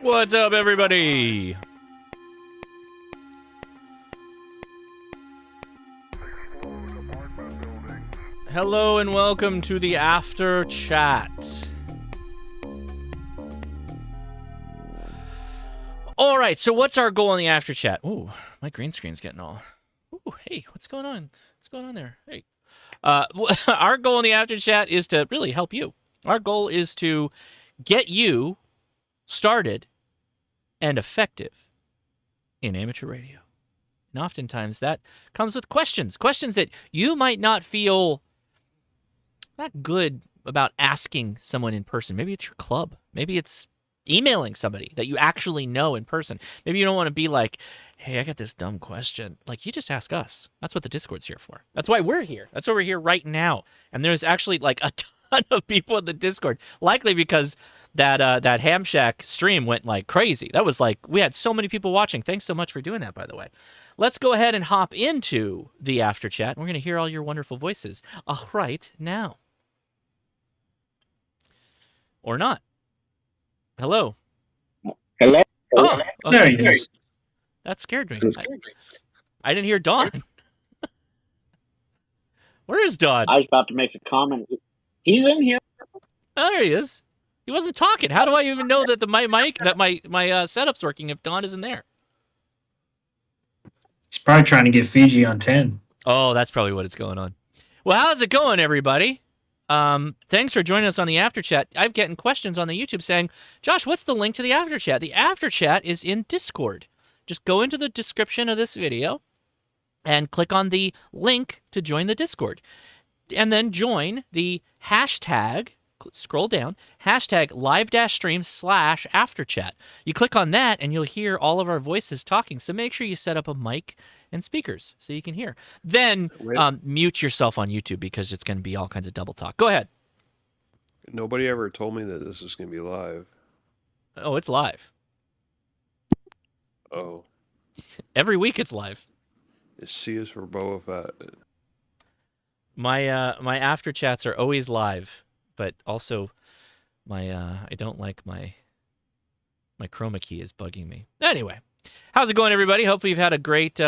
What's up, everybody? Hello and welcome to the After Chat. All right, so what's our goal in the After Chat? Ooh, my green screen's getting all... Ooh, hey, what's going on? What's going on there? Hey. Our goal in the After Chat is to really help you. Our goal is to get you started and effective in amateur radio. And oftentimes that comes with questions that you might not feel that good about asking someone in person. Maybe it's your club. Maybe it's emailing somebody that you actually know in person. Maybe you don't want to be like, hey, I got this dumb question. Like, you just ask us. That's what the Discord's here for. That's why we're here. That's why we're here right now. And there's actually like a ton of people in the Discord, likely because that Ham Shack stream went like crazy. That was like, we had so many people watching. Thanks so much for doing that, by the way. Let's go ahead and hop into the After Chat. We're going to hear all your wonderful voices right now. Or not. Hello. Hello? Oh, okay. There he is. That scared me. I didn't hear Don. Where is Don? I was about to make a comment. He's in here. Oh, there he is. He wasn't talking. How do I even know that my setup's working if Don isn't there? He's probably trying to get Fiji on 10. Oh, that's probably what it's going on. Well, how's it going, everybody? Thanks for joining us on the After Chat. I've gotten questions on the YouTube saying, Josh, what's the link to the After Chat? The After Chat is in Discord. Just go into the description of this video and click on the link to join the Discord. And then join the hashtag, scroll down, hashtag live-stream/afterchat. You click on that and you'll hear all of our voices talking. So make sure you set up a mic and speakers so you can hear. Then mute yourself on YouTube because it's going to be all kinds of double talk. Go ahead. Nobody ever told me that this is going to be live. Oh, it's live. Oh. Every week it's live. C is for Boba Fett. My After Chats are always live, but also I don't like my chroma key is bugging me. Anyway, how's it going, everybody? Hopefully you've had a great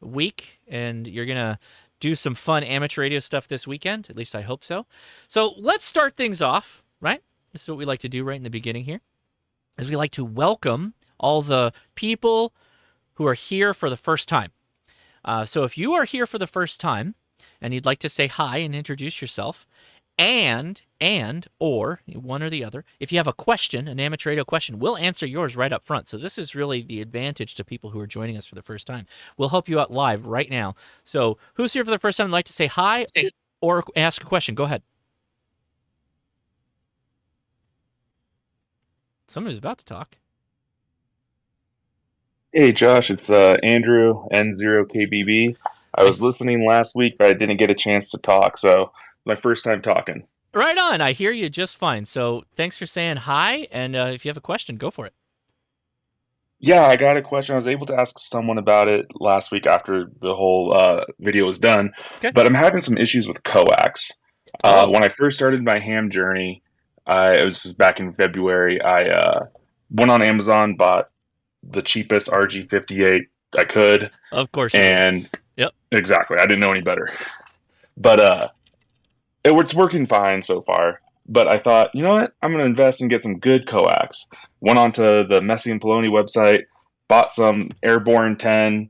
week and you're gonna do some fun amateur radio stuff this weekend. At least I hope so. So let's start things off, right? This is what we like to do right in the beginning here, is we like to welcome all the people who are here for the first time. So if you are here for the first time and you'd like to say hi and introduce yourself, or one or the other, if you have a question, an amateur radio question, we'll answer yours right up front. So this is really the advantage to people who are joining us for the first time. We'll help you out live right now. So who's here for the first time and like to say hi or ask a question? Go ahead. Somebody's about to talk. Hey Josh, it's Andrew N0KBB. I was listening last week, but I didn't get a chance to talk, so my first time talking. Right on. I hear you just fine. So thanks for saying hi, and if you have a question, go for it. Yeah, I got a question. I was able to ask someone about it last week after the whole video was done, but I'm having some issues with coax. When I first started my ham journey, it was back in February, I went on Amazon, bought the cheapest RG58 I could. Of course. And yep, exactly. I didn't know any better. But it's working fine so far. But I thought, you know what? I'm going to invest and get some good coax. Went onto the Messi and Poloni website, bought some Airborne 10,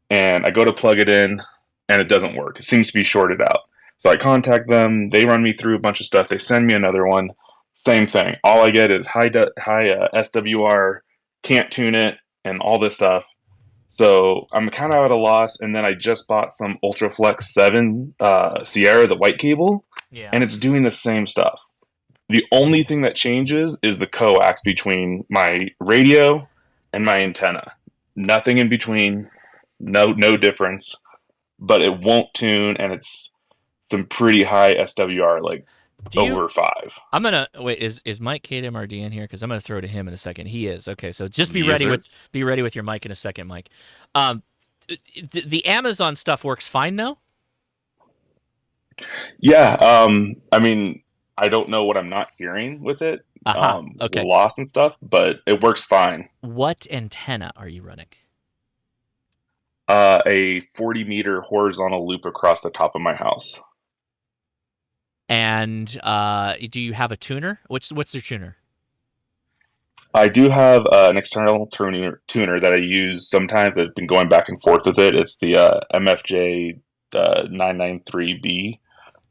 and I go to plug it in, and it doesn't work. It seems to be shorted out. So I contact them. They run me through a bunch of stuff. They send me another one. Same thing. All I get is high SWR, can't tune it, and all this stuff. So I'm kind of at a loss, and then I just bought some Ultraflex 7 Sierra, the white cable, and it's doing the same stuff. The only thing that changes is the coax between my radio and my antenna. Nothing in between, no difference, but it won't tune, and it's some pretty high SWR, like over 5. I'm gonna wait. Is Mike KMRD in here? Because I'm gonna throw to him in a second. He is. Okay, so just be ready with your mic in a second, Mike. The Amazon stuff works fine though. Yeah. I mean, I don't know what I'm not hearing with it, Aha. There's Okay. loss and stuff, but it works fine. What antenna are you running? A 40-meter horizontal loop across the top of my house. And do you have a tuner? What's your tuner? I do have an external tuner that I use sometimes. I've been going back and forth with it. It's the MFJ 993B,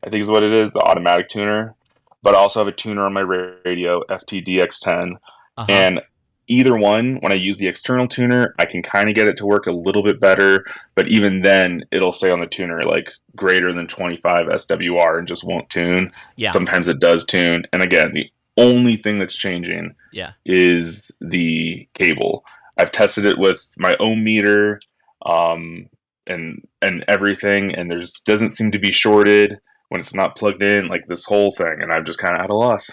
I think is what it is, the automatic tuner. But I also have a tuner on my radio, FTDX10. Uh-huh. And either one, when I use the external tuner, I can kind of get it to work a little bit better. But even then, it'll say on the tuner like greater than 25 SWR and just won't tune. Yeah. Sometimes it does tune. And again, the only thing that's changing is the cable. I've tested it with my own meter and everything, and there just doesn't seem to be shorted when it's not plugged in, like this whole thing, and I'm just kind of at a loss.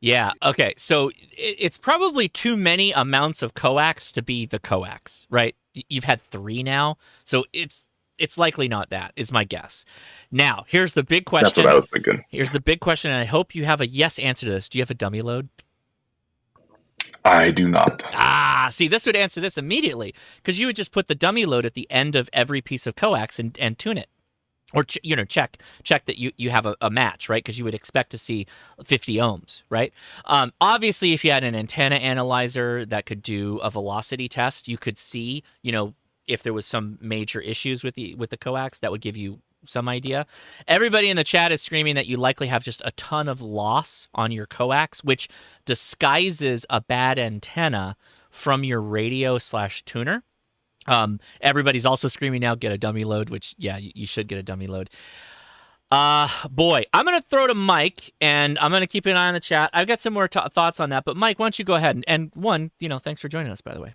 Yeah, okay. So it's probably too many amounts of coax to be the coax, right? You've had 3 now, so it's likely not that, is my guess. Now, here's the big question. That's what I was thinking. Here's the big question, and I hope you have a yes answer to this. Do you have a dummy load? I do not. See, this would answer this immediately, because you would just put the dummy load at the end of every piece of coax and tune it. Or, check that you have a match, right? Because you would expect to see 50 ohms, right? Obviously, if you had an antenna analyzer that could do a velocity test, you could see, if there was some major issues with the coax, that would give you some idea. Everybody in the chat is screaming that you likely have just a ton of loss on your coax, which disguises a bad antenna from your radio/tuner. Everybody's also screaming now, get a dummy load, which, yeah, you should get a dummy load. Boy, I'm going to throw to Mike, and I'm going to keep an eye on the chat. I've got some more thoughts on that, but Mike, why don't you go ahead? And one, thanks for joining us, by the way.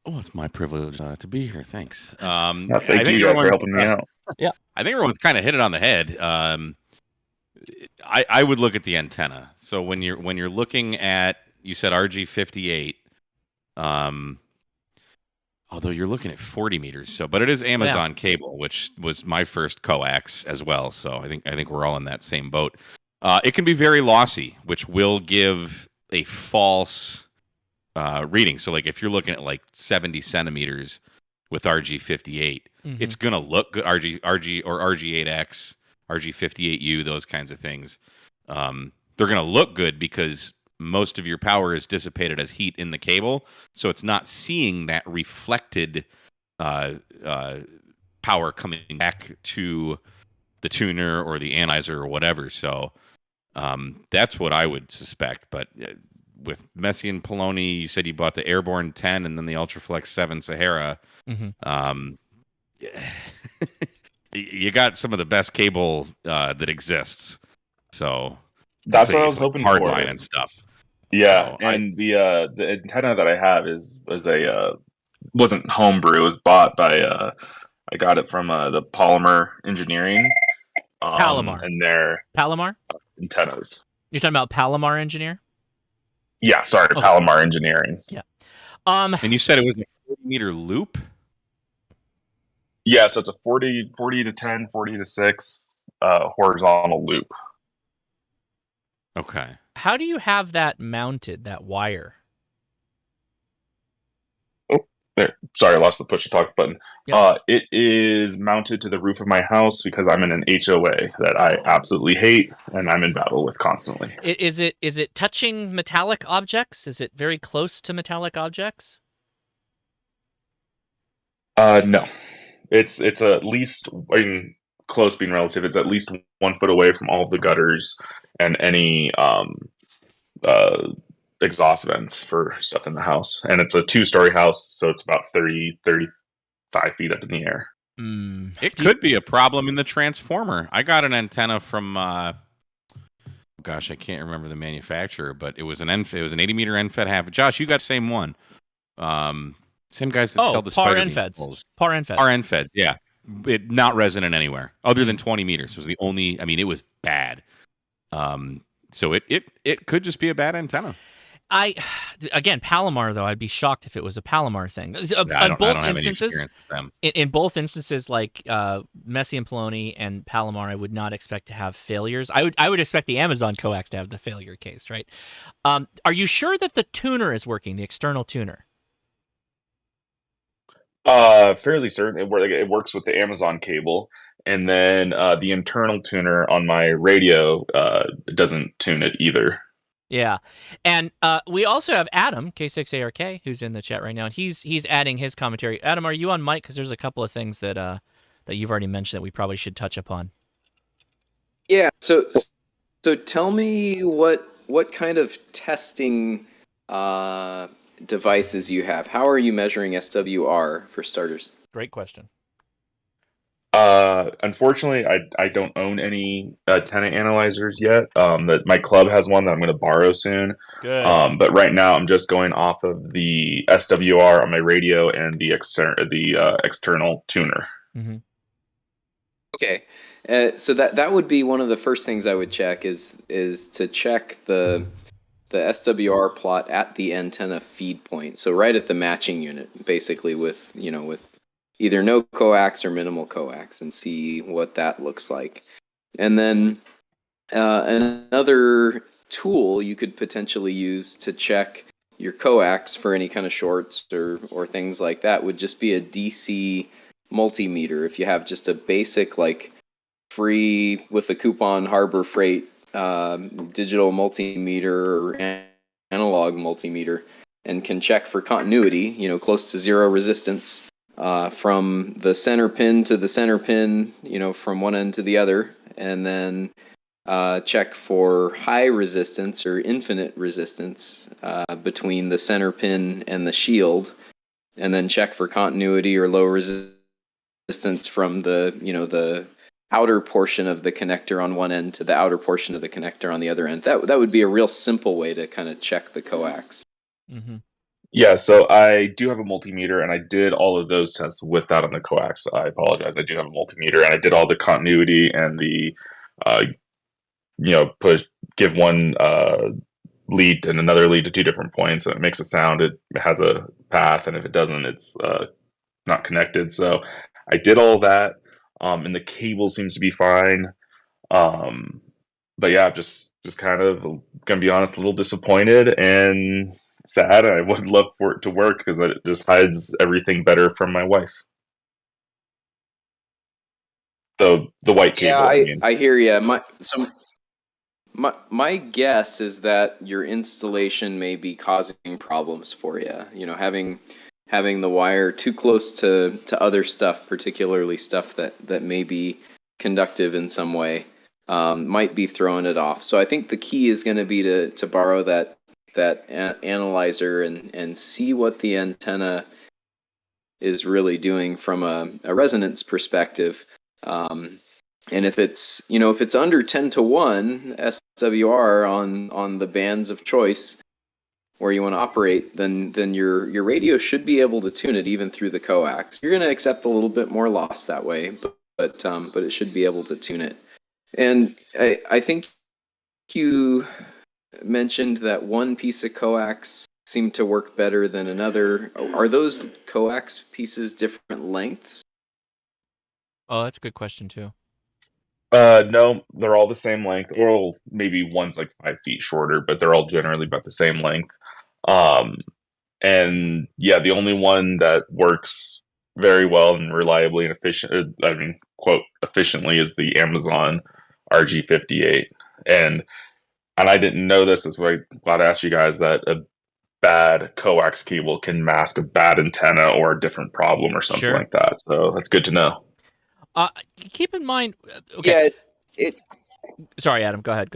Oh, it's my privilege to be here. Thanks. Thank you guys for helping me out. Yeah. I think everyone's kind of hit it on the head. I would look at the antenna. So when you're looking at, you said RG58, although you're looking at 40 meters, but it is Amazon cable, which was my first coax as well. So I think we're all in that same boat. It can be very lossy, which will give a false reading. So like if you're looking at like 70 centimeters with RG58, it's gonna look good. RG or RG8X, RG58U, those kinds of things. They're gonna look good because most of your power is dissipated as heat in the cable, so it's not seeing that reflected power coming back to the tuner or the analyzer or whatever. So that's what I would suspect. But with Messi and Poloni, you said you bought the Airborne 10 and then the Ultraflex 7 Sahara. You got some of the best cable that exists. So that's what I was hoping for. Hardline and stuff. Yeah, so and the antenna that I have wasn't homebrew. It was bought by I got it from the Polymer Engineering. Palomar. And their Palomar antennas. You're talking about Palomar Engineer? Yeah, sorry, okay. Palomar Engineering. Yeah. And you said it was a 40-meter loop? Yeah, so it's a 40 to 10, 40 to 6 horizontal loop. Okay. How do you have that mounted, that wire? Oh, there. Sorry, I lost the push-to-talk button. Yep. It is mounted to the roof of my house because I'm in an HOA that I absolutely hate and I'm in battle with constantly. Is it touching metallic objects? Is it very close to metallic objects? No. It's at least, I mean, close being relative, it's at least 1 foot away from all of the gutters and any exhaust vents for stuff in the house. And it's a 2-story house, so it's about 35 feet up in the air. It could be a problem in the transformer. I got an antenna from, gosh, I can't remember the manufacturer, but it was an 80-meter NFED half. Josh, you got the same one. Same guys that sell the PAR spider NFEDs. PAR NFEDs. PAR NFEDs, yeah. It not resonant anywhere other than 20 meters. It was the only. I mean, it was bad. So it could just be a bad antenna. Again, Palomar though, I'd be shocked if it was a Palomar thing. I don't have any experience with them. In both instances, like Messi and Poloni and Palomar, I would not expect to have failures. I would expect the Amazon coax to have the failure case, right? Are you sure that the tuner is working, the external tuner? Fairly certain it works with the Amazon cable, and then the internal tuner on my radio doesn't tune it either. Yeah, and we also have Adam K6ARK who's in the chat right now, and he's adding his commentary. Adam, are you on mic? Because there's a couple of things that that you've already mentioned that we probably should touch upon. Yeah. So tell me what kind of testing devices you have. How are you measuring SWR for starters? Great question. Unfortunately, I don't own any tenant analyzers yet. That my club has one that I'm going to borrow soon. Good. But right now I'm just going off of the SWR on my radio and the external tuner. Mm-hmm. Okay, so that would be one of the first things I would check is to check the SWR plot at the antenna feed point. So right at the matching unit, basically with either no coax or minimal coax, and see what that looks like. And then another tool you could potentially use to check your coax for any kind of shorts or things like that would just be a DC multimeter. If you have just a basic, like, free with the coupon Harbor Freight digital multimeter or analog multimeter, and can check for continuity, close to zero resistance, from the center pin to the center pin, from one end to the other, and then check for high resistance or infinite resistance between the center pin and the shield, and then check for continuity or low resistance from the outer portion of the connector on one end to the outer portion of the connector on the other end. That would be a real simple way to kind of check the coax. Mm-hmm. Yeah, so I do have a multimeter, and I did all of those tests with that on the coax. I apologize. I do have a multimeter, and I did all the continuity and the, give one lead and another lead to two different points, and it makes a sound. It has a path, and if it doesn't, it's not connected. So I did all that, and the cable seems to be fine. But yeah, just kind of, gonna be honest, a little disappointed and sad. I would love for it to work because it just hides everything better from my wife. The white cable. Yeah, I hear you. My guess is that your installation may be causing problems for you. Having the wire too close to other stuff, particularly stuff that may be conductive in some way, might be throwing it off. So I think the key is going to be to borrow that analyzer and see what the antenna is really doing from a resonance perspective. And if it's under 10-to-1 SWR on the bands of choice where you want to operate, then your radio should be able to tune it even through the coax. You're going to accept a little bit more loss that way, but it should be able to tune it. And I think you mentioned that one piece of coax seemed to work better than another. Are those coax pieces different lengths? Oh, that's a good question too. No, they're all the same length, or maybe one's like 5 feet shorter, but they're all generally about the same length. And yeah, the only one that works very well and reliably and efficiently is the Amazon RG58. And I didn't know this, is why I'm glad to ask you guys, that a bad coax cable can mask a bad antenna or a different problem or something like that. So that's good to know. Keep in mind. Okay. Yeah. Sorry, Adam. Go ahead.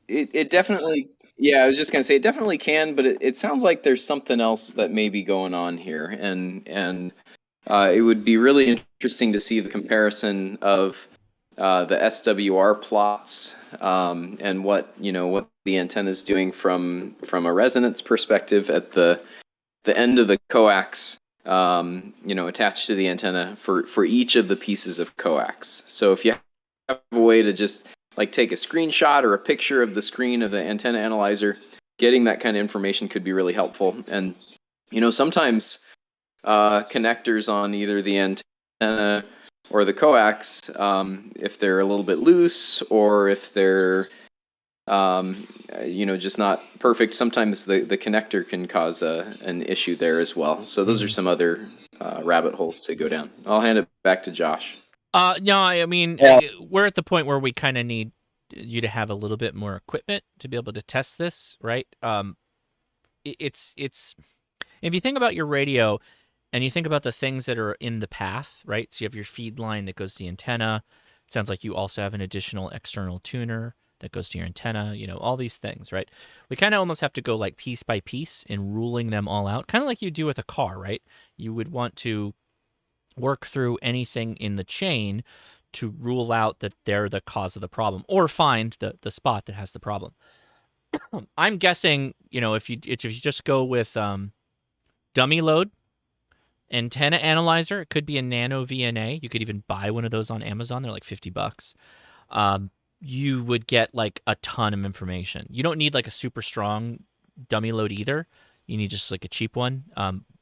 It definitely. Yeah, I was just gonna say it definitely can, but it sounds like there's something else that may be going on here, and it would be really interesting to see the comparison of the SWR plots and what the antenna is doing from a resonance perspective at the end of the coax. Attached to the antenna for each of the pieces of coax. So if you have a way to just like take a screenshot or a picture of the screen of the antenna analyzer getting that kind of information could be really helpful. And sometimes connectors on either the antenna or the coax, if they're a little bit loose or if they're just not perfect, sometimes the connector can cause an issue there as well. So those are some other rabbit holes to go down. I'll hand it back to Josh. No, I mean, Yeah. we're at the point where we kind of need you to have a little bit more equipment to be able to test this, right? It's if you think about your radio and you think about the things that are in the path, right? So you have your feed line that goes to the antenna. It sounds like you also have an additional external tuner that goes to your antenna, all these things, right? We kind of almost have to go like piece by piece in ruling them all out, kind of like you do with a car, right? You would want to work through anything in the chain to rule out that they're the cause of the problem or find the spot that has the problem. I'm guessing, if you just go with dummy load antenna analyzer, it could be a nano VNA. You could even buy one of those on Amazon. They're like $50. You would get like a ton of information. You don't need like a super strong dummy load either. You need just like a cheap one.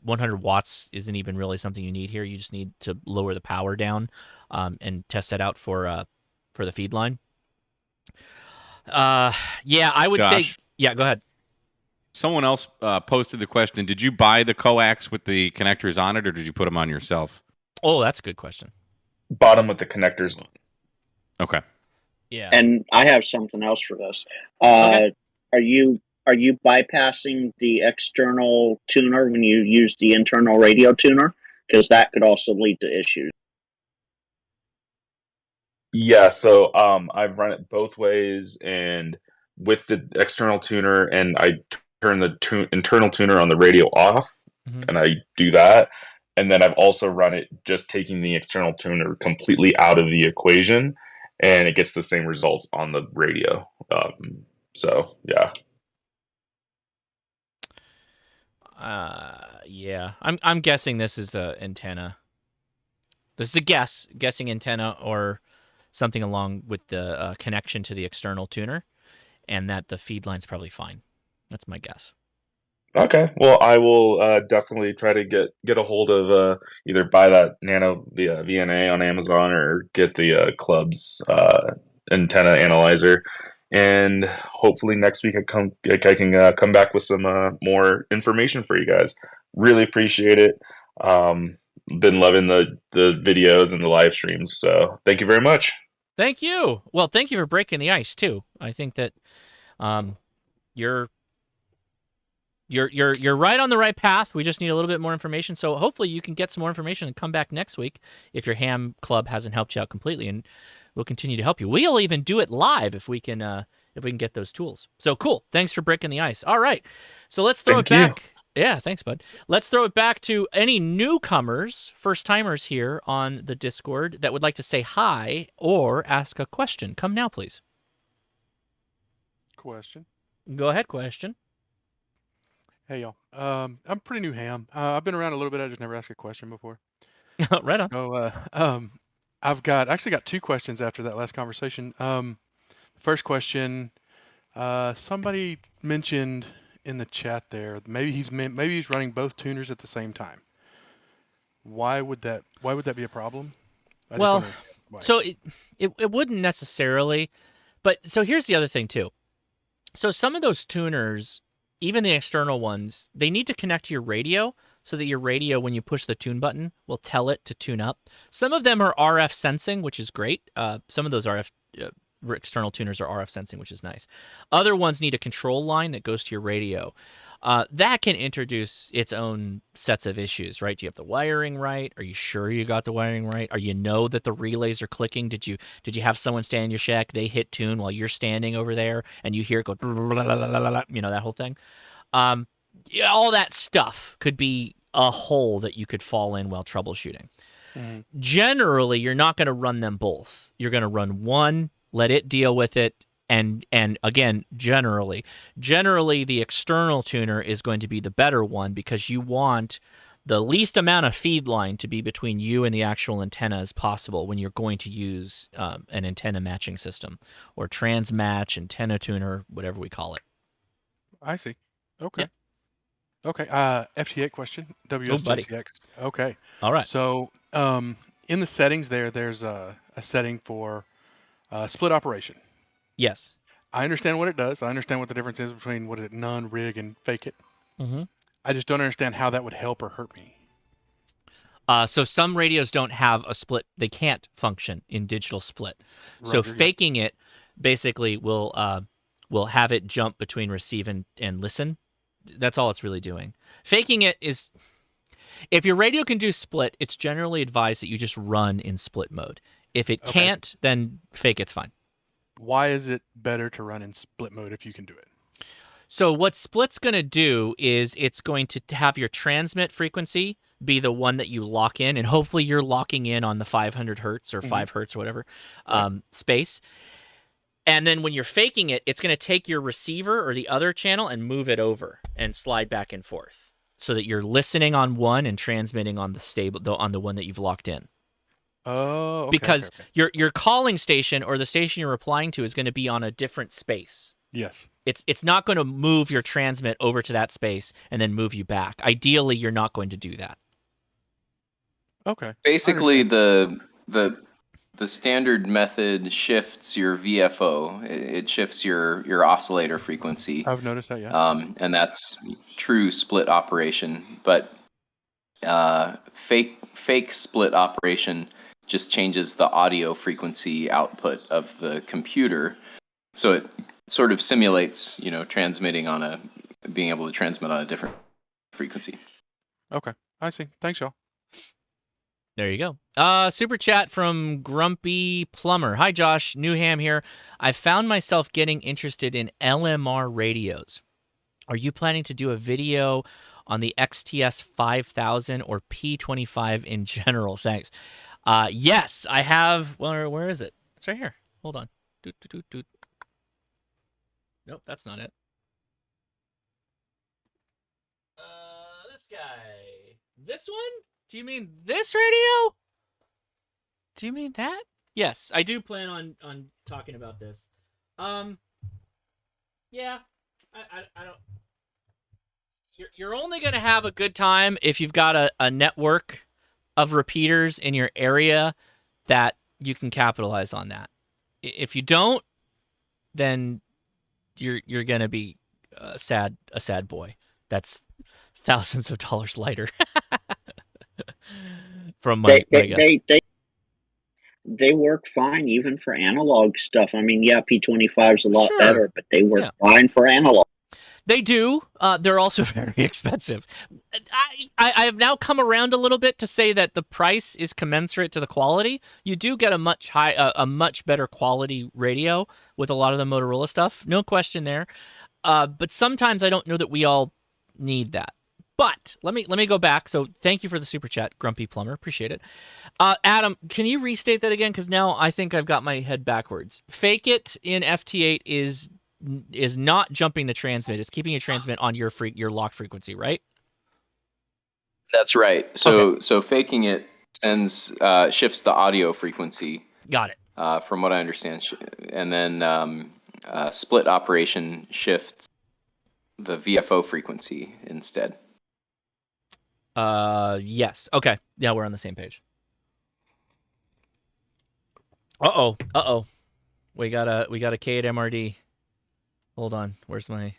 100 watts isn't even really something you need here. You just need to lower the power down and test that out for the feed line. Yeah, I would say. Yeah, go ahead. Someone else posted the question: did you buy the coax with the connectors on it, or did you put them on yourself? Oh, that's a good question. Bottom with the connectors. Okay. Yeah. And I have something else for this. Okay. Are you bypassing the external tuner when you use the internal radio tuner? Because that could also lead to issues. Yeah, so I've run it both ways, and with the external tuner, and I turn the internal tuner on the radio off, and I do that. And then I've also run it just taking the external tuner completely out of the equation, and it gets the same results on the radio. So, yeah. Yeah. I'm guessing this is the antenna. This is a guessing antenna or something along with the connection to the external tuner, and that the feed line's probably fine. That's my guess. Okay, well, I will definitely try to get a hold of either buy that nano via VNA on Amazon or get the club's antenna analyzer, and hopefully next week I can come back with some more information for you guys. Really appreciate it. Been loving the videos and the live streams, so thank you very much. Thank you. Well, thank you for breaking the ice too. I think that you're right on the right path. We just need a little bit more information. So hopefully you can get some more information and come back next week if your ham club hasn't helped you out completely, and we'll continue to help you. We'll even do it live if we can get those tools. So cool. Thanks for breaking the ice. All right. So let's throw it back. Yeah, thanks, bud. Let's throw it back to any newcomers, first-timers here on the Discord that would like to say hi or ask a question. Come now, please. Question. Go ahead, question. Hey, y'all. I'm pretty new ham. I've been around a little bit. I just never asked a question before. Right on. So, I've actually got two questions after that last conversation. First question, somebody mentioned in the chat there, maybe he's running both tuners at the same time. Why would that be a problem? Well, so it wouldn't necessarily, but so here's the other thing too. So some of those tuners, even the external ones, they need to connect to your radio so that your radio, when you push the tune button, will tell it to tune up. Some of them are RF sensing, which is great. Some of those RF external tuners are RF sensing, which is nice. Other ones need a control line that goes to your radio. That can introduce its own sets of issues, right? Do you have the wiring right? Are you sure you got the wiring right? Are you know that the relays are clicking? Did you have someone stand in your shack, they hit tune while you're standing over there, and you hear it go, that whole thing? Yeah, all that stuff could be a hole that you could fall in while troubleshooting. Mm-hmm. Generally, you're not going to run them both. You're going to run one, let it deal with it, and again, generally the external tuner is going to be the better one because you want the least amount of feed line to be between you and the actual antenna as possible when you're going to use an antenna matching system or transmatch, antenna tuner, whatever we call it. I see. Okay. Yeah. Okay. FT8 question. buddy. WSJTX. Okay. All right. So, in the settings there's a setting for split operation. Yes. I understand what it does. I understand what the difference is between what is it, none, rig, and fake it. Mm-hmm. I just don't understand how that would help or hurt me. So some radios don't have a split. They can't function in digital split. So Roger, yeah. faking it basically will have it jump between receive and listen. That's all it's really doing. Faking it is, if your radio can do split, it's generally advised that you just run in split mode. If it Okay. can't, then fake it's fine. Why is it better to run in split mode if you can do it? So what split's going to do is it's going to have your transmit frequency be the one that you lock in, and hopefully you're locking in on the 500 hertz or 5 hertz or whatever space. And then when you're faking it, it's going to take your receiver or the other channel and move it over and slide back and forth so that you're listening on one and transmitting on the one that you've locked in. Oh, okay, Because okay. your calling station or the station you're replying to is going to be on a different space. Yes. It's not going to move your transmit over to that space and then move you back. Ideally, you're not going to do that. Okay. Basically, the standard method shifts your VFO. It shifts your oscillator frequency, I've noticed that, yeah. and that's true split operation. But fake split operation just changes the audio frequency output of the computer, so it sort of simulates, being able to transmit on a different frequency. Okay. I see. Thanks, y'all. There you go. Super chat from Grumpy Plumber. Hi, Josh. Newham here. I found myself getting interested in LMR radios. Are you planning to do a video on the XTS 5000 or P25 in general? Thanks. Yes, I have. Well, where is it? It's right here. Hold on. Nope, that's not it. This guy. This one? Do you mean this radio? Do you mean that? Yes, I do plan on talking about this. Yeah, I don't. You're only gonna have a good time if you've got a network of repeaters in your area that you can capitalize on that. If you don't, then you're gonna be a sad boy. That's thousands of dollars lighter. From my guess. They work fine even for analog stuff. I mean, yeah, P25 is a lot better, but they work fine for analog. They do. They're also very expensive. I have now come around a little bit to say that the price is commensurate to the quality. You do get a much better quality radio with a lot of the Motorola stuff. No question there. But sometimes I don't know that we all need that. But let me go back. So thank you for the super chat, Grumpy Plumber. Appreciate it. Adam, can you restate that again? Because now I think I've got my head backwards. Fake it in FT8 is not jumping the transmit. It's keeping your transmit on your lock frequency, right? That's right. So faking it shifts the audio frequency. Got it. From what I understand, and then split operation shifts the VFO frequency instead. Yes. Okay. Yeah, we're on the same page. Uh-oh. We got a K at MRD. Hold on. Where's my...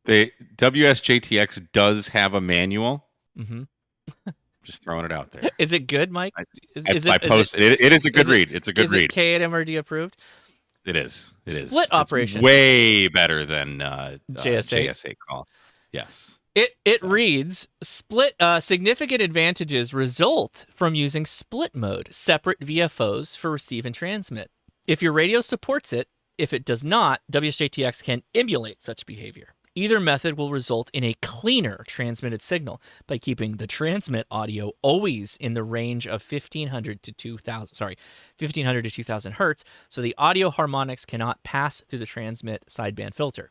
The WSJTX does have a manual. Mm-hmm. Just throwing it out there. Is it good, Mike? I posted it. It is a good read. It's a good read. Is it K at MRD approved? It is. Split operation. It's way better than JS8 call. Yes. It reads, significant advantages result from using split mode, separate VFOs for receive and transmit. If your radio supports it, if it does not, WSJTX can emulate such behavior. Either method will result in a cleaner transmitted signal by keeping the transmit audio always in the range of 1500 to 2000 hertz, so the audio harmonics cannot pass through the transmit sideband filter.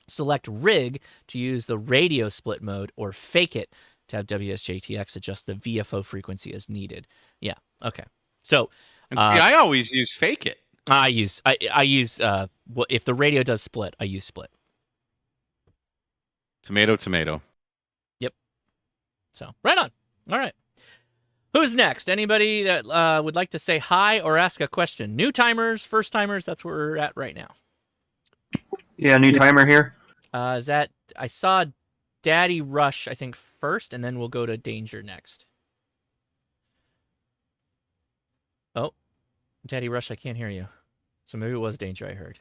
Select rig to use the radio split mode, or fake it to have WSJTX adjust the VFO frequency as needed. Yeah, okay. So I always use fake it. I use if the radio does split, I use split. Tomato, tomato. So right on. All right. Who's next? Anybody that would like to say hi or ask a question? New timers, first timers. That's where we're at right now. Yeah, new timer here. Is that I saw Daddy Rush, I think, first, and then we'll go to Danger next. Oh, Daddy Rush, I can't hear you. So maybe it was Danger I heard.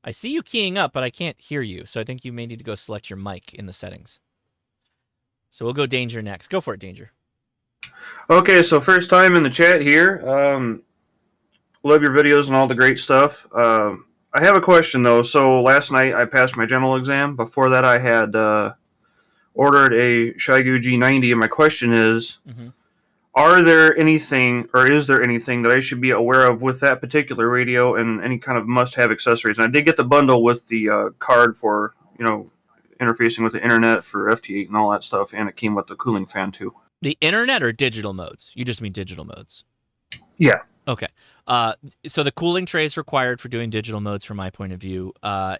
I see you keying up, but I can't hear you. So I think you may need to go select your mic in the settings. So we'll go Danger next. Go for it, Danger. Okay, so first time in the chat here. Love your videos and all the great stuff. I have a question though. So last night I passed my general exam. Before that, I had ordered a Shigu G90, and my question is: Are there anything, or is there anything that I should be aware of with that particular radio, and any kind of must-have accessories? And I did get the bundle with the card for interfacing with the internet for FT8 and all that stuff, and it came with the cooling fan too. The internet or digital modes? You just mean digital modes. Yeah. Okay. So the cooling tray is required for doing digital modes from my point of view.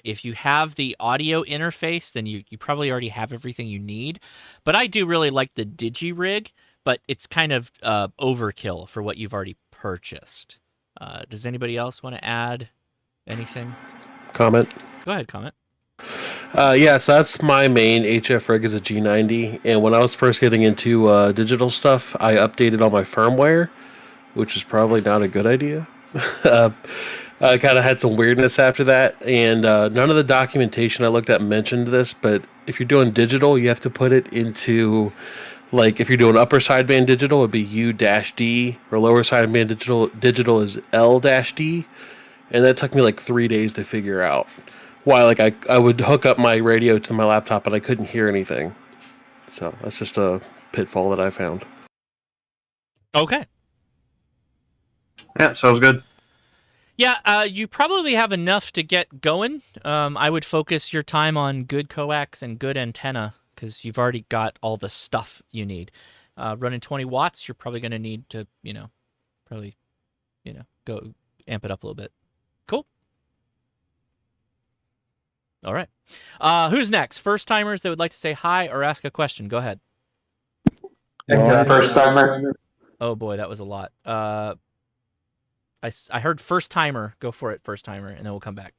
If you have the audio interface, then you probably already have everything you need. But I do really like the DigiRig, but it's kind of overkill for what you've already purchased. Does anybody else want to add anything? Comment. Go ahead, comment. Yeah, so that's my main HF rig is a G90, and when I was first getting into digital stuff, I updated all my firmware, which is probably not a good idea. I kind of had some weirdness after that, and none of the documentation I looked at mentioned this, but if you're doing digital, you have to put it into, like, if you're doing upper sideband digital, it'd be U-D, or lower sideband digital is L-D, and that took me like 3 days to figure out. Why, like, I would hook up my radio to my laptop and I couldn't hear anything. So that's just a pitfall that I found. Okay. Yeah, sounds good. Yeah, you probably have enough to get going. I would focus your time on good coax and good antenna, because you've already got all the stuff you need. Running 20 watts, you're probably going to need to, go amp it up a little bit. Cool. All right. Who's next? First timers that would like to say hi or ask a question. Go ahead. First timer. Oh boy, that was a lot. I heard first timer. Go for it, first timer, and then we'll come back.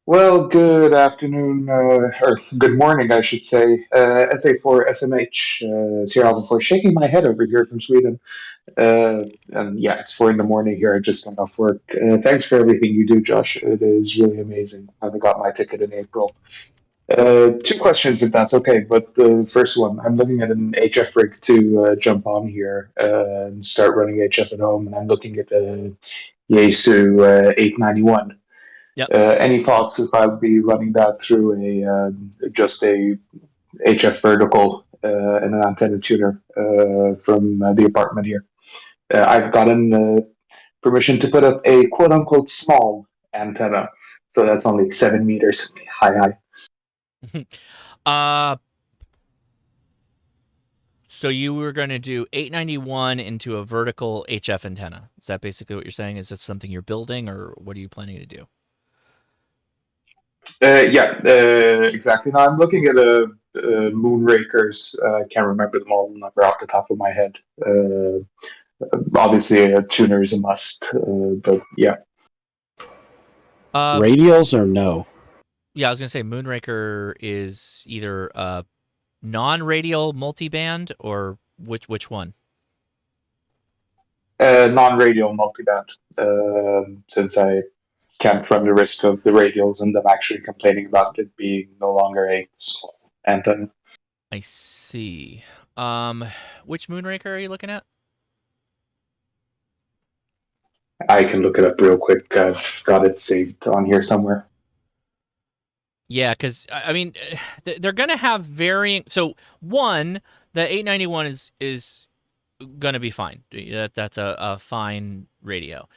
Well, good afternoon, or good morning, I should say. SA4 SMH, Sierra Alpha 4, shaking my head over here from Sweden. And yeah, it's 4 a.m. here. I just got off work. Thanks for everything you do, Josh. It is really amazing. I got my ticket in April. 2 questions, if that's okay. But the first one, I'm looking at an HF rig to jump on here and start running HF at home, and I'm looking at a Yaesu 891. Yep. Any thoughts if I would be running that through just a HF vertical and an antenna tuner from the apartment here? I've gotten permission to put up a quote-unquote small antenna, so that's only 7 meters high. So you were going to do 891 into a vertical HF antenna. Is that basically what you're saying? Is this something you're building, or what are you planning to do? Exactly. Now I'm looking at a Moonrakers. I can't remember the model number off the top of my head. Obviously, a tuner is a must, but yeah. Radials or no? Yeah, I was going to say Moonraker is either non-radial multiband, or which one? Non-radial multiband, since I can't run the risk of the radials and them actually complaining about it being no longer a small antenna. I see. Which Moonraker are you looking at? I can look it up real quick. I've got it saved on here somewhere. Yeah, because I mean, they're going to have varying. So one, the 891 is going to be fine. That's a fine radio.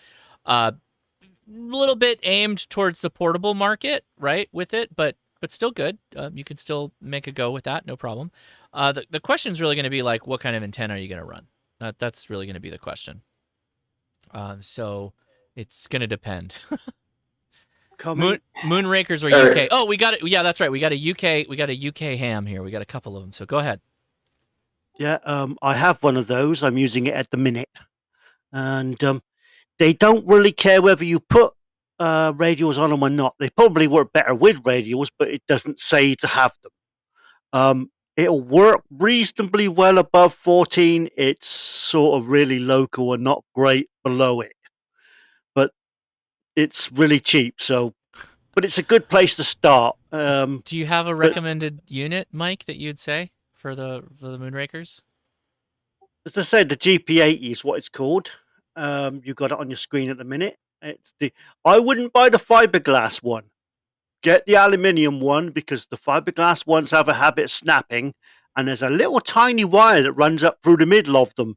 Little bit aimed towards the portable market, right? With it, but still good. You could still make a go with that, no problem. The question is really going to be like, what kind of antenna are you going to run? That's really going to be the question. So it's going to depend. comment? Moonrakers or All UK? right. Oh, we got it. Yeah, that's right. We got a UK ham here. We got a couple of them. So go ahead. Yeah, I have one of those. I'm using it at the minute, and they don't really care whether you put radios on them or not. They probably work better with radios, but it doesn't say to have them. It'll work reasonably well above 14. It's sort of really local and not great below it, but it's really cheap. So, but it's a good place to start. Do you have a recommended unit, Mike, that you'd say for the Moonrakers? As I said, the GP80 is what it's called. You got it on your screen at the minute. I wouldn't buy the fiberglass one. Get the aluminium one because the fiberglass ones have a habit of snapping, and there's a little tiny wire that runs up through the middle of them.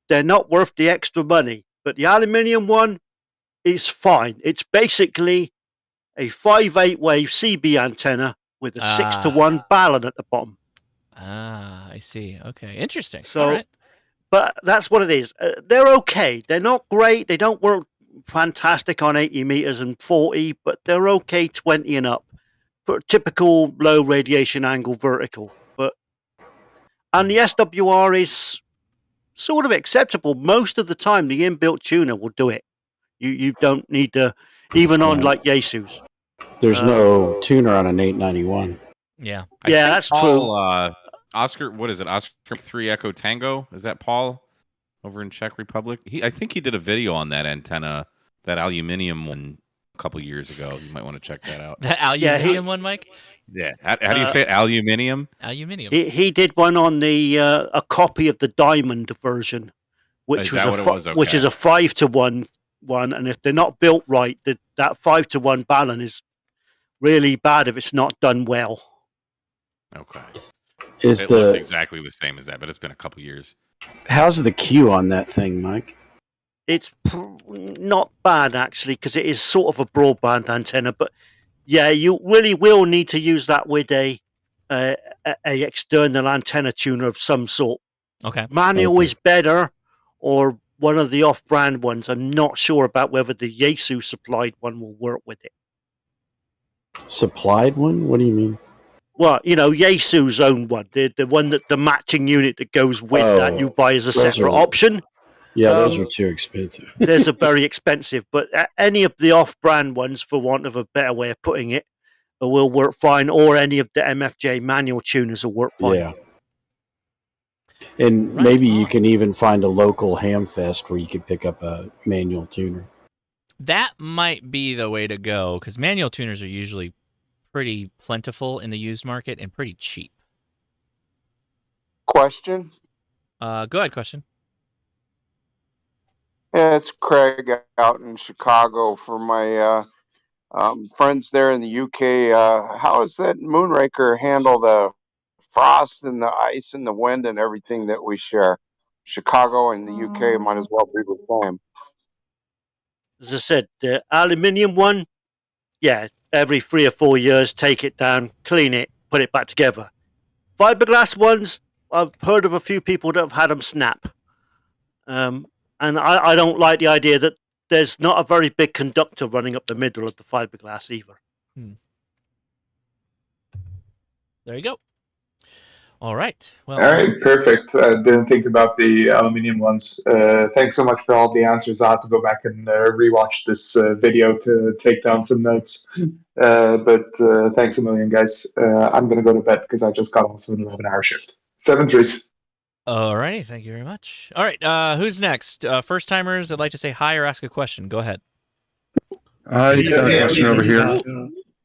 They're not worth the extra money, but the aluminium one is fine. It's basically a 5/8 wave CB antenna with a 6-to-1 balun at the bottom. I see. Okay, interesting. So, all right. But that's what it is. They're okay. They're not great. They don't work fantastic on 80 meters and 40, but they're okay 20 and up for a typical low radiation angle vertical. And the SWR is sort of acceptable. Most of the time, the inbuilt tuner will do it. You don't need to, even on like Yaesu's. There's no tuner on an 891. Yeah. Yeah, that's true. Oscar, what is it? Oscar 3 Echo Tango? Is that Paul over in Czech Republic? I think he did a video on that antenna, that aluminium one, a couple years ago. You might want to check that out. The aluminium one, Mike? Yeah. How do you say it? Aluminium? Aluminium. He did one on the a copy of the diamond version, which was which is a 5-to-1 one, and if they're not built right, that 5-to-1 balun is really bad if it's not done well. Okay. It looks exactly the same as that, but it's been a couple years. How's the Q on that thing, Mike? It's not bad actually, because it is sort of a broadband antenna. But yeah, you really will need to use that with a external antenna tuner of some sort. Okay. Manual is better, or one of the off-brand ones. I'm not sure about whether the Yaesu supplied one will work with it. Supplied one? What do you mean? Well, Yaesu's own one, the one that the matching unit that goes with that you buy as a separate option. Yeah, those are too expensive. Those are very expensive, but any of the off-brand ones, for want of a better way of putting it, will work fine, or any of the MFJ manual tuners will work fine. Yeah. And maybe you can even find a local ham fest where you could pick up a manual tuner. That might be the way to go, because manual tuners are usually pretty plentiful in the used market and pretty cheap. Question? Go ahead, question. Yeah, it's Craig out in Chicago. For my friends there in the UK, how does that Moonraker handle the frost and the ice and the wind and everything that we share? Chicago and the UK might as well be the same. As I said, the aluminium one, yeah, every 3 or 4 years, take it down, clean it, put it back together. Fiberglass ones, I've heard of a few people that have had them snap. And I don't like the idea that there's not a very big conductor running up the middle of the fiberglass either. There you go. All right. Well, all right, perfect. Didn't think about the aluminium ones. Thanks so much for all the answers. I'll have to go back and rewatch this video to take down some notes. But thanks a million, guys. I'm going to go to bed because I just got off an 11-hour shift. 7 trees. All righty. Thank you very much. All right. Who's next? First timers that'd like to say hi or ask a question. Go ahead. You got a question over here.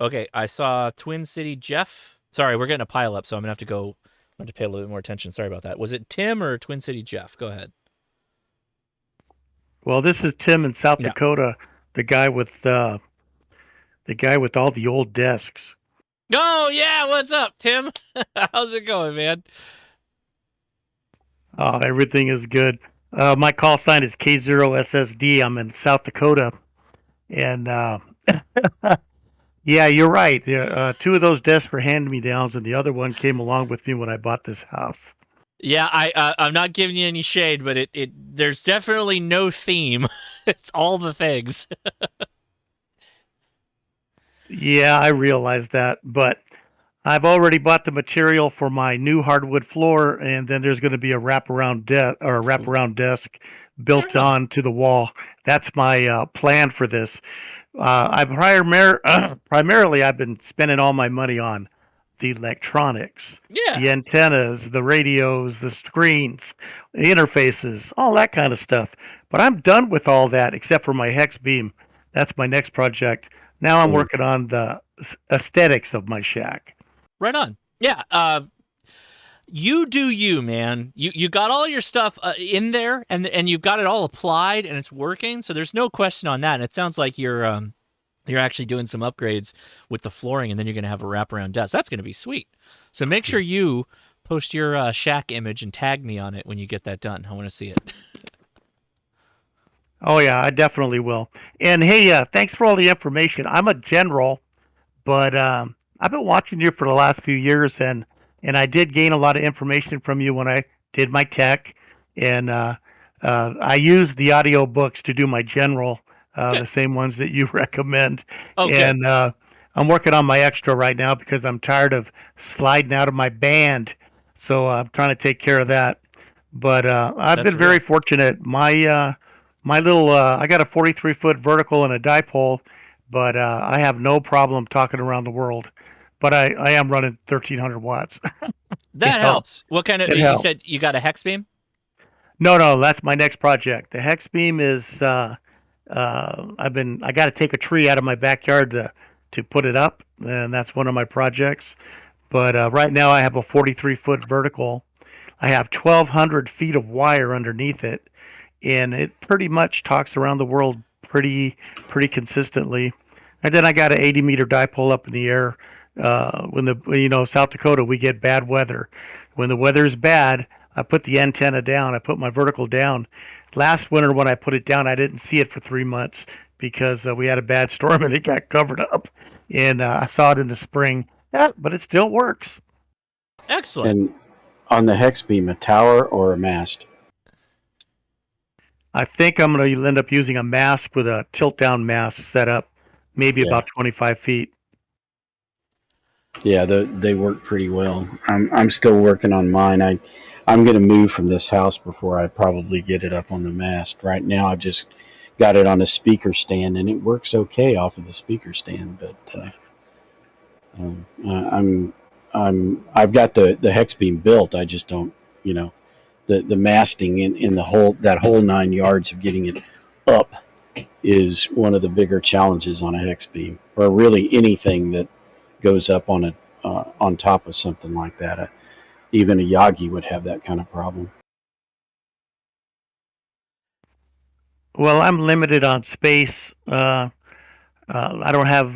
Okay. I saw Twin City Jeff. Sorry, we're getting a pile up, so I'm going to have to go. I have to pay a little bit more attention. Sorry about that. Was it Tim or Twin City Jeff? Go ahead. Well, this is Tim in South Dakota, the guy with all the old desks. Oh yeah, what's up, Tim? How's it going, man? Oh, everything is good. My call sign is K0SSD. I'm in South Dakota, and yeah, you're right. 2 of those desks were hand-me-downs, and the other one came along with me when I bought this house. Yeah, I'm not giving you any shade, but there's definitely no theme. It's all the things. Yeah, I realize that, but I've already bought the material for my new hardwood floor, and then there's going to be a wraparound desk built on to the wall. That's my plan for this. Primarily I've been spending all my money on the electronics, Yeah. the antennas, the radios, the screens, the interfaces, all that kind of stuff. But I'm done with all that except for my hex beam. That's my next project. Now I'm working on the aesthetics of my shack. Right on. Yeah. You do you, man. You got all your stuff in there, and you've got it all applied, and it's working. So there's no question on that. And it sounds like you're actually doing some upgrades with the flooring, and then you're going to have a wraparound desk. That's going to be sweet. So make sure you post your shack image and tag me on it when you get that done. I want to see it. Oh yeah, I definitely will. And hey, thanks for all the information. I'm a general, but I've been watching you for the last few years, and I did gain a lot of information from you when I did my tech, and I used the audio books to do my general, the same ones that you recommend. Okay. And I'm working on my extra right now because I'm tired of sliding out of my band, so I'm trying to take care of that. But I've been very fortunate. My little I got a 43-foot vertical and a dipole, but I have no problem talking around the world. But I am running 1,300 watts. That helps. What kind of? You said you got a hex beam? No, that's my next project. The hex beam is I got to take a tree out of my backyard to put it up, and that's one of my projects. But right now I have a 43-foot vertical. I have 1,200 feet of wire underneath it, and it pretty much talks around the world pretty consistently. And then I got an 80-meter dipole up in the air. South Dakota, we get bad weather. When the weather's bad, I put the antenna down. I put my vertical down. Last winter, when I put it down, I didn't see it for 3 months because we had a bad storm and it got covered up. And I saw it in the spring. Yeah, but it still works. Excellent. And on the hex beam, a tower or a mast? I think I'm going to end up using a mast with a tilt-down mast set up, maybe about 25 feet. Yeah, they work pretty well. I'm still working on mine. I'm going to move from this house before I probably get it up on the mast. Right now, I've just got it on a speaker stand, and it works okay off of the speaker stand. But I've got the hex beam built. I just don't, the masting in the whole 9 yards of getting it up is one of the bigger challenges on a hex beam, or really anything that goes up on top of something like that. Even a Yagi would have that kind of problem. Well, I'm limited on space. I don't have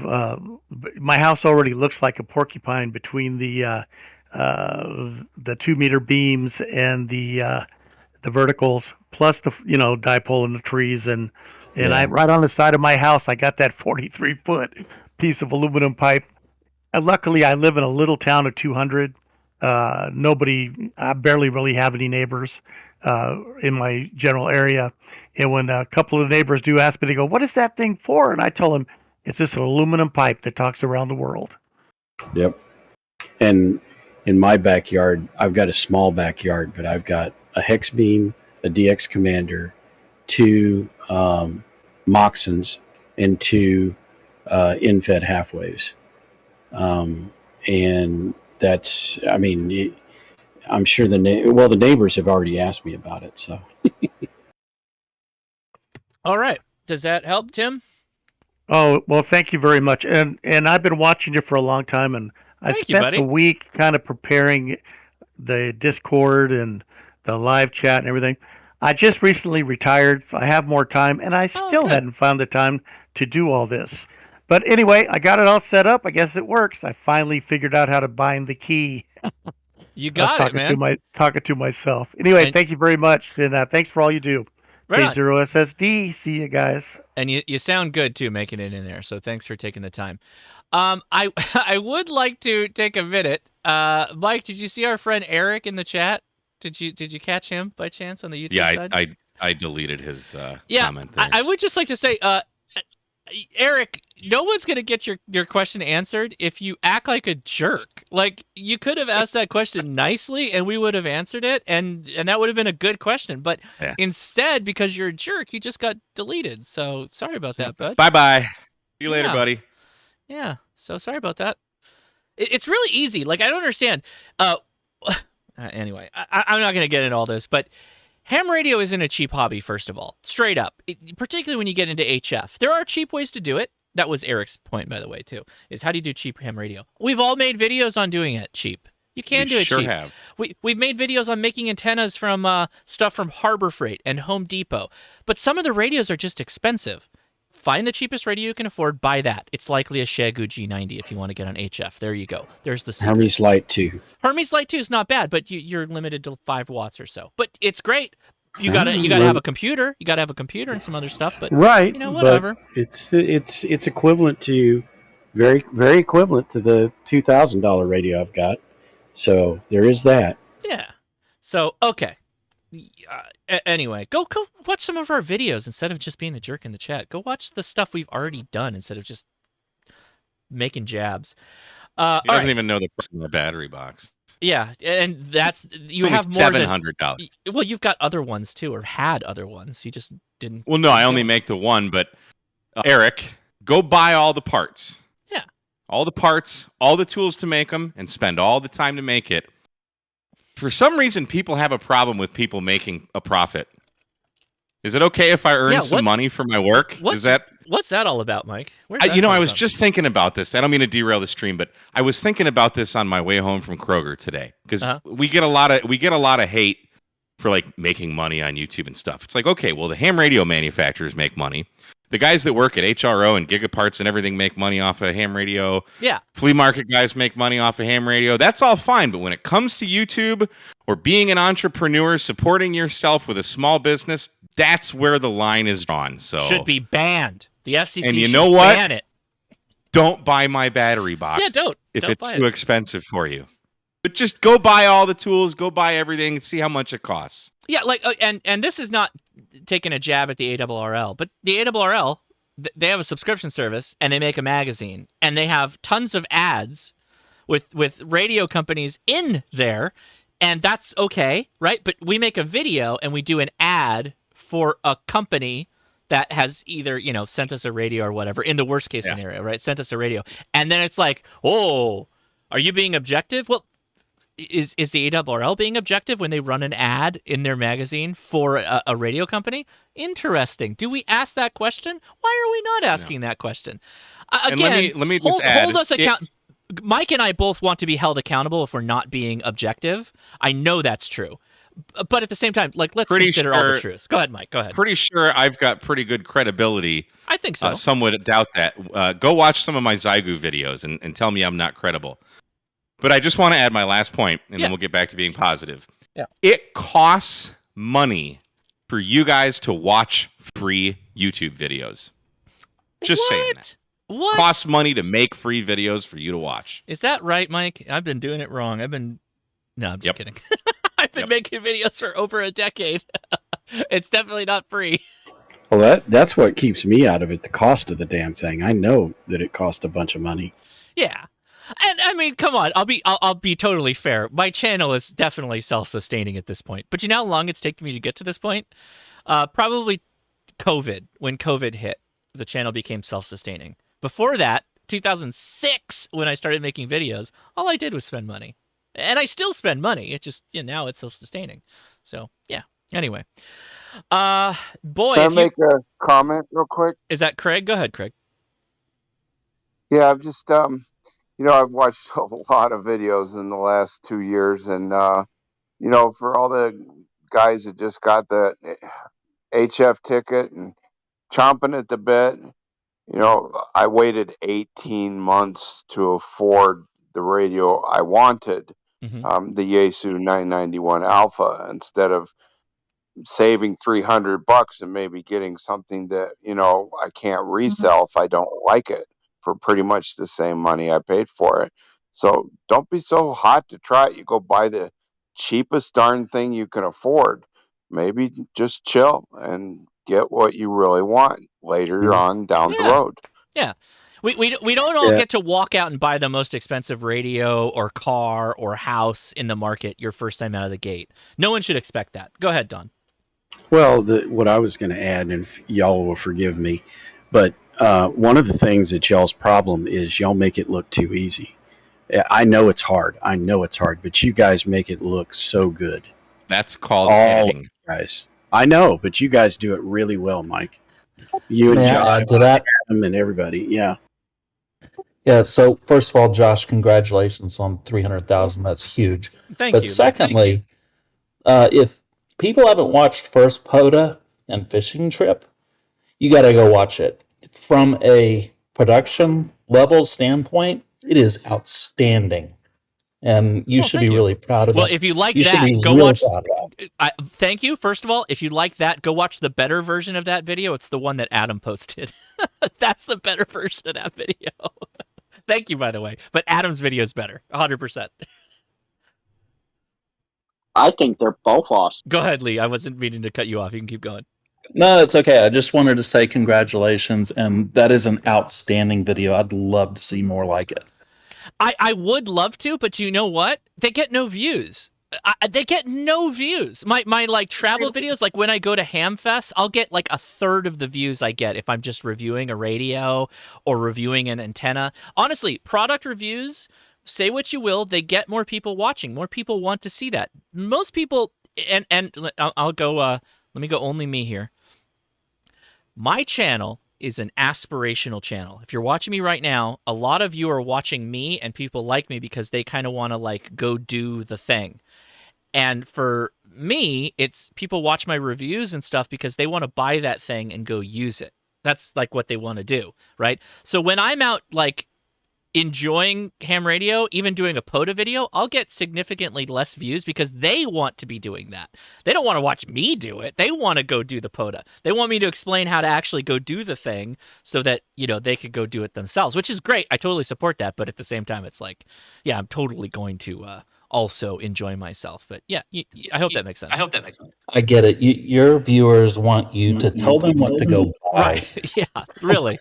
my house already looks like a porcupine between the 2-meter beams and the verticals, plus the dipole and the trees, and I right on the side of my house I got that 43-foot piece of aluminum pipe. And luckily, I live in a little town of 200. I barely really have any neighbors in my general area. And when a couple of neighbors do ask me, they go, "What is that thing for?" And I tell them, it's just an aluminum pipe that talks around the world. Yep. And in my backyard, I've got a small backyard, but I've got a hex beam, a DX commander, 2 Moxons, and 2 in-fed half-waves. And that's, I'm sure the neighbors have already asked me about it. So. All right. Does that help, Tim? Oh, well, thank you very much. And I've been watching you for a long time, and I spent the week kind of preparing the Discord and the live chat and everything. I just recently retired, so I have more time, and I still hadn't found the time to do all this. But anyway, I got it all set up. I guess it works. I finally figured out how to bind the key. You got it, man. Talking to myself. Anyway, thank you very much, and thanks for all you do. Right K0SSD. See you guys. And you sound good too, making it in there. So thanks for taking the time. I would like to take a minute. Mike, did you see our friend Eric in the chat? Did you catch him by chance on the YouTube side? I deleted his comment there. I would just like to say, Eric, no one's gonna get your question answered if you act like a jerk. Like, you could have asked that question nicely, and we would have answered it, and that would have been a good question. But instead, because you're a jerk, you just got deleted. So sorry about that, bud. Bye. See you later, Yeah. buddy. Yeah. So sorry about that. It's really easy. Like, I don't understand. Anyway, I'm not gonna get into all this, but ham radio isn't a cheap hobby, first of all. Straight up. Particularly when you get into HF. There are cheap ways to do it. That was Eric's point, by the way, too, is how do you do cheap ham radio? We've all made videos on doing it cheap. You can do it sure cheap. Have. We've made videos on making antennas from stuff from Harbor Freight and Home Depot. But some of the radios are just expensive. Find the cheapest radio you can afford, buy that. It's likely a Xiegu G90 if you want to get on HF. There you go. There's the secret. Hermes Light 2. Hermes Light 2 is not bad, but you're limited to 5 watts or so. But it's great. You gotta have a computer. You gotta have a computer and some other stuff. But right, whatever. But it's equivalent to very equivalent to the $2,000 radio I've got. So there is that. Yeah. So okay. Anyway, go watch some of our videos instead of just being a jerk in the chat. Go watch the stuff we've already done instead of just making jabs. He doesn't even know the price of the battery box. Yeah, and that's you it's have more than $700. Well, you've got other ones too, or had other ones. You just didn't. Well, no, I only make the one. But Eric, go buy all the parts. Yeah, all the parts, all the tools to make them, and spend all the time to make it. For some reason, people have a problem with people making a profit. Is it okay if I earn some money for my work? What's that all about, Mike? I was just thinking about this. I don't mean to derail the stream, but I was thinking about this on my way home from Kroger today because we get a lot of hate for like making money on YouTube and stuff. It's like, okay, well, the ham radio manufacturers make money. The guys that work at HRO and Gigaparts and everything make money off of ham radio. Yeah. Flea market guys make money off of ham radio. That's all fine. But when it comes to YouTube or being an entrepreneur, supporting yourself with a small business, that's where the line is drawn. So should be banned. The FCC and you should know what? ban it. Don't buy my battery box. Yeah, don't. If it's too expensive for you. But just go buy all the tools, go buy everything, and see how much it costs. Yeah, like and this is not taking a jab at the ARRL, but the ARRL, they have a subscription service and they make a magazine and they have tons of ads with radio companies in there, and that's okay, right? But we make a video and we do an ad for a company that has either, sent us a radio or whatever, in the worst case scenario, right? Sent us a radio. And then it's like, oh, are you being objective? Well, is the ARRL being objective when they run an ad in their magazine for a radio company? Interesting. Do we ask that question? Why are we not asking that question? Again, let me just add, hold us account. Mike and I both want to be held accountable if we're not being objective. I know that's true. But at the same time, let's consider all the truths. Go ahead, Mike. Go ahead. Pretty sure I've got pretty good credibility. I think so. Some would doubt that. Go watch some of my Xiegu videos and tell me I'm not credible. But I just want to add my last point, and then we'll get back to being positive. Yeah. It costs money for you guys to watch free YouTube videos. Just saying that. What? Costs money to make free videos for you to watch. Is that right, Mike? I've been doing it wrong. No, I'm just kidding. I've been making videos for over a decade. It's definitely not free. Well, that's what keeps me out of it, the cost of the damn thing. I know that it costs a bunch of money. Yeah. And I mean, come on, I'll be totally fair. My channel is definitely self-sustaining at this point. But you know how long it's taken me to get to this point? Probably COVID. When COVID hit, the channel became self-sustaining. Before that, 2006, when I started making videos, all I did was spend money. And I still spend money. It just, now it's self-sustaining. So, yeah. Anyway. Boy, Can I make a comment real quick? Is that Craig? Go ahead, Craig. Yeah, I've just I've watched a lot of videos in the last 2 years, and for all the guys that just got the HF ticket and chomping at the bit, I waited 18 months to afford the radio I wanted, the Yaesu 991 Alpha, instead of saving $300 and maybe getting something that I can't resell if I don't like it, for pretty much the same money I paid for it. So don't be so hot to try it. You go buy the cheapest darn thing you can afford. Maybe just chill and get what you really want. later on down the road. Yeah. We don't all Yeah. get to walk out and buy the most expensive radio or car or house in the market your first time out of the gate. No one should expect that. Go ahead, Don. Well, what I was going to add, and y'all will forgive me, but one of the things that y'all's problem is y'all make it look too easy. I know it's hard. But you guys make it look so good. That's called All editing. guys. I know, but you guys do it really well, Mike. You and May I Josh add to that? and everybody. Yeah. Yeah, so first of all, Josh, congratulations on 300,000. That's huge. Thank But you. secondly, if people haven't watched First POTA and Fishing Trip, you got to go watch it. From a production level standpoint, it is outstanding. And you should be really proud of it. Well, if you like you should that, be go really watch. proud of it. Thank you. First of all, if you like that, go watch the better version of that video. It's the one that Adam posted. That's the better version of that video. Thank you, by the way. But Adam's video is better, 100%. I think they're both awesome. Go ahead, Lee. I wasn't meaning to cut you off. You can keep going. No, it's okay. I just wanted to say congratulations, and that is an outstanding video. I'd love to see more like it. I would love to, but you know what? They get no views. They get no views. My like travel videos, like when I go to Hamfest, I'll get like a third of the views I get if I'm just reviewing a radio or reviewing an antenna. Honestly, product reviews, say what you will, they get more people watching. More people want to see that. Most people, and I'll go, let me go only me here. My channel is an aspirational channel. If you're watching me right now, a lot of you are watching me and people like me because they kind of want to like go do the thing. And for me, it's people watch my reviews and stuff because they want to buy that thing and go use it. That's like what they want to do, right? So when I'm out like enjoying ham radio, even doing a POTA video, I'll get significantly less views because they want to be doing that. They don't want to watch me do it. They want to go do the POTA. They want me to explain how to actually go do the thing so that, you know, they could go do it themselves, which is great. I totally support that. But at the same time, it's like, yeah, I'm totally going to also enjoy myself. But yeah, I hope that makes sense. I get it. Your viewers want you to tell them what to go buy. Right. Yeah, really.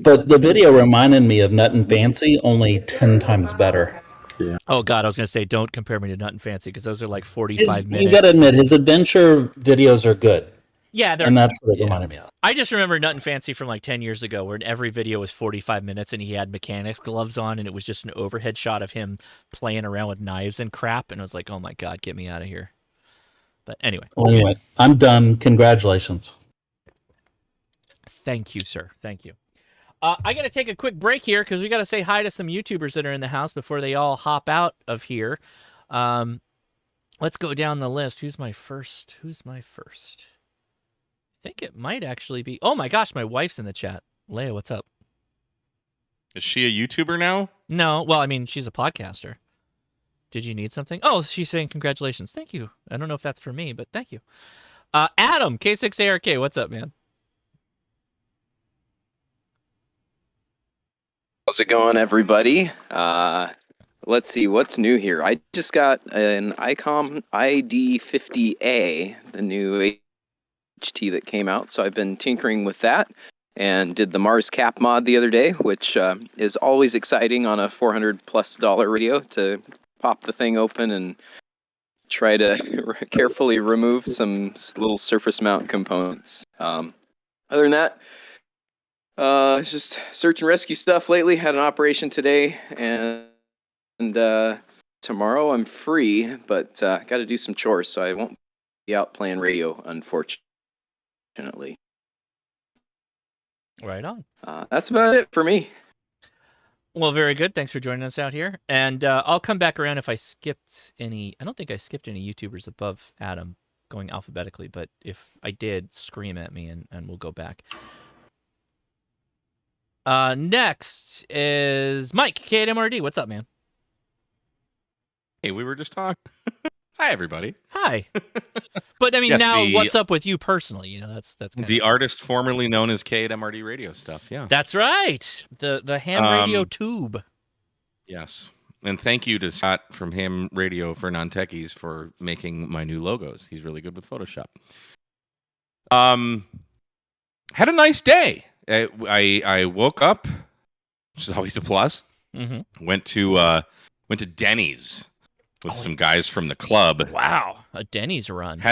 But the video reminded me of Nut and Fancy, only 10 times better. Yeah. Oh, God, I was going to say, don't compare me to Nut and Fancy because those are like 45 minutes. You got to admit, his adventure videos are good. Yeah, and that's what it reminded me of. I just remember Nut and Fancy from like 10 years ago where every video was 45 minutes and he had mechanics gloves on and it was just an overhead shot of him playing around with knives and crap. And I was like, oh, my God, get me out of here. But anyway. Well, anyway, I'm done. Congratulations. Thank you, sir. Thank you. I got to take a quick break here because we got to say hi to some YouTubers that are in the house before they all hop out of here. Let's go down the list. Who's my first? I think it might actually be... Oh, my gosh, my wife's in the chat. Leia, what's up? Is she a YouTuber now? No. Well, I mean, she's a podcaster. Did you need something? Oh, she's saying congratulations. Thank you. I don't know if that's for me, but thank you. Adam, K6ARK, what's up, man? How's it going, everybody? Let's see, what's new here? I just got an ICOM ID50A, the new HT that came out, so I've been tinkering with that and did the Mars Cap mod the other day, which is always exciting on a $400+ radio to pop the thing open and try to carefully remove some little surface mount components. Other than that, just search and rescue stuff lately. Had an operation today, and tomorrow I'm free, but got to do some chores, so I won't be out playing radio, unfortunately. Right on. That's about it for me. Well, very good. Thanks for joining us out here. And I'll come back around if I skipped any. I don't think I skipped any YouTubers above Adam going alphabetically, but if I did, scream at me and we'll go back. Next is Mike, K8MRD. What's up, man? Hey, we were just talking. Hi, everybody. Hi. But I mean, Yes, now what's up with you personally? You know, that's kind the artist formerly known as K8MRD Radio stuff. Yeah, that's right. The ham radio tube. Yes, and thank you to Scott from Ham Radio for Non-Techies for making my new logos. He's really good with Photoshop. had a nice day. I woke up, which is always a plus. Mm-hmm. Went to Denny's with some guys from the club. Wow, a Denny's run.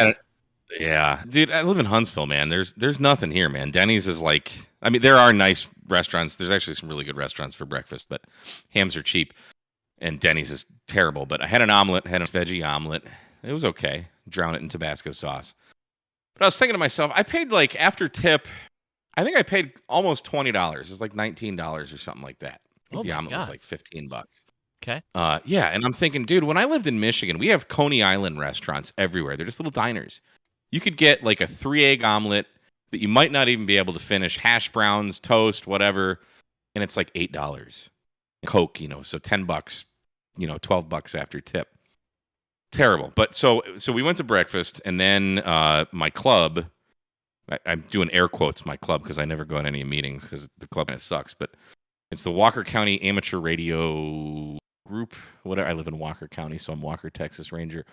Yeah, dude, I live in Huntsville, man. There's nothing here, man. Denny's is like, I mean, there are nice restaurants. There's actually some really good restaurants for breakfast, but hams are cheap, and Denny's is terrible. But I had an omelet, had a veggie omelet. It was okay. Drown it in Tabasco sauce. But I was thinking to myself, I paid like after tip, I think I paid almost $20. It's like $19 or something like that. The omelet was like $15. Okay. Yeah, and I'm thinking, dude, when I lived in Michigan, we have Coney Island restaurants everywhere. They're just little diners. You could get like a 3-egg omelet that you might not even be able to finish, hash browns, toast, whatever, and it's like $8. Coke, so $10, $12 after tip. Terrible. But so we went to breakfast, and then my club, I'm doing air quotes, my club, because I never go to any meetings because the club kind of sucks, but it's the Walker County Amateur Radio Group. Whatever. I live in Walker County, so I'm Walker, Texas Ranger.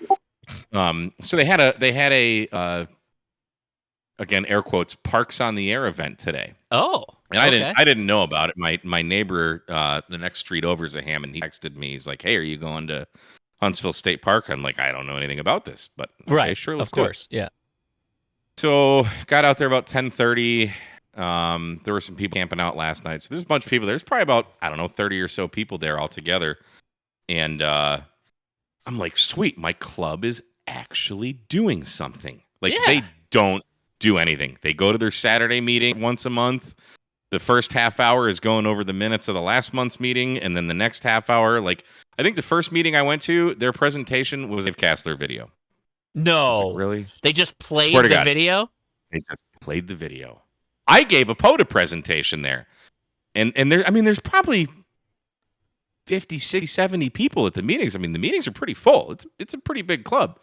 So they had a again, air quotes, Parks on the Air event today. Oh, and I didn't know about it. My neighbor, the next street over is a ham, and he texted me. He's like, "Hey, are you going to Huntsville State Park?" I'm like, I don't know anything about this, but okay, right, sure, let's of course, do it. Yeah. So got out there about 10:30. There were some people camping out last night, so there's a bunch of people. There's probably about 30 or so people there altogether, and I'm like, sweet, my club is actually doing something. Like they don't do anything. They go to their Saturday meeting once a month. The first half hour is going over the minutes of the last month's meeting, and then the next half hour, like I think the first meeting I went to, their presentation was they've cast their video. No, like, really? They just played the video. They just played the video. I gave a POTA presentation there, and there's probably 50, 60, 70 people at the meetings. I mean, the meetings are pretty full. It's a pretty big club.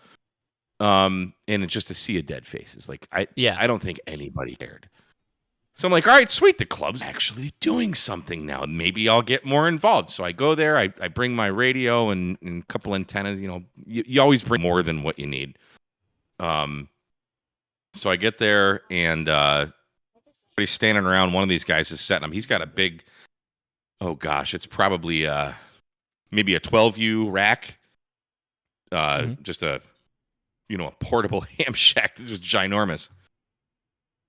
And it's just to see a dead faces. Like I don't think anybody cared. So I'm like, all right, sweet. The club's actually doing something now. Maybe I'll get more involved. So I go there. I bring my radio and a couple antennas. You always bring more than what you need. So I get there and everybody's standing around. One of these guys is setting up. He's got a big, oh gosh, it's probably maybe a 12U rack. Just a portable ham shack. This was ginormous.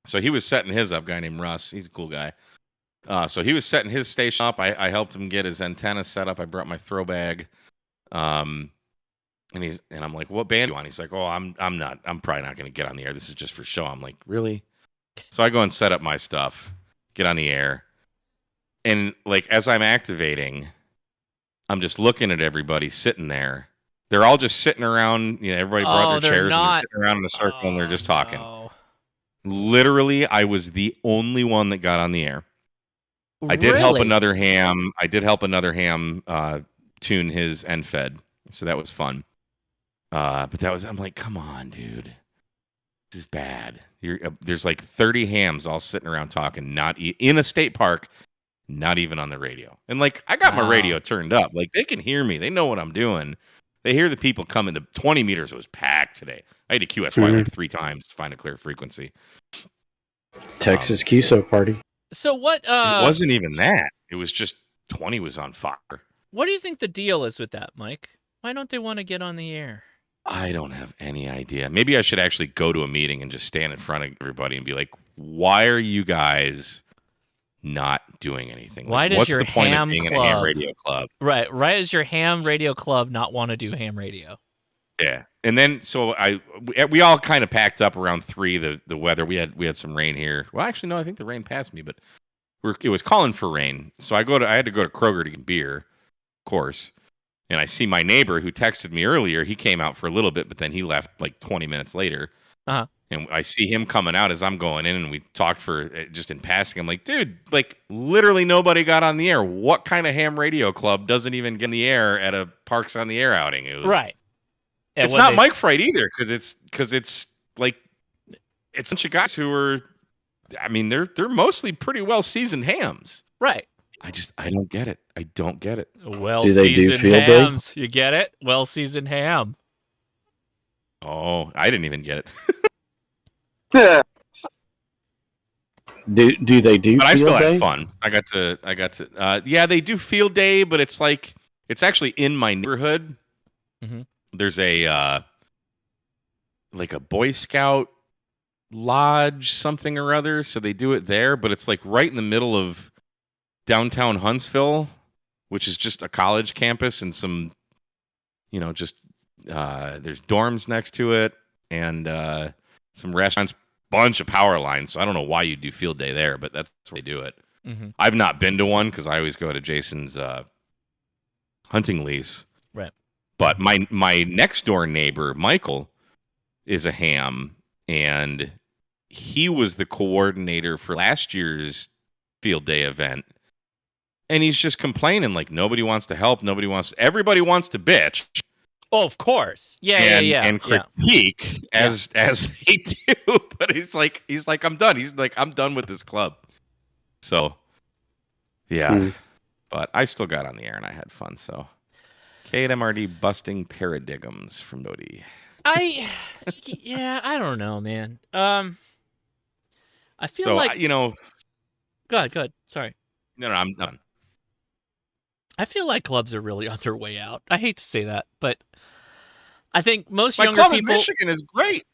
So he was setting his up, a guy named Russ. He's a cool guy. So he was setting his station up. I helped him get his antenna set up. I brought my throw bag. And I'm like, what band do you want? He's like, oh, I'm probably not going to get on the air. This is just for show. I'm like, really? So I go and set up my stuff, get on the air. And like, as I'm activating, I'm just looking at everybody sitting there. They're all just sitting around. Everybody brought their chairs and they're sitting around in a circle and they're just talking. No. Literally, I was the only one that got on the air. I did help another ham. Tune his end fed, so that was fun. But I'm like, come on, dude, this is bad. There's like 30 hams all sitting around talking, not in a state park, not even on the radio. And like, I got my radio turned up, like they can hear me, they know what I'm doing. They hear the people coming. The 20 meters was packed today. I had to QSY like 3 times to find a clear frequency. Texas QSO party. So what? It wasn't even that. It was just 20 was on fire. What do you think the deal is with that, Mike? Why don't they want to get on the air? I don't have any idea. Maybe I should actually go to a meeting and just stand in front of everybody and be like, why are you guys not doing anything? Why does what's your the point ham of being club, in a ham radio club? Right. Why does your ham radio club not want to do ham radio? Yeah. And then so we all kind of packed up around 3. The weather, we had some rain here. Well, actually no, I think the rain passed me, but it was calling for rain. So I had to go to Kroger to get beer, of course. And I see my neighbor who texted me earlier. He came out for a little bit, but then he left like 20 minutes later. Uh-huh. And I see him coming out as I'm going in, and we talked for just in passing. I'm like, dude, like literally nobody got on the air. What kind of ham radio club doesn't even get in the air at a Parks on the Air outing? It was, right. And it's not Mike Fright either, because it's like it's a bunch of guys who are, I mean, they're mostly pretty well seasoned hams. Right. I don't get it. I don't get it. Well seasoned hams. You get it? Well seasoned ham. Oh, I didn't even get it. Do they do? But I field still day? had fun. I got to. Yeah, they do field day, but it's like it's actually in my neighborhood. Mhm. There's a like a Boy Scout lodge, something or other. So they do it there, but it's like right in the middle of downtown Huntsville, which is just a college campus and some, just there's dorms next to it and some restaurants, bunch of power lines. So I don't know why you do field day there, but that's where they do it. Mm-hmm. I've not been to one because I always go to Jason's hunting lease. Right. But my next door neighbor, Michael, is a ham, and he was the coordinator for last year's field day event. And he's just complaining like nobody wants to help, everybody wants to bitch. Oh, of course. And critique as they do. But he's like, I'm done. He's like, I'm done with this club. So yeah. But I still got on the air and I had fun. So K8MRD busting paradigms from Bodie. I don't know, man. I feel so, like Go ahead. Sorry. No, I'm done. I feel like clubs are really on their way out. I hate to say that, but I think most My younger club people. in Michigan is great.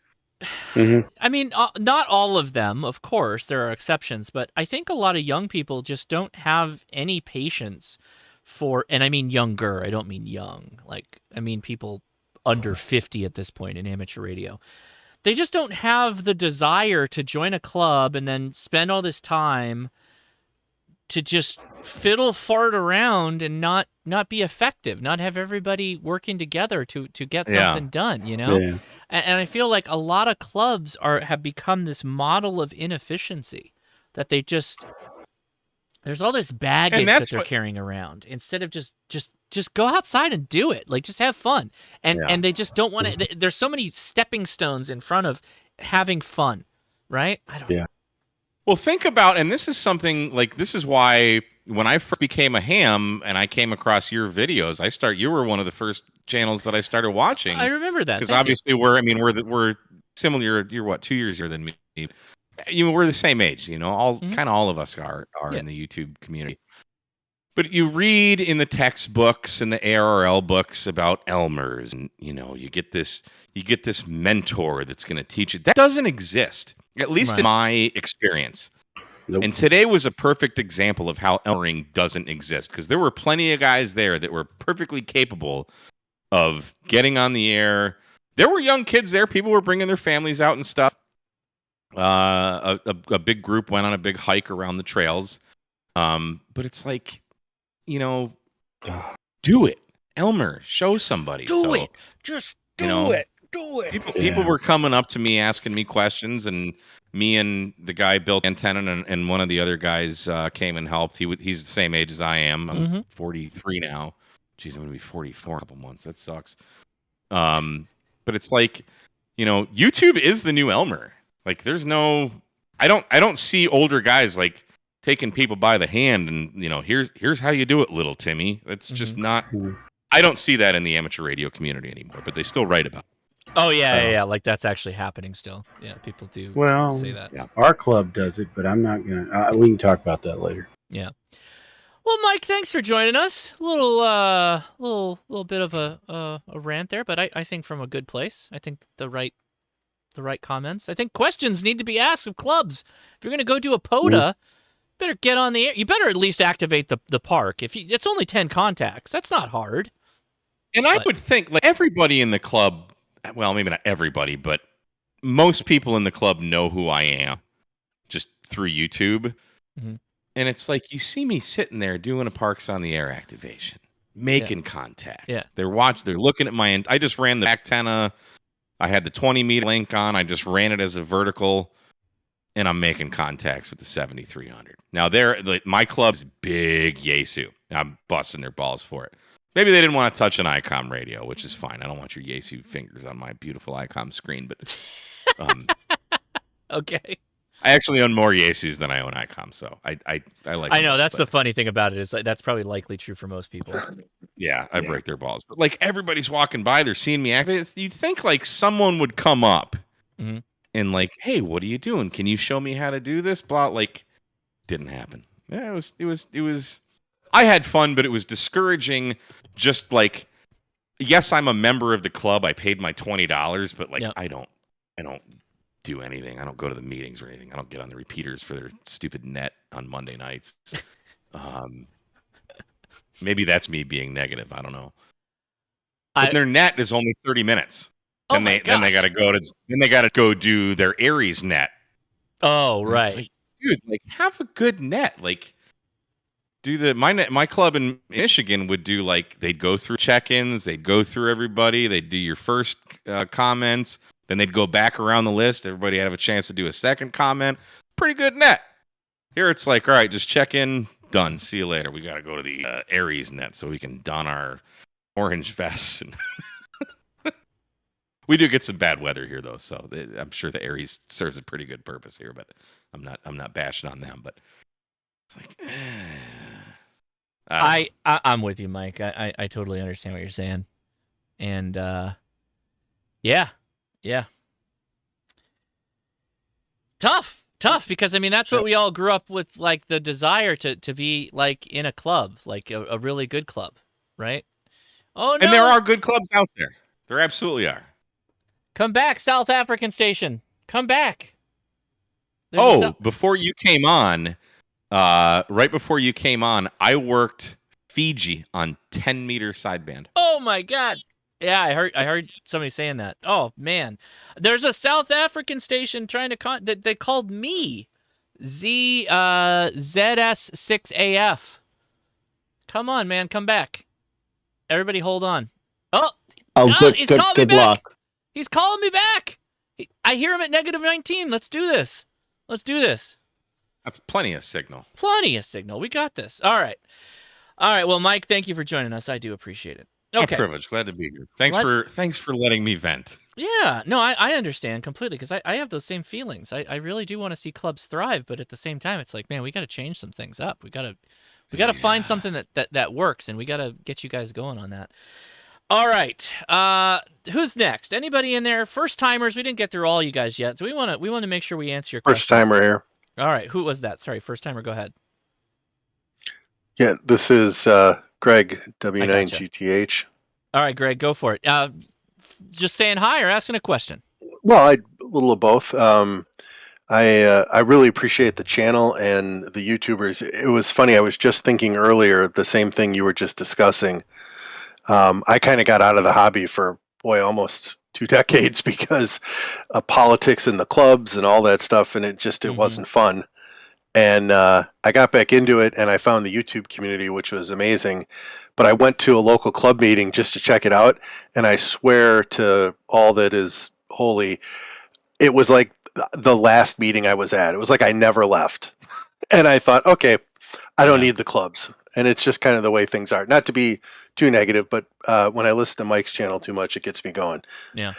I mean, not all of them, of course. There are exceptions, but I think a lot of young people just don't have any patience for, and I mean younger. I don't mean young. Like, I mean people under 50 at this point in amateur radio. They just don't have the desire to join a club and then spend all this time to just fiddle fart around and not be effective, not have everybody working together to get something done, Yeah. And I feel like a lot of clubs have become this model of inefficiency that they just, there's all this baggage that they're carrying around instead of just go outside and do it. Like, just have fun. And they just don't want to, there's so many stepping stones in front of having fun, right? I don't know. Well, think about, and this is something like, this is why when I first became a ham and I came across your videos, you were one of the first channels that I started watching. I remember that. Because obviously we're similar. You're what, 2 years younger than me. We're the same age, kind of all of us are in the YouTube community. But you read in the textbooks and the ARRL books about Elmers, and you get this mentor that's going to teach you. That doesn't exist, at least in my experience. Nope. And today was a perfect example of how Elmering doesn't exist, because there were plenty of guys there that were perfectly capable of getting on the air. There were young kids there. People were bringing their families out and stuff. A big group went on a big hike around the trails. But it's like, do it. Elmer, show somebody. Do it. Just do it. Do it. People were coming up to me asking me questions, and me and the guy built antenna and one of the other guys came and helped. He's the same age as I am. I'm 43 now. Jeez, I'm going to be 44 in a couple months. That sucks. But it's like, YouTube is the new Elmer. Like, there's no, I don't see older guys like taking people by the hand and, here's how you do it, little Timmy. That's just not, I don't see that in the amateur radio community anymore, but they still write about it. Oh, yeah. Like, that's actually happening still. Yeah, people do say that. Yeah, our club does it, but I'm not going to, we can talk about that later. Yeah. Well, Mike, thanks for joining us. A little bit of a rant there, but I think from a good place. I think the right comments. I think questions need to be asked of clubs. If you're going to go do a POTA, better get on the air. You better at least activate the park. It's only 10 contacts. That's not hard. And I would think like everybody in the club, well, maybe not everybody, but most people in the club know who I am just through YouTube. Mm-hmm. And it's like, you see me sitting there doing a Parks on the Air activation, making contact. Yeah. They're looking at I just ran the antenna. I had the 20-meter link on. I just ran it as a vertical, and I'm making contacts with the 7300. Now, my club's big Yaesu. I'm busting their balls for it. Maybe they didn't want to touch an ICOM radio, which is fine. I don't want your Yaesu fingers on my beautiful ICOM screen, but okay. I actually own more Yaesus than I own ICOM, so I like. I know that's the funny thing about it is that's probably likely true for most people. Yeah, I break their balls, but like everybody's walking by, they're seeing me activate. You'd think like someone would come up and like, hey, what are you doing? Can you show me how to do this? Blah, like didn't happen. Yeah, it was. I had fun, but it was discouraging. Just like, yes, I'm a member of the club. I paid my $20, but like, I don't do anything. I don't go to the meetings or anything. I don't get on the repeaters for their stupid net on Monday nights. Maybe that's me being negative. I don't know. But their net is only 30 minutes. Then they got to go do their Aries net. Oh, And right. it's like, dude, like have a good net. Like do my club in Michigan would do like they'd go through check-ins, they'd go through everybody, they'd do your first comments, then they'd go back around the list. Everybody had a chance to do a second comment. Pretty good net. Here it's like, all right, just check in, done. See you later. We got to go to the Aries net so we can don our orange vests. And we do get some bad weather here, though, so I'm sure the Aries serves a pretty good purpose here. But I'm not bashing on them. But it's like, I'm with you, Mike. I totally understand what you're saying, and yeah, tough because I mean that's what we all grew up with, like the desire to be like in a club, like a really good club, right? Oh no! And there are good clubs out there. There absolutely are. Come back, South African station. Come back. Before you came on, right before you came on, I worked Fiji on 10-meter sideband. Oh my God! Yeah, I heard somebody saying that. Oh man, there's a South African station trying to that they called me ZS6AF. Come on, man, come back. Everybody, hold on. He's calling me back. Luck. He's calling me back. I hear him at -19. Let's do this. That's plenty of signal. We got this. All right. Well, Mike, thank you for joining us. I do appreciate it. Okay. My privilege. Glad to be here. Thanks for letting me vent. Yeah. No, I understand completely because I have those same feelings. I really do want to see clubs thrive, but at the same time, it's like, man, we got to change some things up. We got to find something that works, and we got to get you guys going on that. All right. Who's next? Anybody in there? First timers. We didn't get through all you guys yet, so we want to make sure we answer your questions. First timer here. All right. Who was that? Sorry, first timer. Go ahead. Yeah, this is Greg W9GTH. All right, Greg, go for it. Just saying hi or asking a question? Well, a little of both. I really appreciate the channel and the YouTubers. It was funny. I was just thinking earlier the same thing you were just discussing. I kind of got out of the hobby for almost 2 decades because of politics in the clubs and all that stuff, and it wasn't fun. And I got back into it, and I found the YouTube community, which was amazing. But I went to a local club meeting just to check it out, and I swear to all that is holy, it was like the last meeting I was at. It was like I never left. And I thought, okay, I don't need the clubs. And it's just kind of the way things are. Not to be too negative, but when I listen to Mike's channel too much, it gets me going. Yeah.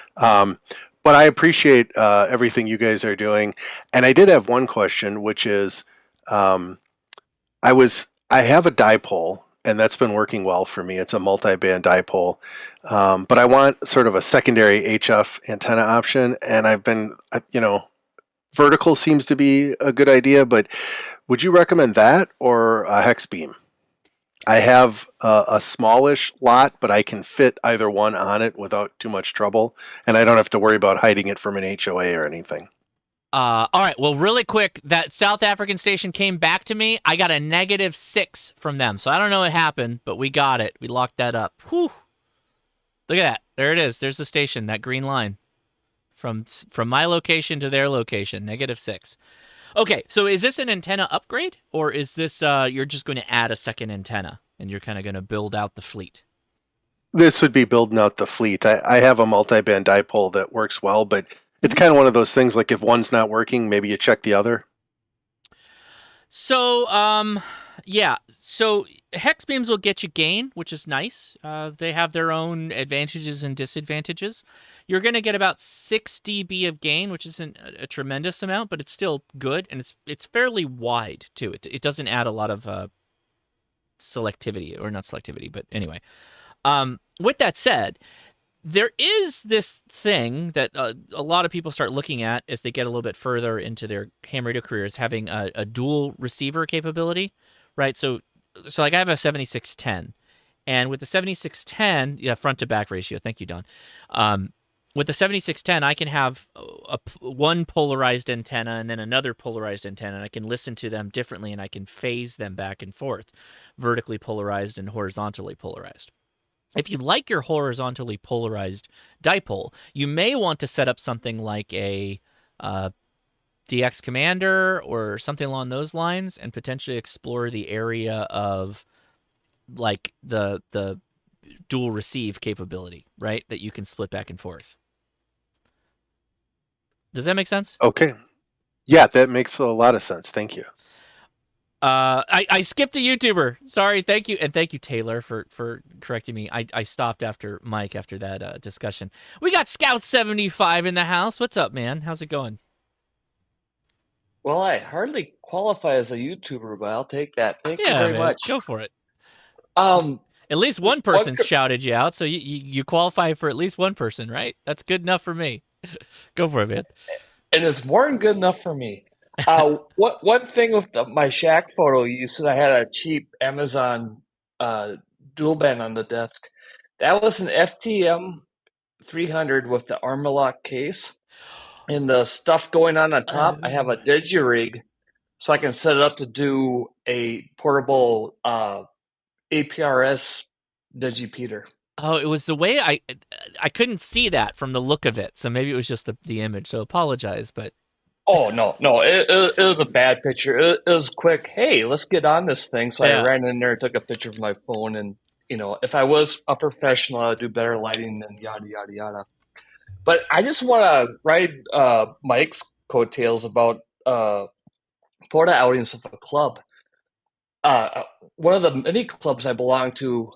But I appreciate everything you guys are doing. And I did have one question, which is I have a dipole, and that's been working well for me. It's a multi-band dipole. But I want sort of a secondary HF antenna option. And I've been, vertical seems to be a good idea, but would you recommend that or a hex beam? I have a smallish lot, but I can fit either one on it without too much trouble, and I don't have to worry about hiding it from an HOA or anything. All right. Well, really quick, that South African station came back to me. I got a -6 from them, so I don't know what happened, but we got it. We locked that up. Whew. Look at that. There it is. There's the station, that green line. From my location to their location, -6. Okay, so is this an antenna upgrade, or is this you're just going to add a second antenna, and you're kind of going to build out the fleet? This would be building out the fleet. I have a multi-band dipole that works well, but it's kind of one of those things like if one's not working, maybe you check the other. So, yeah. So hex beams will get you gain, which is nice. They have their own advantages and disadvantages. You're going to get about 6 dB of gain, which isn't a tremendous amount, but it's still good, and it's fairly wide too. It doesn't add a lot of selectivity, or not selectivity, but anyway. With that said, there is this thing that a lot of people start looking at as they get a little bit further into their ham radio careers, having a dual receiver capability, right? So like I have a 7610, and with the 7610, yeah, front to back ratio. Thank you, Don. With the 7610, I can have one polarized antenna and then another polarized antenna, and I can listen to them differently, and I can phase them back and forth, vertically polarized and horizontally polarized. If you like your horizontally polarized dipole, you may want to set up something like a DX Commander or something along those lines, and potentially explore the area of like the dual receive capability, right? That you can split back and forth. Does that make sense? Okay. Yeah, that makes a lot of sense. Thank you. I skipped a YouTuber. Sorry. Thank you. And thank you, Taylor, for correcting me. I stopped after Mike after that discussion. We got Scout75 in the house. What's up, man? How's it going? Well, I hardly qualify as a YouTuber, but I'll take that. Thank you very man. much. Go for it. At least one person shouted you out, so you qualify for at least one person, right? That's good enough for me. Go for it, man. And it's more than good enough for me. One thing with my shack photo, you said I had a cheap Amazon dual band on the desk. That was an FTM 300 with the Armalock case. And the stuff going on top, I have a DigiRig, so I can set it up to do a portable APRS digipeater. Oh, it was the way I couldn't see that from the look of it, so maybe it was just the image. So apologize, but oh no, it was a bad picture. It was quick. Hey, let's get on this thing. So I ran in there, took a picture of my phone, and if I was a professional, I'd do better lighting and yada yada yada. But I just want to ride Mike's coattails about Porta outings of a club. One of the many clubs I belong to,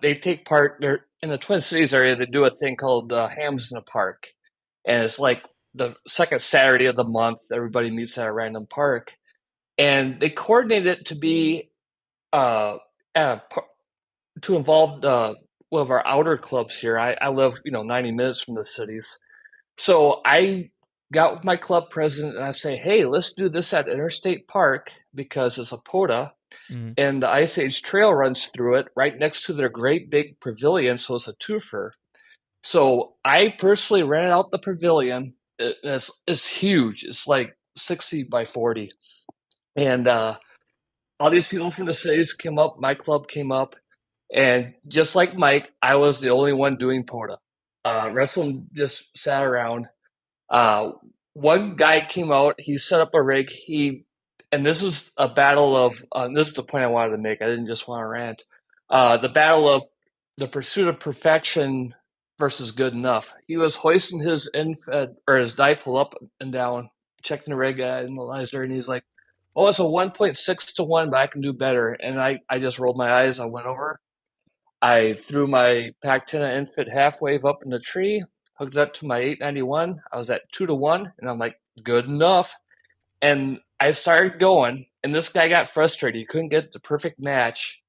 they take part in the Twin Cities area. They do a thing called Hams in a Park, and it's like the second Saturday of the month. Everybody meets at a random park, and they coordinate it to be to involve one of our outer clubs here. I live 90 minutes from the cities, so I got with my club president and I say, hey, let's do this at Interstate Park because it's a POTA. And the Ice Age Trail runs through it right next to their great big pavilion, so it's a twofer. So I personally rented out the pavilion. It's huge. It's like 60 by 40. And all these people from the cities came up. My club came up. And just like Mike, I was the only one doing POTA. Rest of them just sat around. One guy came out. He set up a rig. And this is a battle of, this is the point I wanted to make. I didn't just want to rant. The battle of the pursuit of perfection versus good enough. He was hoisting his infed or his dipole up and down, checking the rig analyzer, and he's like, oh, it's a 1.6 to 1, but I can do better. And I just rolled my eyes. I went over. I threw my Pactina infant half wave up in the tree, hooked it up to my 891. I was at 2 to 1, and I'm like, good enough. And I started going, and this guy got frustrated. He couldn't get the perfect match.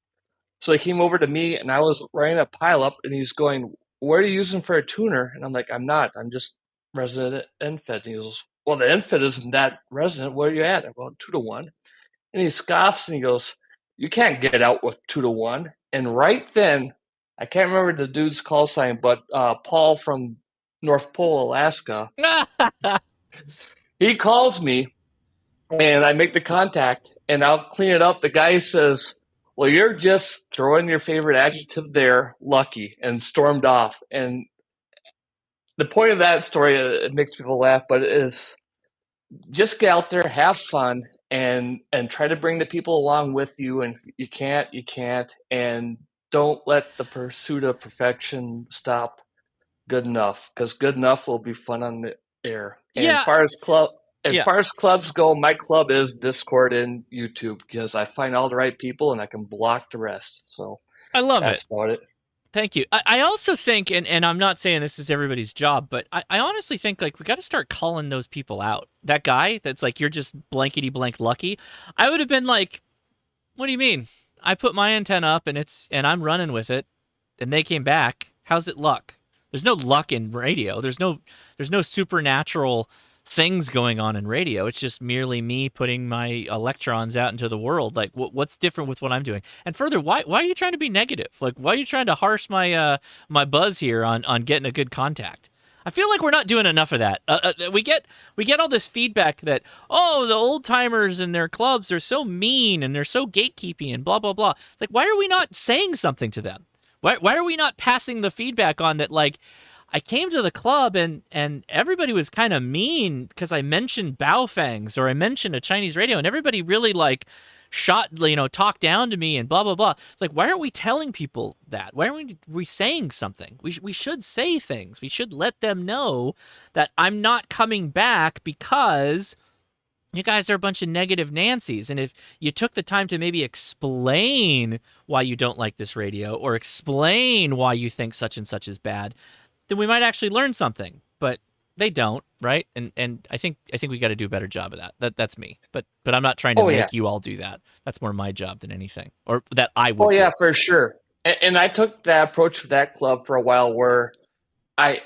So he came over to me, and I was running a pile up, and he's going, what are you using for a tuner? And I'm like, I'm not. I'm just resident infant. And he goes, well, the infant isn't that resident. Where are you at? I go, 2 to 1. And he scoffs, and he goes, you can't get out with 2 to 1. And right then, I can't remember the dude's call sign, but Paul from North Pole, Alaska, he calls me, and I make the contact, and I'll clean it up. The guy says, well, you're just throwing your favorite adjective there, lucky, and stormed off. And the point of that story, it makes people laugh, but it is just get out there, have fun, and try to bring the people along with you. And if you can't. And don't let the pursuit of perfection stop good enough, because good enough will be fun on the air. And as far as clubs go, my club is Discord and YouTube, because I find all the right people and I can block the rest. So I love that's about it. Thank you. I also think, and I'm not saying this is everybody's job, but I honestly think like we got to start calling those people out. That guy that's like, you're just blankety blank lucky. I would have been like, what do you mean? I put my antenna up and I'm running with it, and they came back. How's it luck? There's no luck in radio. There's no supernatural things going on in radio. It's just merely me putting my electrons out into the world. Like, what's different with what I'm doing? And further, why are you trying to be negative? Like, why are you trying to harsh my my buzz here on getting a good contact? I feel like we're not doing enough of that. We get all this feedback that, oh, the old timers and their clubs are so mean and they're so gatekeeping and blah blah blah. It's like, why are we not saying something to them? Why are we not passing the feedback on that? Like, I came to the club and everybody was kind of mean because I mentioned Baofangs or I mentioned a Chinese radio, and everybody really like talked down to me and blah blah blah. It's like, why aren't we telling people that? Why aren't we saying something? We should say things. We should let them know that I'm not coming back because you guys are a bunch of negative Nancys. And if you took the time to maybe explain why you don't like this radio or explain why you think such and such is bad, then we might actually learn something. But they don't, right? And I think we got to do a better job of that. That's me. But I'm not trying to make you all do that. That's more my job than anything, or that I would. Oh yeah, for sure. And I took that approach for that club for a while, where I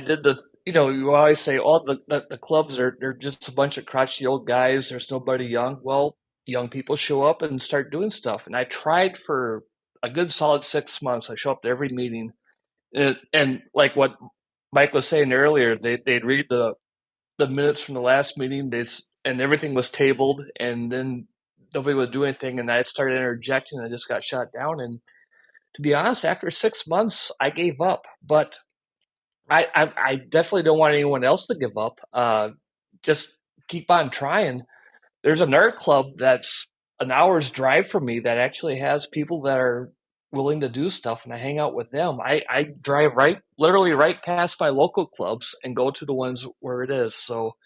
did the, you always say, oh, the clubs they're just a bunch of crotchety old guys. There's nobody young. Well, young people show up and start doing stuff. And I tried for a good solid 6 months. I show up to every meeting, and like what Mike was saying earlier, they'd read the minutes from the last meeting, and everything was tabled, and then nobody would do anything, and I started interjecting, and I just got shot down. And to be honest, after 6 months, I gave up. But I definitely don't want anyone else to give up. Just keep on trying. There's another club that's an hour's drive from me that actually has people that are willing to do stuff, and I hang out with them. I drive literally right past my local clubs and go to the ones where it is. So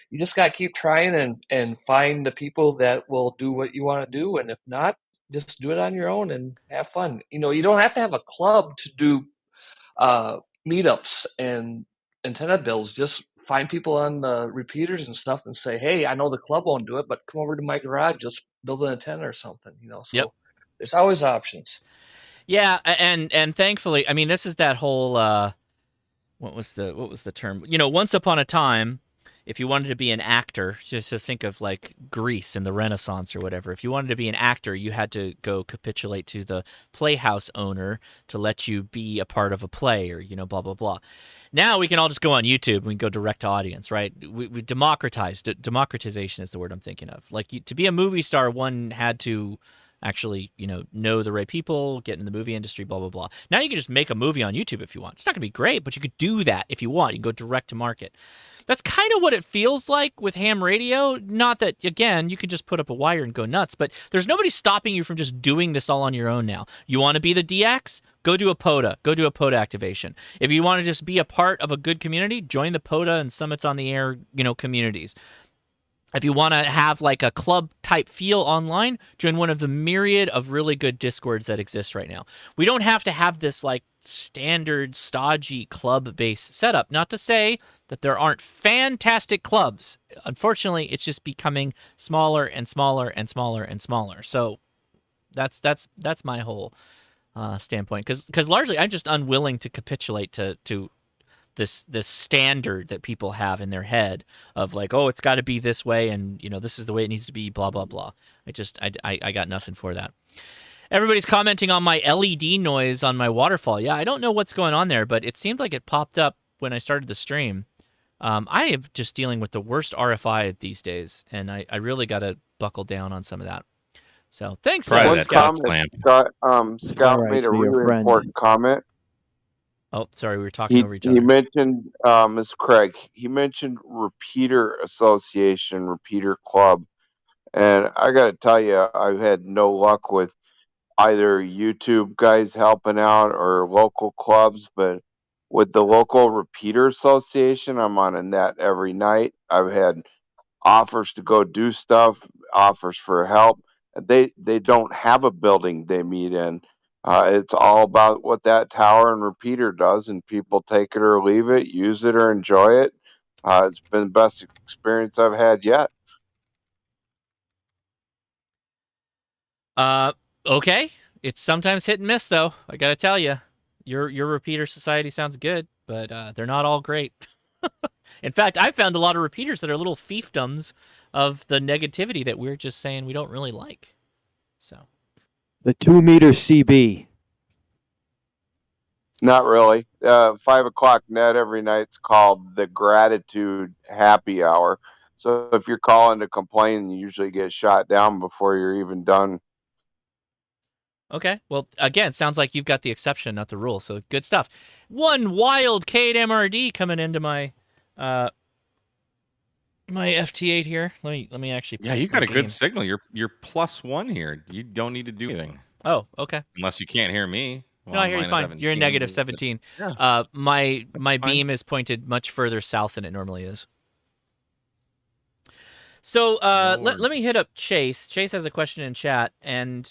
you just got to keep trying and find the people that will do what you want to do. And if not, just do it on your own and have fun. You don't have to have a club to do meetups and antenna builds. Just find people on the repeaters and stuff and say, hey, I know the club won't do it, but come over to my garage, just build an antenna or something, so there's always options. Yeah. And thankfully, I mean, this is that whole, what was the term? Once upon a time, if you wanted to be an actor, just to think of like Greece in the Renaissance or whatever, if you wanted to be an actor, you had to go capitulate to the playhouse owner to let you be a part of a play, or, blah, blah, blah. Now we can all just go on YouTube and we can go direct to audience, right? We democratized. Democratization is the word I'm thinking of. Like, to be a movie star, one had to actually, know the right people, get in the movie industry, blah, blah, blah. Now you can just make a movie on YouTube if you want. It's not going to be great, but you could do that if you want. You can go direct to market. That's kind of what it feels like with ham radio. Not that, again, you could just put up a wire and go nuts, but there's nobody stopping you from just doing this all on your own now. You want to be the DX? Go do a POTA. Go do a POTA activation. If you want to just be a part of a good community, join the POTA and Summits on the Air, communities. If you want to have like a club type feel online, join one of the myriad of really good Discords that exist right now. We don't have to have this like standard stodgy club based setup. Not to say that there aren't fantastic clubs. Unfortunately, it's just becoming smaller and smaller and smaller and smaller. So that's my whole standpoint. Because largely I'm just unwilling to capitulate to this standard that people have in their head of like, oh, it's got to be this way, and this is the way it needs to be, blah blah blah. I got nothing for that. Everybody's commenting on my LED noise on my waterfall. Yeah, I don't know what's going on there, but it seemed like it popped up when I started the stream. I am just dealing with the worst RFI these days, and I really got to buckle down on some of that. So thanks, Scout All right, made a so your really friend- important comment. Oh, sorry, we were talking over each He other. mentioned, Ms. Craig, he mentioned Repeater Association, Repeater Club. And I got to tell you, I've had no luck with either YouTube guys helping out or local clubs. But with the local Repeater Association, I'm on a net every night. I've had offers to go do stuff, offers for help. They don't have a building they meet in. It's all about what that tower and repeater does, and people take it or leave it, use it or enjoy it. It's been the best experience I've had yet. Okay. It's sometimes hit and miss, though. I got to tell you, your repeater society sounds good. but they're not all great. In fact, I found a lot of repeaters that are little fiefdoms of the negativity that we're just saying we don't really like. So The 2-meter CB. Not really. 5 o'clock net every night's called the Gratitude Happy Hour. So if you're calling to complain, you usually get shot down before you're even done. okay, well, again, sounds like you've got the exception, not the rule. So good stuff. One wild Cade MRD coming into my my FT8 here. Let me actually. Yeah, you got a good signal. You're +1 here. You don't need to do anything. Oh, okay. Unless you can't hear me. No, I hear you fine. You're in negative 17. Yeah. My beam is pointed much further south than it normally is. So let me hit up Chase. Chase has a question in chat, and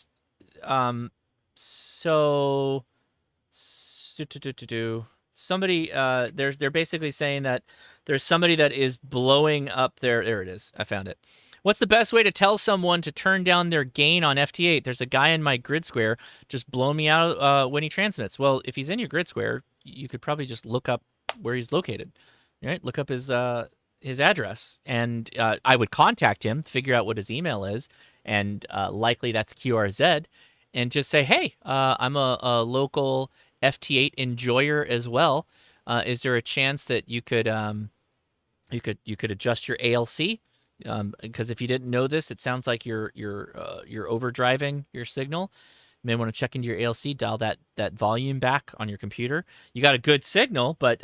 somebody they're basically saying that there's somebody that is blowing up their. There it is. I found it. What's the best way to tell someone to turn down their gain on FT8? There's a guy in my grid square just blowing me out when he transmits. Well, if he's in your grid square, you could probably just look up where he's located, right? Look up his address, and I would contact him, figure out what his email is, and likely that's QRZ, and just say, hey, I'm a local FT8 enjoyer as well. Is there a chance that you could adjust your ALC? Because if you didn't know this, it sounds like you're overdriving your signal. You may want to check into your ALC, dial that volume back on your computer. You got a good signal, but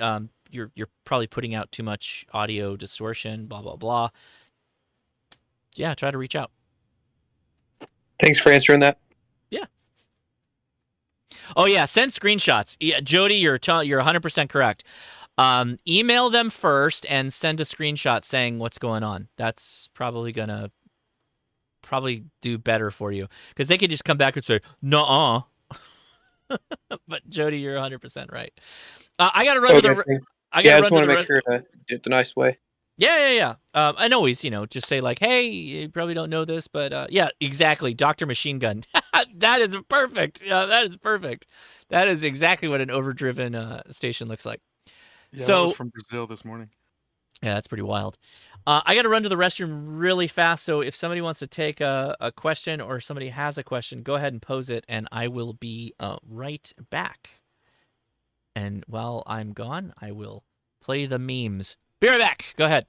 you're probably putting out too much audio distortion. Blah blah blah. Yeah, try to reach out. Thanks for answering that. Yeah. Oh yeah, send screenshots. Yeah, Jody, you're 100% correct. Email them first and send a screenshot saying what's going on. That's probably gonna do better for you, because they could just come back and say nuh-uh. But Jody, you're 100% right. I gotta run to the. I just want to make sure to do it the nice way. Yeah. And always, just say like, hey, you probably don't know this, but yeah, exactly. Dr. Machine Gun. That is perfect. That is perfect. That is exactly what an overdriven station looks like. Yeah, so that was from Brazil this morning. Yeah, that's pretty wild. I got to run to the restroom really fast, so if somebody wants to take a question or somebody has a question, go ahead and pose it, and I will be right back. And while I'm gone, I will play the memes. Be right back. Go ahead.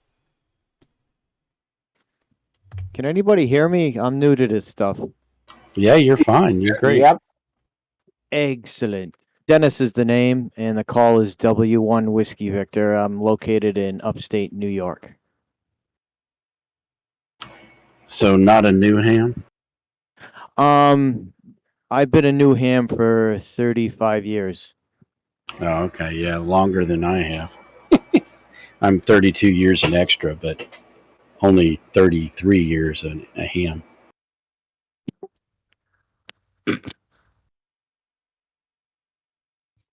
Can anybody hear me? I'm new to this stuff. Yeah, you're fine. You're great. Yep. Excellent. Dennis is the name, and the call is W1 Whiskey Victor. I'm located in upstate New York. So not a new ham? I've been a new ham for 35 years. Oh, okay. Yeah, longer than I have. I'm 32 years an extra, but only 33 years a ham.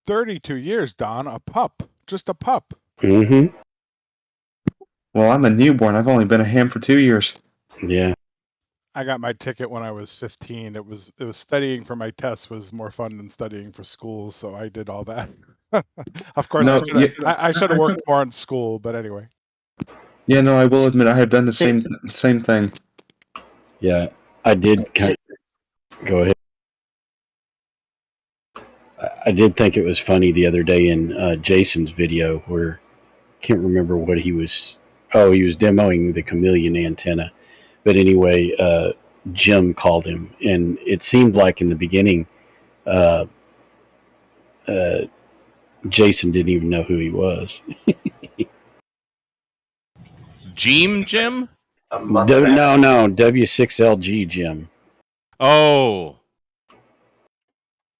$32 Don, a pup. Just a pup. Mm-hmm. Well, I'm a newborn. I've only been a ham for 2 years. Yeah. I got my ticket when I was 15. It was studying for my test was more fun than studying for school, so I did all that. Of course, No, I should have worked more in school, but anyway. Yeah, no, I will admit I have done the same thing. Yeah, I did go ahead. I did think it was funny the other day in Jason's video where I can't remember what he was. Oh, he was demoing the chameleon antenna. But anyway, Jim called him, and it seemed like in the beginning, Jason didn't even know who he was. Jim? No, W6LG Jim. Oh.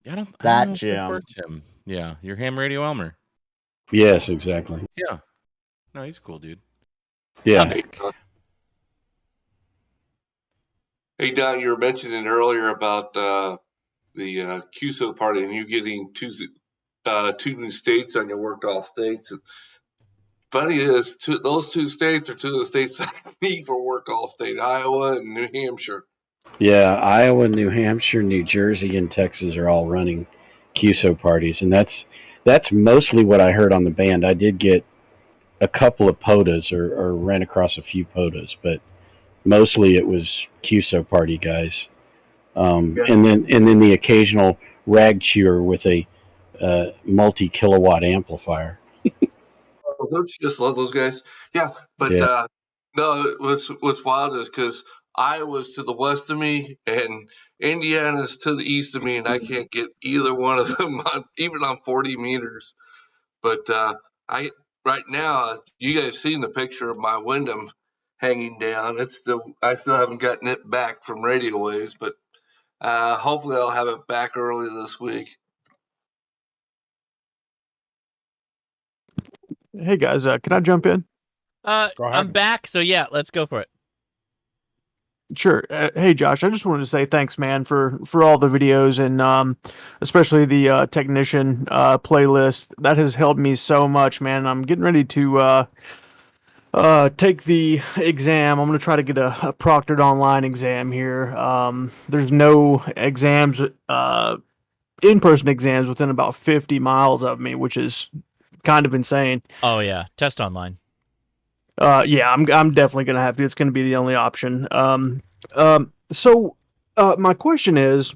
Yeah, I don't That know if Jim. I've heard Jim. Yeah, your ham radio Elmer. Yes, exactly. Yeah. No, he's a cool dude. Yeah. Hey Don, you were mentioning earlier about the QSO party and you getting two new states on your worked off states. Funny is, those two states are two of the states I need for work all state, Iowa and New Hampshire. Yeah, Iowa, New Hampshire, New Jersey, and Texas are all running QSO parties, and that's mostly what I heard on the band. I did get a couple of POTAs or ran across a few POTAs, but mostly it was QSO party guys. And then the occasional rag chewer with a multi-kilowatt amplifier. Oh, don't you just love those guys? Yeah, but Yeah. no, what's wild is because Iowa's to the west of me and Indiana's to the east of me, and I can't get either one of them even on 40 meters. But I right now, you guys seen the picture of my Wyndham hanging down. I still haven't gotten it back from radio waves, but hopefully I'll have it back early this week. Hey guys, can I jump in? I'm back, so yeah, let's go for it. Sure. Hey Josh, I just wanted to say thanks, man, for all the videos and especially the technician playlist. That has helped me so much, man. I'm getting ready to take the exam. I'm going to try to get a proctored online exam here. There's no exams, in-person exams within about 50 miles of me, which is kind of insane. Oh yeah, test online. Yeah, I'm definitely gonna have to. It's gonna be the only option. So my question is,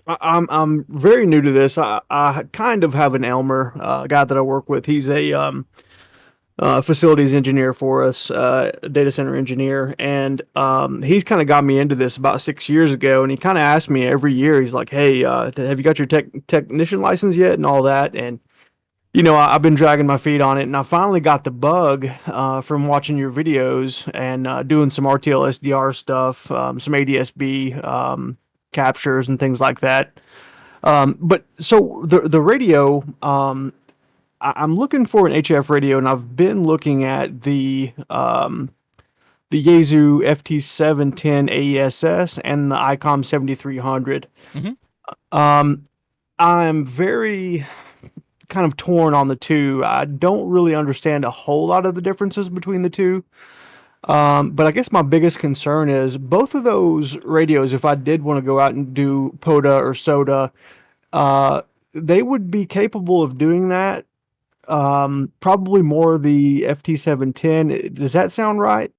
I'm very new to this. I kind of have an Elmer guy that I work with. He's a facilities engineer for us, data center engineer, and he's kind of got me into this about 6 years ago. And he kind of asked me every year. He's like, "Hey, have you got your technician license yet?" and all that, and you know, I've been dragging my feet on it, and I finally got the bug from watching your videos and doing some RTL SDR stuff, some ADSB captures and things like that. But so the radio, I'm looking for an HF radio, and I've been looking at the Yaesu FT710 AESS and the ICOM 7300. I'm very kind of torn on the two. I don't really understand a whole lot of the differences between the two. But I guess my biggest concern is both of those radios, if I did want to go out and do POTA or SOTA, they would be capable of doing that. Probably more the FT710. Does that sound right?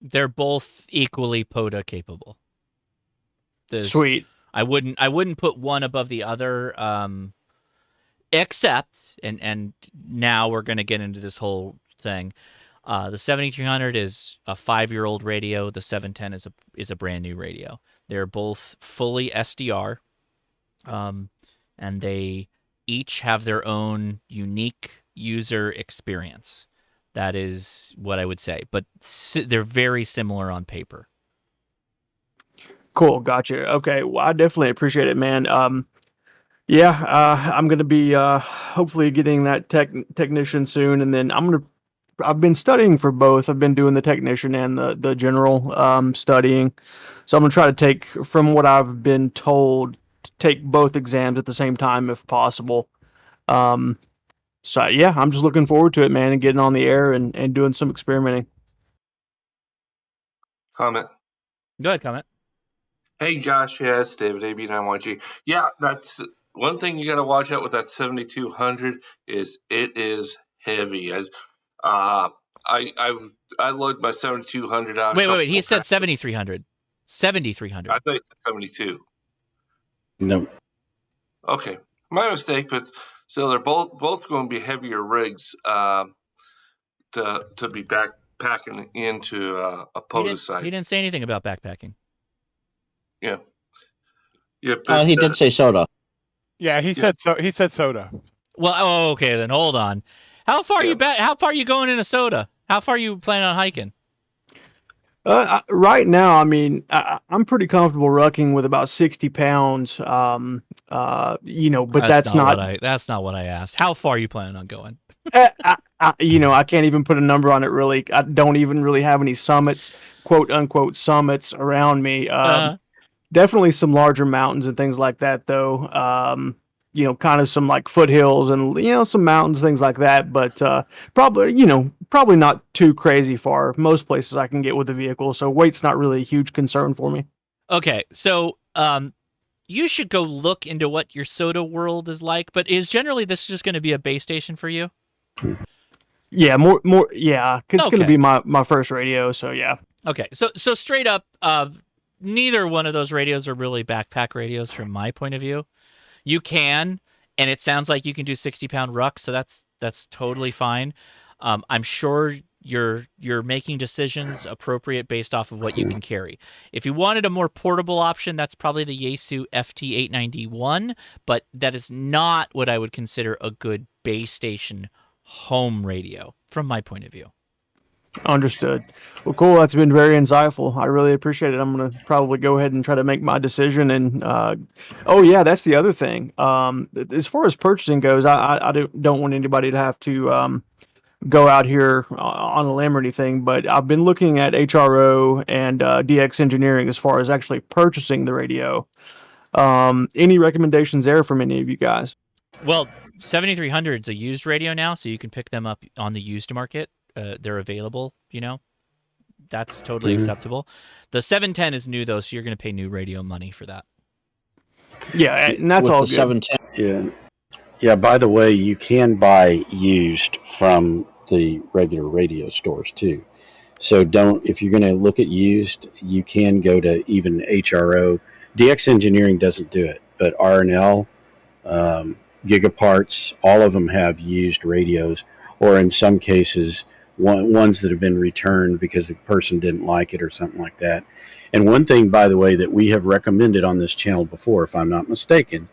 They're both equally POTA capable. Sweet. I wouldn't put one above the other. Except, and now we're going to get into this whole thing. The 7300 is a 5-year-old radio. The 710 is a brand new radio. They're both fully SDR, and they each have their own unique user experience. That is what I would say. But they're very similar on paper. Cool, gotcha. Okay, well, I definitely appreciate it, man. Yeah, I'm gonna be hopefully getting that technician soon, and then I've been studying for both. I've been doing the technician and the general studying, so I'm gonna try to take, from what I've been told, take both exams at the same time if possible. So yeah, I'm just looking forward to it, man, and getting on the air and doing some experimenting. Comment. Go ahead, comment. Hey Josh, yeah, it's David, AB91G. Yeah, that's one thing you got to watch out with that 7200 is it is heavy. I load my 7200 out. Wait. He said 7300. 7300. I thought he said 72. No. Okay, my mistake. But so they're both going to be heavier rigs to be backpacking into a POTA site. He didn't say anything about backpacking. Yeah. He did say SOTA. Yeah, he said so. He said SOTA. Well, okay, then hold on. How far are you back? How far are you going in a SOTA? How far are you planning on hiking? Right now, I mean, I'm pretty comfortable rucking with about 60 pounds. You know, but that's not that's not what I asked. How far are you planning on going? You know, I can't even put a number on it. Really, I don't even really have any summits, quote unquote summits around me. Definitely some larger mountains and things like that, though. You know, kind of some like foothills and, you know, some mountains, things like that. But probably not too crazy far. Most places I can get with the vehicle, so weight's not really a huge concern for me. Okay, so you should go look into what your soda world is like. But is generally this just going to be a base station for you? Yeah, yeah. It's going to be my first radio, so yeah. Okay, so straight up, neither one of those radios are really backpack radios from my point of view. You can, and it sounds like you can do 60-pound rucks, so that's totally fine. I'm sure you're making decisions appropriate based off of what you can carry. If you wanted a more portable option, that's probably the Yaesu FT891, but that is not what I would consider a good base station home radio from my point of view. Understood. Well, cool. That's been very insightful. I really appreciate it. I'm going to probably go ahead and try to make my decision. And oh yeah, that's the other thing. As far as purchasing goes, I don't want anybody to have to go out here on a limb or anything. But I've been looking at HRO and DX Engineering as far as actually purchasing the radio. Any recommendations there from any of you guys? Well, 7300 is a used radio now, so you can pick them up on the used market. They're available, that's totally acceptable. The 710 is new though, so you're going to pay new radio money for that. Yeah, and that's all the good. 710. Yeah. By the way, you can buy used from the regular radio stores too. So if you're going to look at used, you can go to even HRO. DX Engineering doesn't do it, but R&L, Gigaparts, all of them have used radios, or in some cases, ones that have been returned because the person didn't like it or something like that. And one thing, by the way, that we have recommended on this channel before, if I'm not mistaken,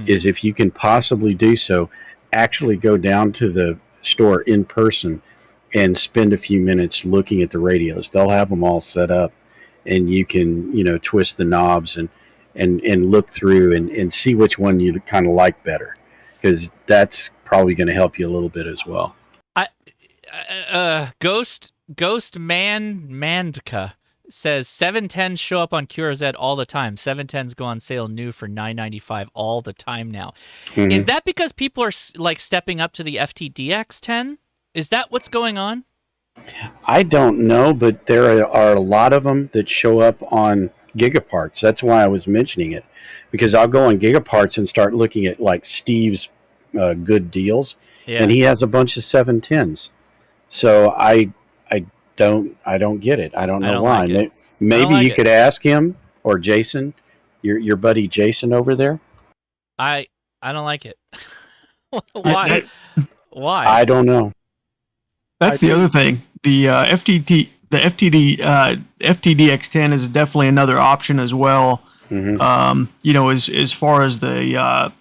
is if you can possibly do so, actually go down to the store in person and spend a few minutes looking at the radios. They'll have them all set up, and you can, twist the knobs and look through and see which one you kind of like better, because that's probably going to help you a little bit as well. Ghost Mandka says 710s show up on QRZ all the time. 710s go on sale new for $9.95 all the time now. Is that because people are like stepping up to the FTDX10? Is that what's going on? I don't know, but there are a lot of them that show up on Gigaparts. That's why I was mentioning it, because I'll go on Gigaparts and start looking at like Steve's good deals, and he has a bunch of 710s. So I don't get it. I don't know why. Like maybe like you could ask him or Jason, your buddy Jason over there. I don't like it. Why? Why? I don't know. That's the other thing. The FTDX10 is definitely another option as well. As far as the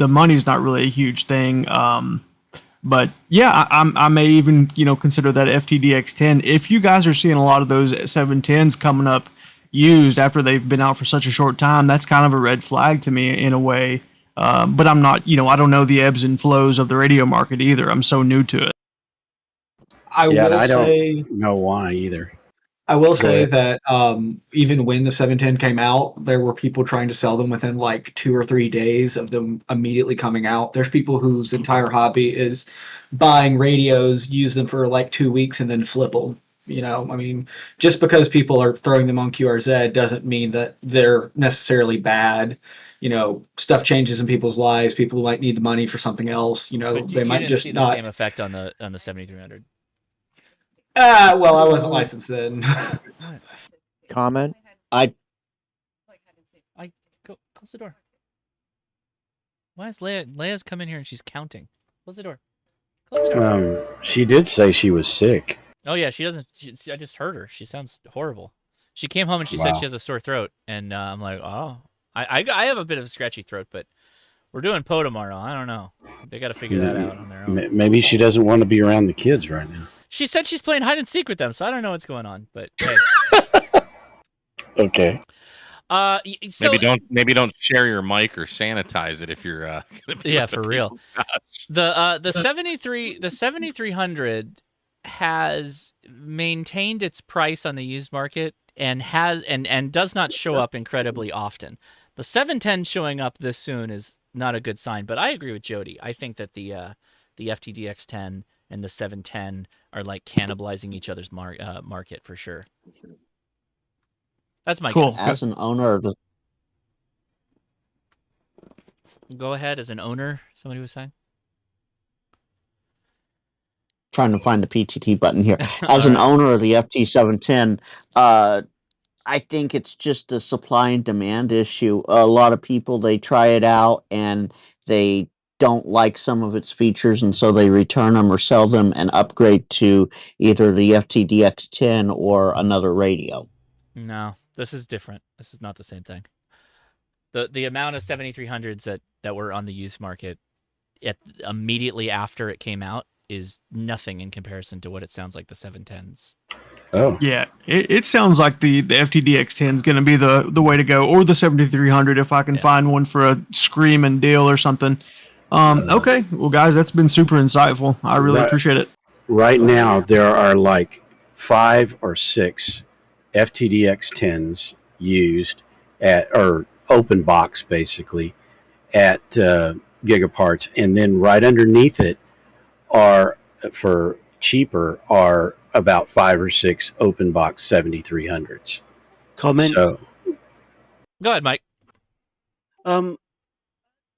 money's not really a huge thing. But yeah, I may even consider that FTDX10. If you guys are seeing a lot of those 710s coming up used after they've been out for such a short time, that's kind of a red flag to me in a way. But I'm not, I don't know the ebbs and flows of the radio market either. I'm so new to it. I don't know why either. I will say that even when the 710 came out, there were people trying to sell them within like 2 or 3 days of them immediately coming out. There's people whose entire hobby is buying radios, use them for like 2 weeks, and then flip them. Just because people are throwing them on QRZ doesn't mean that they're necessarily bad. Stuff changes in people's lives. People might need the money for something else. They might just see not. The same effect on the 7300. Well, I wasn't licensed then. Comment? I go close the door. Why is Leia's come in here and she's counting? Close the door. Close the door. She did say she was sick. Oh yeah, she doesn't. I just heard her. She sounds horrible. She came home and she said she has a sore throat, and I'm like, oh, I have a bit of a scratchy throat, but we're doing PO tomorrow. I don't know. They got to figure that out on their own. Maybe she doesn't want to be around the kids right now. She said she's playing hide and seek with them, so I don't know what's going on. But hey. Okay. So, maybe don't share your mic or sanitize it if you're. Yeah, for real. The 7300 has maintained its price on the used market and does not show up incredibly often. The 710 showing up this soon is not a good sign, but I agree with Jody. I think that the FTDX10 and the 710 are like cannibalizing each other's market for sure. That's my guess. As an owner of the Go ahead as an owner. Somebody was saying. Trying to find the PTT button here. As an owner of the FT710, I think it's just a supply and demand issue. A lot of people, they try it out and they don't like some of its features, and so they return them or sell them and upgrade to either the FTDX10 or another radio. No, this is different. This is not the same thing. The amount of 7300s that were on the used market immediately after it came out is nothing in comparison to what it sounds like the 710s. Oh. Yeah, it sounds like the FTDX10 is going to be the way to go, or the 7300 if I can find one for a screaming deal or something. Okay, well, guys, that's been super insightful. I really appreciate it. Right now, there are like 5 or 6 FTDX10s used or open box basically at Gigaparts, and then right underneath it are, for cheaper, are about 5 or 6 open box 7300s. Comment. So, go ahead, Mike.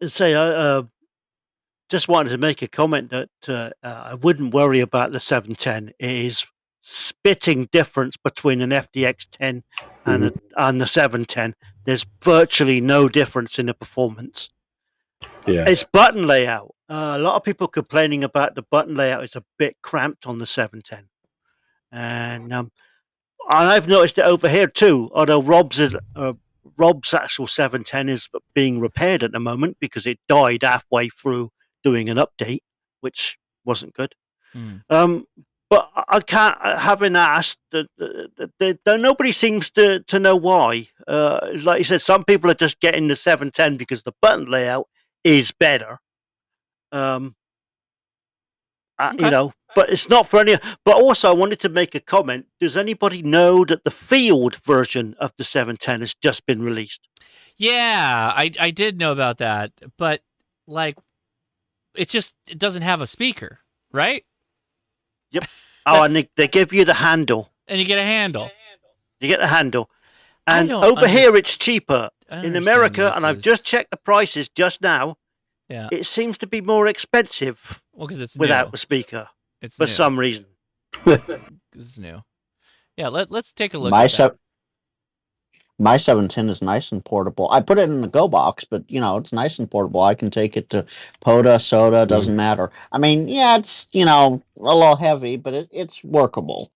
Say I just wanted to make a comment that I wouldn't worry about the 710. It is spitting difference between an FDX10 and the 710. There's virtually no difference in the performance. Yeah. It's button layout. A lot of people complaining about the button layout is a bit cramped on the 710. And I've noticed it over here too, although Rob's actual 710 is being repaired at the moment because it died halfway through doing an update, which wasn't good. But I can't, having asked, nobody seems to know why. Like you said, some people are just getting the 710 because the button layout is better. You know, but it's not for any. But also, I wanted to make a comment. Does anybody know that the field version of the 710 has just been released? Yeah, I did know about that, but like, it doesn't have a speaker, right? Yep. Oh, and they give you the handle. And you get a handle. You get the handle. And over here, it's cheaper. In America, and I've just checked the prices just now. Yeah. It seems to be more expensive. Well, because it's without new. the speaker. It's for new. some reason. It's new. Yeah, let's take a look My at that. My 710 is nice and portable. I put it in the Go box, but you know, it's nice and portable. I can take it to POTA, SOTA, doesn't matter. I mean, yeah, it's, you know, a little heavy, but it's workable.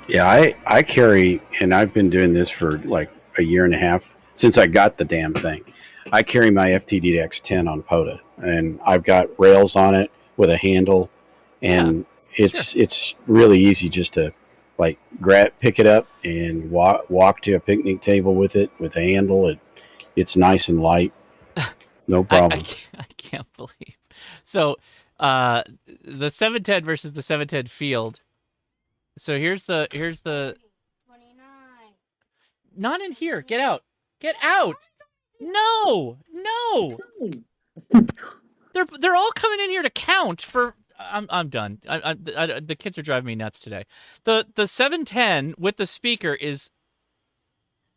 yeah, I carry, and I've been doing this for like a year and a half since I got the damn thing. I carry my FTDX10 on POTA, and I've got rails on it with a handle, and it's really easy just to like pick it up and walk to a picnic table with it with a handle. It's nice and light, no problem. I can't believe. So, the 710 versus the 710 Field. So here's the 29. Not in here. Get out. Get out. No. They're all coming in here to count for. I'm done. The kids are driving me nuts today. The 710 with the speaker is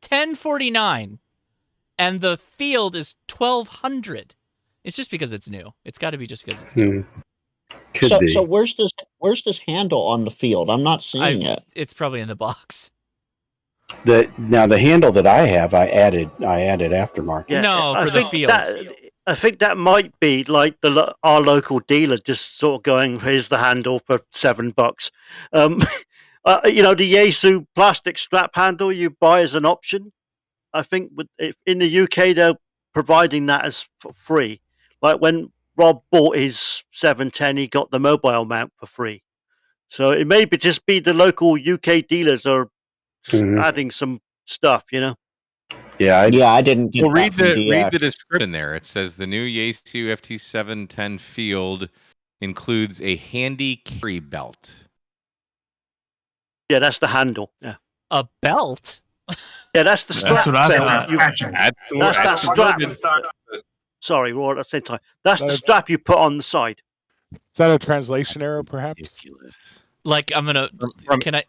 $1,049, and the Field is $1,200. It's just because it's new. It's got to be just because it's new. Could be. So where's this handle on the Field? I'm not seeing it. It's probably in the box. Now the handle that I have, I added aftermarket. Yeah, No, for the Field. I think that might be like our local dealer just sort of going, here's the handle for $7. You know, the Yaesu plastic strap handle you buy as an option. I think in the UK they're providing that as for free. Like when Rob bought his 710, he got the mobile mount for free. So it may just be the local UK dealers are adding some stuff, you know. Yeah, I didn't get Well, that from DX. read the description there. It says the new Yaesu FT710 Field includes a handy carry belt. Yeah, that's the handle. Yeah. A belt? Yeah, that's the strap. That's what I That's that strap. Sorry, Roy, at the same time. That's the strap you put on the side. Is that a translation error, perhaps? Ridiculous. Like, I'm gonna. Can I?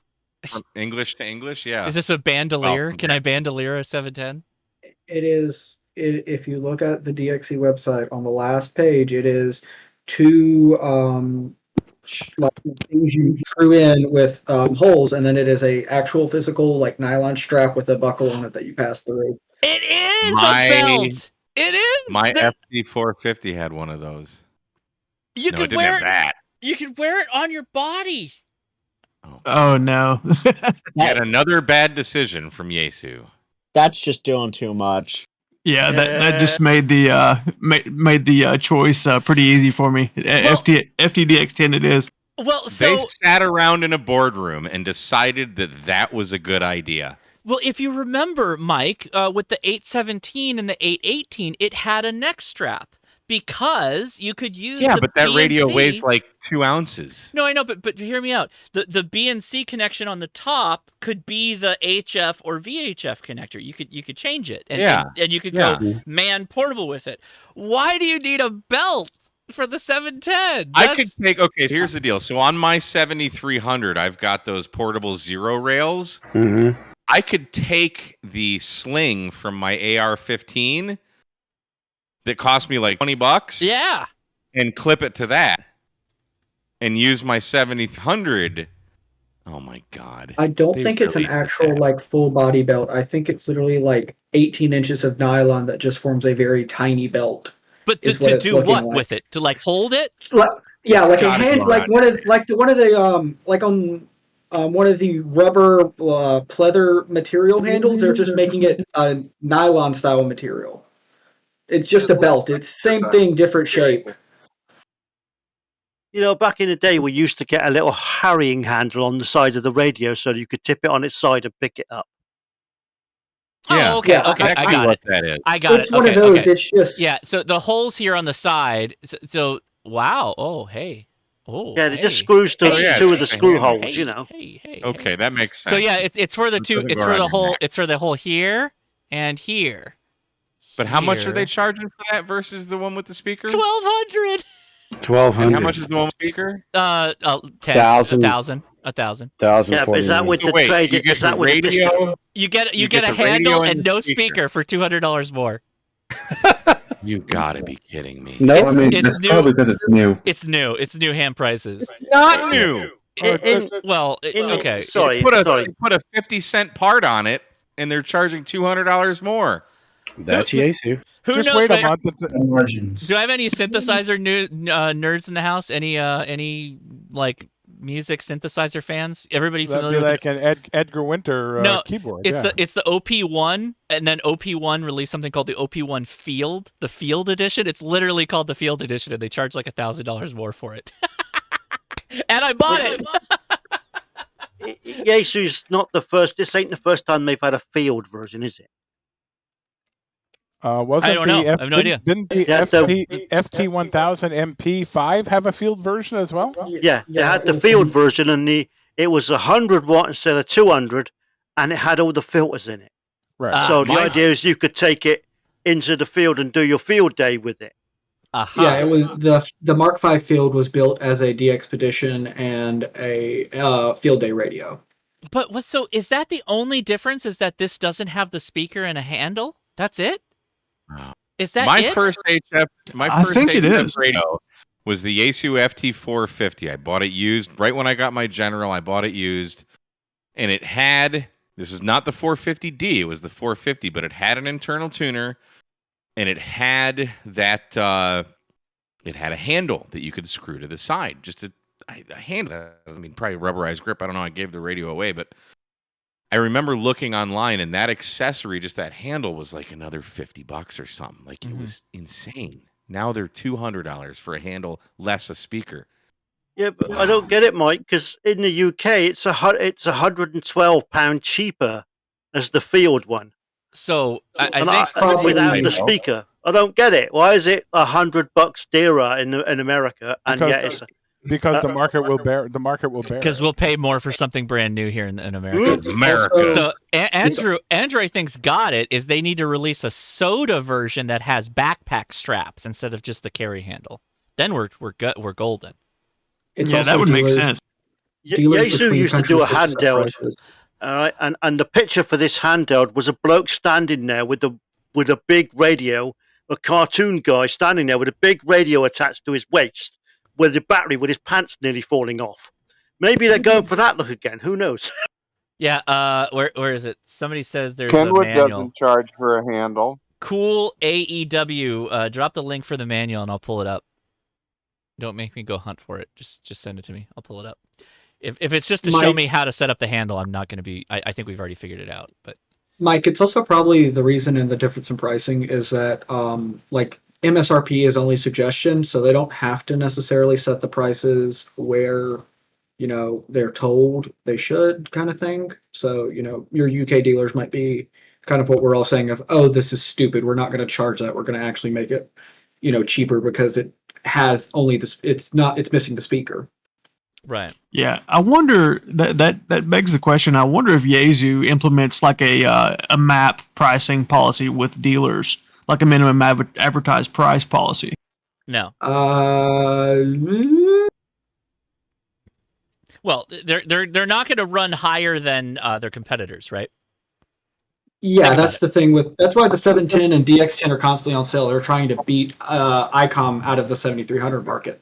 From English to English, yeah. Is this a bandolier? Can I bandolier a 710? It is if you look at the DXE website on the last page, it is two like things you screw in with holes, and then it is a actual physical like nylon strap with a buckle on it that you pass through. It is My- a belt. It is. My There- FD450 had one of those. You No, could it didn't wear have it. that. You could wear it on your body. Oh no. Yet another bad decision from Yesu. That's just doing too much. Yeah, that just made the choice pretty easy for me. FTDX10 it is. Well, They sat around in a boardroom and decided that that was a good idea. Well, if you remember, Mike, with the 817 and the 818, it had a neck strap because you could use Yeah, the but that radio BNC weighs like 2 ounces. No, I know, but hear me out. The BNC connection on the top could be the HF or VHF connector. You could change it, and you could go man portable with it. Why do you need a belt for the 710? I could take. Okay, here's the deal. So on my 7300, I've got those portable zero rails. Mm-hmm. I could take the sling from my AR-15 that cost me like $20. Yeah. And clip it to that. And use my 7300. Oh my god. I don't They think it's an really actual like full body belt. I think it's literally like 18 inches of nylon that just forms a very tiny belt. But is to it's do looking what like. with it? To like hold it? Yeah, It's like a gotta hand, go like around. one of the like on one of the rubber pleather material handles. They're just making it a nylon style material. It's just a belt. It's same thing, different shape. You know, back in the day, we used to get a little harrying handle on the side of the radio so that you could tip it on its side and pick it up. Yeah. Oh, okay, Yeah, okay, I exactly got what it. that is. I got It's it. one of Okay, those. okay. It's just Yeah. So the holes here on the side. So wow. Oh, hey. Oh, Yeah, they hey. just screws to Oh, yeah, two of the it's screw a hammer. holes, you know. Okay, that makes sense. So yeah, it's for the two. doesn't It's go for around the your whole. neck. It's for the whole here and here. But how much are they Here. charging for that versus the one with the speaker? 1,200. 1,200. And how much is the one with the speaker? 10, 1,000. 1,000. 1,000. 1,000. Yeah, but is that with So the wait, trade? you get Is that the with the discount? radio? You get You a get the radio handle and and the no speaker. speaker for $200 more. You gotta be kidding me. No, I mean, it's that's new. probably because it's new. It's new. It's new hand prices. Not new. Okay. Sorry, Put sorry. a 50-cent part on it, and they're charging $200 more. That's Yesu. Who Just knows? wait a Wait, month. Margins. do I have any synthesizer nerds in the house? Any like music synthesizer fans? Everybody That'd familiar be with like an Edgar Winter No, keyboard. it's yeah. the OP1, and then OP1 released something called the OP1 Field, the Field Edition. It's literally called the Field Edition, and they charge like $1,000 more for it. And I bought it. Yesu's not the first. This ain't the first time they've had a field version, is it? Wasn't I don't know. I have no idea. Didn't the Yeah, FT1000 MP5 have a field version as well? Yeah, they had the field version, and it was 100 watt instead of 200, and it had all the filters in it. Right. So the idea is you could take it into the field and do your field day with it. Aha. Yeah, it was the Mark V field was built as a DXpedition and a field day radio. But is that the only difference? Is that this doesn't have the speaker and a handle? That's it? Is that my it? first HF? My I first think it HF is. radio was the Yaesu FT450. I bought it used right when I got my General. I bought it used, and it had. This is not the 450D. It was the 450, but it had an internal tuner, and it had that. It had a handle that you could screw to the side. Just a handle. I mean, probably rubberized grip. I don't know. I gave the radio away, but I remember looking online, and that accessory, just that handle, was like another $50 or something. Like it was insane. Now they're $200 for a handle, less a speaker. Yeah, but I don't get it, Mike, because in the UK it's £112 cheaper as the field one. So I And think without the speaker, I don't get it. Why is it $100 dearer in America, and yet it's Because the market will bear. The market will bear. because we'll pay more for something brand new here in America. America. So Andrew, I think's got it. Is they need to release a soda version that has backpack straps instead of just the carry handle. Then we're golden. It's Yeah, also that would make dealers- sense. dealers Yaesu between used to do a countries with set handheld. prices. All right, and the picture for this handheld was a bloke standing there with the with a big radio, a cartoon guy standing there with a big radio attached to his waist, with the battery with his pants nearly falling off. Maybe they're going for that look again. Who knows? Yeah, where is it? Somebody says there's a Kenwood manual. doesn't charge for a handle. Cool AEW. Drop the link for the manual and I'll pull it up. Don't make me go hunt for it. Just send it to me. I'll pull it up. If it's just to show Mike- me how to set up the handle, I'm not going to be. I think we've already figured it out. But Mike, it's also probably the reason in the difference in pricing is that like MSRP is only suggestion, so they don't have to necessarily set the prices where they're told they should, kind of thing. So your UK dealers might be kind of what we're all saying of, oh, this is stupid. We're not going to charge that. We're going to actually make it cheaper because it has only this. It's missing the speaker. Right. Yeah, I wonder that begs the question. I wonder if Yaesu implements like a map pricing policy with dealers, like a minimum advertised price policy. no. Well, they're not going to run higher than their competitors, right? Yeah, that's the thing that's why the 710 and DX10 are constantly on sale. They're trying to beat ICOM out of the 7300 market.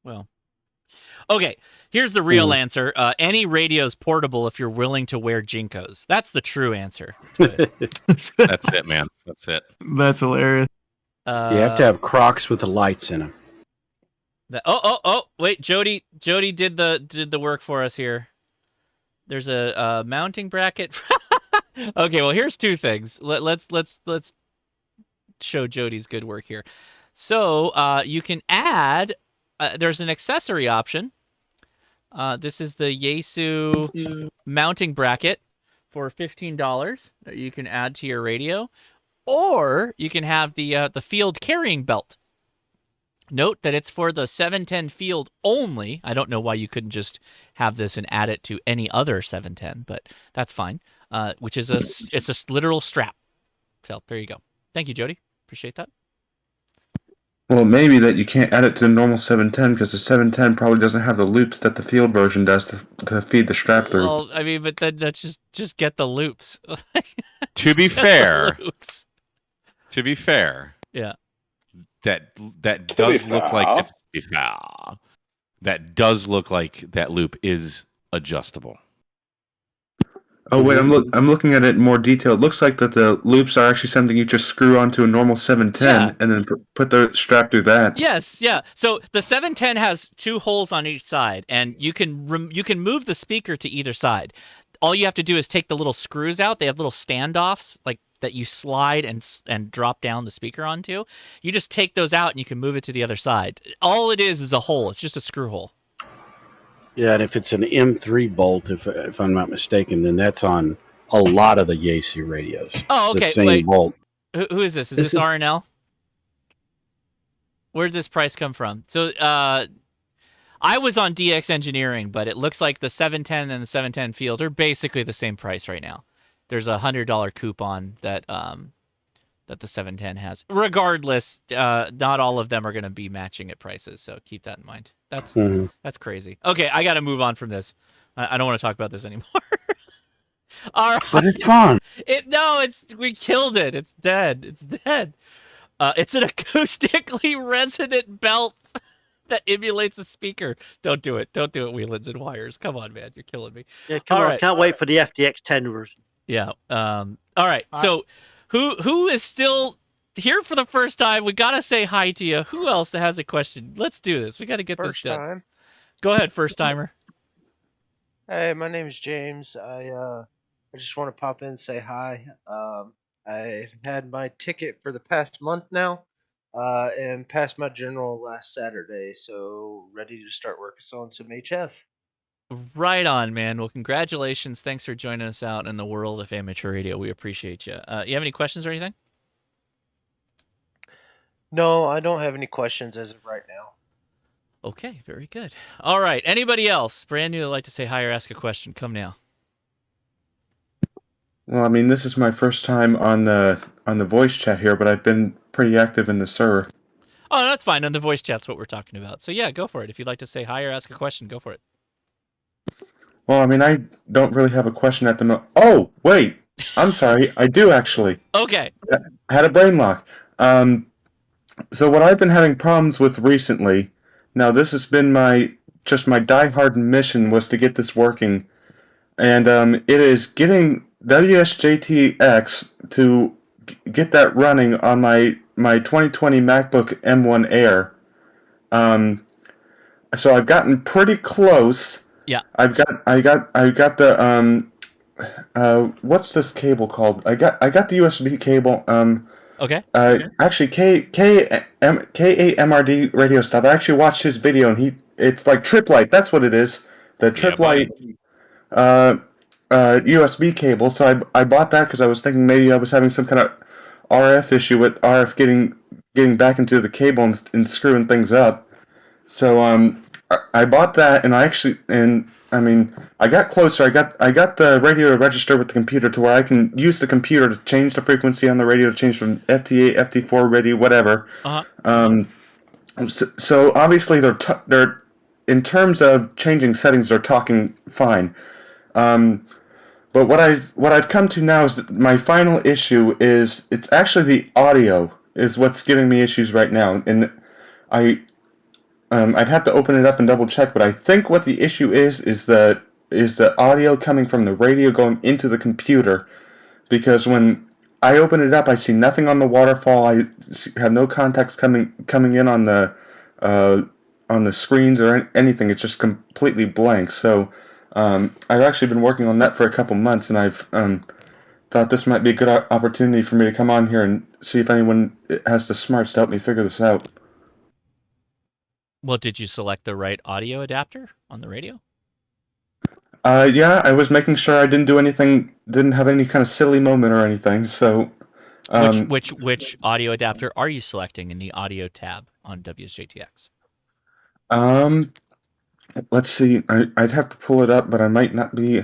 Well, okay. Here's the real answer. Any radio's portable if you're willing to wear Jinkos. That's the true answer to it. That's it, man. That's it. That's hilarious. You have to have Crocs with the lights in them. Wait, Jody did the work for us here. There's a mounting bracket. Okay, well here's two things. Let's show Jody's good work here. So you can add. There's an accessory option. This is the Yaesu mounting bracket for $15 that you can add to your radio, or you can have the field carrying belt. Note that it's for the 710 field only. I don't know why you couldn't just have this and add it to any other 710, but that's fine. Which is it's a literal strap. So there you go. Thank you, Jody. Appreciate that. Well, maybe that you can't add it to the normal 710 because the 710 probably doesn't have the loops that the field version does to feed the strap through. Well, I mean, but then that's just get the loops. To be fair, yeah, that does look like it's that does look like that loop is adjustable. Oh wait, I'm looking at it in more detail. It looks like that the loops are actually something you just screw onto a normal 710 and then put the strap through that. Yes, yeah. So the 710 has two holes on each side, and you can move the speaker to either side. All you have to do is take the little screws out. They have little standoffs like that you slide and drop down the speaker onto. You just take those out and you can move it to the other side. All it is a hole. It's just a screw hole. Yeah, and if it's an M3 bolt, if I'm not mistaken, then that's on a lot of the Yaesu radios. Oh, okay. It's the same Wait. bolt. Who is this? Is this RNL? Where did this price come from? So I was on DX Engineering, but it looks like the 710 and the 710 Field are basically the same price right now. There's a $100 coupon that the 710 has. Regardless, not all of them are going to be matching at prices, so keep that in mind. That's crazy. Okay, I got to move on from this. I don't want to talk about this anymore. All right. But it's fun. We killed it. It's dead. It's dead. It's an acoustically resonant belt that emulates a speaker. Don't do it. Don't do it, Whelans and Wires. Come on, man. You're killing me. Yeah, come All on. right. I can't wait for the FTX 10 version. Yeah. All right. So who is still here for the first time? We got to say hi to you. Who else has a question? Let's do this. We got to get this done. Time. Go ahead, first timer. Hey, my name is James. I just want to pop in and say hi. I had my ticket for the past month now, and passed my general last Saturday, so ready to start working on some HF. Right on, man. Well, congratulations. Thanks for joining us out in the world of amateur radio. We appreciate you. You have any questions or anything? No, I don't have any questions as of right now. Okay, very good. All right. Anybody else brand new that'd like to say hi or ask a question? Come now. Well, I mean, this is my first time on the voice chat here, but I've been pretty active in the server. Oh, that's fine. On the voice chat's what we're talking about. So yeah, go for it. If you'd like to say hi or ask a question, go for it. Well, I mean, I don't really have a question at the moment. Oh, wait. I'm sorry, I do actually. Okay. I had a brain lock. So what I've been having problems with recently, now this has been my diehard mission was to get this working, and it is getting WSJTX to get that running on my 2020 MacBook M1 Air. So I've gotten pretty close. Yeah. I got the what's this cable called? I got the USB cable. Okay. Actually, K8MRD radio stuff. I actually watched his video, and it's like Trip Light. That's what it is. The Trip Light USB cable. So I bought that because I was thinking maybe I was having some kind of RF issue with RF getting back into the cable and screwing things up. So I bought that, and I got closer. I got the radio to register with the computer to where I can use the computer to change the frequency on the radio to change from FT8, FT4, radio, whatever. So obviously they're in terms of changing settings, they're talking fine. But what I've come to now is that my final issue is it's actually the audio is what's giving me issues right now, and I'd have to open it up and double check, but I think what the issue is the audio coming from the radio going into the computer, because when I open it up, I see nothing on the waterfall. I have no contacts coming in on the screens or anything. It's just completely blank. So I've actually been working on that for a couple months, and I've thought this might be a good opportunity for me to come on here and see if anyone has the smarts to help me figure this out. Well, did you select the right audio adapter on the radio? Yeah, I was making sure I didn't have any kind of silly moment or anything. So, which audio adapter are you selecting in the audio tab on WSJTX? Let's see. I'd have to pull it up, but I might not be.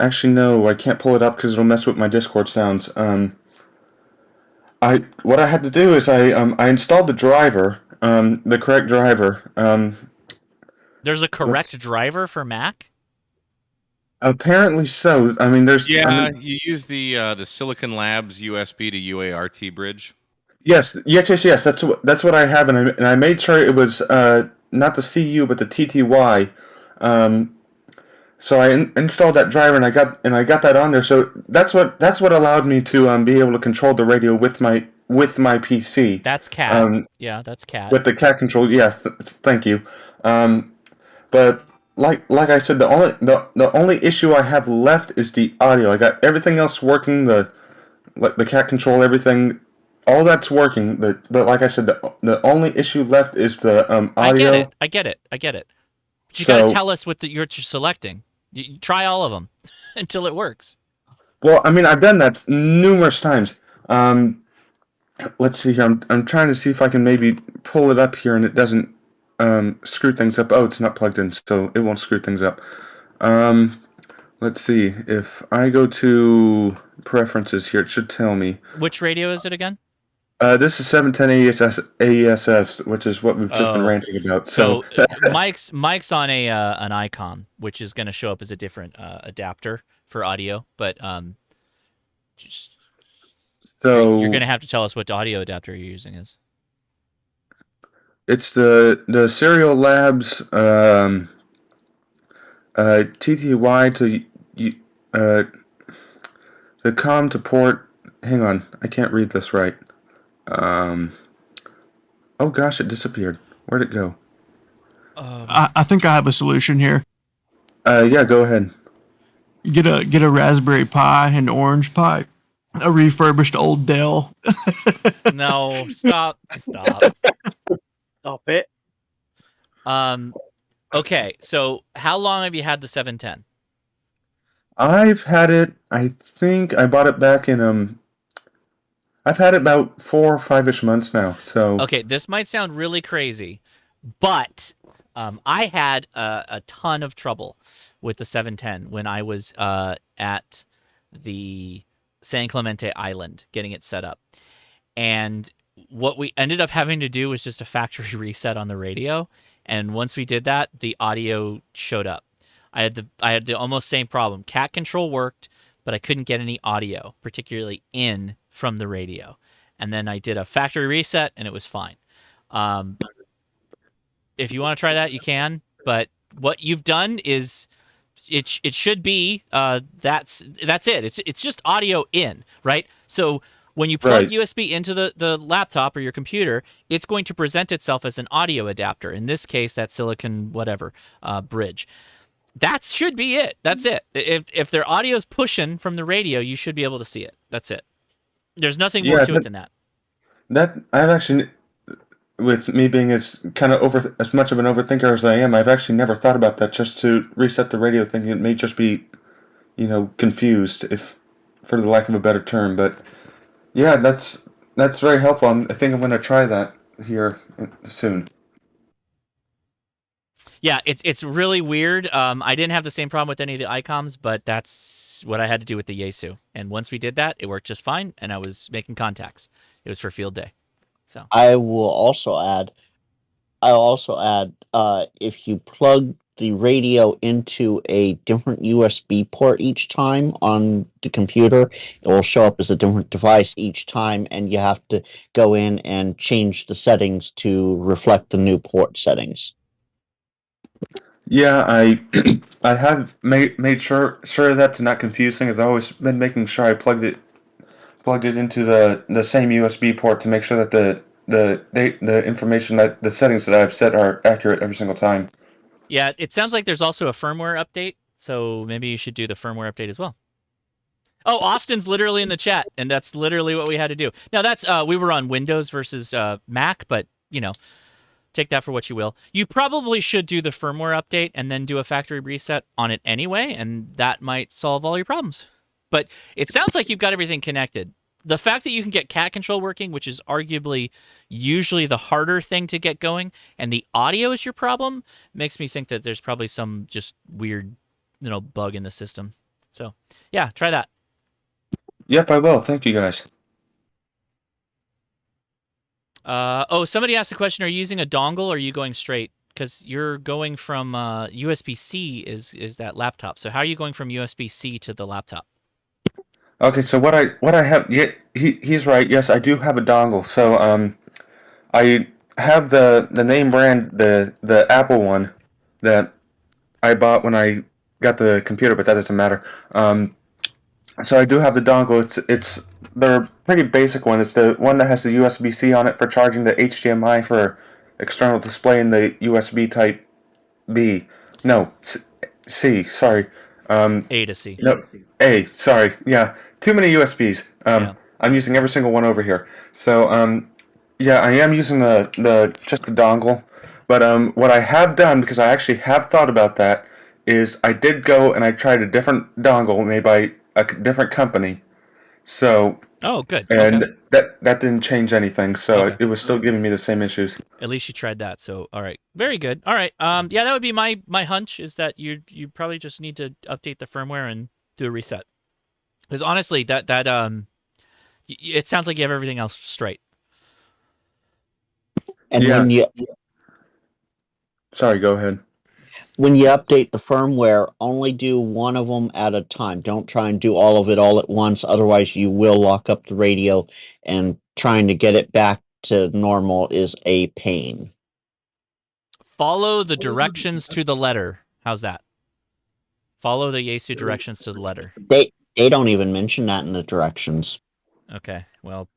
Actually, no, I can't pull it up because it'll mess with my Discord sounds. What I had to do is I installed the driver, the correct driver. There's a correct driver for Mac? Apparently so. I mean, there's you use the Silicon Labs USB to UART bridge. Yes. That's what I have, and I made sure it was not the CU but the TTY. So I installed that driver, and I got that on there. So that's what allowed me to be able to control the radio with my PC. That's CAT. Yeah, that's CAT. With the CAT control, yes. Thank you. But like I said, the only issue I have left is the audio. I got everything else working. The CAT control, everything, all that's working. But like I said, the only issue left is the audio. I get it. But you got to tell us what you're selecting. You try all of them until it works. Well, I mean, I've done that numerous times. Let's see here. I'm trying to see if I can maybe pull it up here and it doesn't screw things up. Oh, it's not plugged in, so it won't screw things up. Let's see. If I go to preferences here, it should tell me. Which radio is it again? This is 710 AESS, which is what we've just been ranting about. So Mike's on an icon, which is going to show up as a different adapter for audio, but so you're going to have to tell us what audio adapter you're using is. It's the Serial Labs TTY to the COM to port. Hang on, I can't read this right. Oh gosh, it disappeared. Where'd it go? I think I have a solution here. Yeah, go ahead. Get a Raspberry Pi, an Orange Pi, a refurbished old Dell. No, stop. Stop it. Okay, so how long have you had the 710? I've had it. I think I bought it back in I've had it about 4 or 5-ish months now. So okay, this might sound really crazy, but I had a ton of trouble with the 710 when I was at the San Clemente Island getting it set up, and what we ended up having to do was just a factory reset on the radio. And once we did that, the audio showed up. I had the almost same problem. CAT control worked, but I couldn't get any audio, particularly in from the radio. And then I did a factory reset, and it was fine. If you want to try that, you can. But what you've done is it should be that's it. It's just audio in, right? So when you plug USB into the laptop or your computer, it's going to present itself as an audio adapter. In this case, that silicon whatever bridge. That should be it. That's it. If their audio's pushing from the radio, you should be able to see it. That's it. There's nothing more to it than that. That I've actually, with me being as much of an overthinker as I am, I've actually never thought about that. Just to reset the radio, thinking it may just be, confused, if for the lack of a better term. But yeah, that's very helpful. I think I'm going to try that here soon. Yeah, it's really weird. I didn't have the same problem with any of the ICOMs, but that's what I had to do with the Yaesu. And once we did that, it worked just fine, and I was making contacts. It was for field day. So I will also add, if you plug the radio into a different USB port each time on the computer, it will show up as a different device each time, and you have to go in and change the settings to reflect the new port settings. Yeah, I have made sure of that to not confuse things. I've always been making sure I plugged it into the same USB port to make sure that the information, that the settings that I've set are accurate every single time. yeah, it sounds like there's also a firmware update, so maybe you should do the firmware update as well. Oh, Austin's literally in the chat, and that's literally what we had to do. Now that's we were on Windows versus Mac, but take that for what you will. You probably should do the firmware update and then do a factory reset on it anyway, and that might solve all your problems. But it sounds like you've got everything connected. The fact that you can get cat control working, which is arguably usually the harder thing to get going, and the audio is your problem, makes me think that there's probably some just weird, bug in the system. So, yeah, try that. Yep, I will. Thank you, guys. Somebody asked a question, are you using a dongle or are you going straight? Because you're going from USB-C is that laptop. So how are you going from USB-C to the laptop? Okay, so what I have, yeah, he's right. Yes, I do have a dongle. So I have the name brand, the Apple one that I bought when I got the computer, but that doesn't matter. So I do have the dongle. It's the pretty basic one. It's the one that has the USB-C on it for charging, the HDMI for external display, and the USB Type B. No, C. Sorry. A to C. No, A. Sorry. Yeah, too many USBs. I'm using every single one over here. So yeah, I am using just the dongle. But what I have done, because I actually have thought about that, is I did go and I tried a different dongle made by a different company. So good. And okay. that didn't change anything, so it was still giving me the same issues. At least you tried that. So all right, very good. All right, yeah, that would be my hunch, is that you probably just need to update the firmware and do a reset. Because honestly, that it sounds like you have everything else straight. And when you Sorry, go ahead. When you update the firmware, only do one of them at a time. Don't try and do all of it all at once. Otherwise, you will lock up the radio, and trying to get it back to normal is a pain. Follow the directions to the letter. How's that? Follow the Yaesu directions to the letter. They don't even mention that in the directions. Okay, well,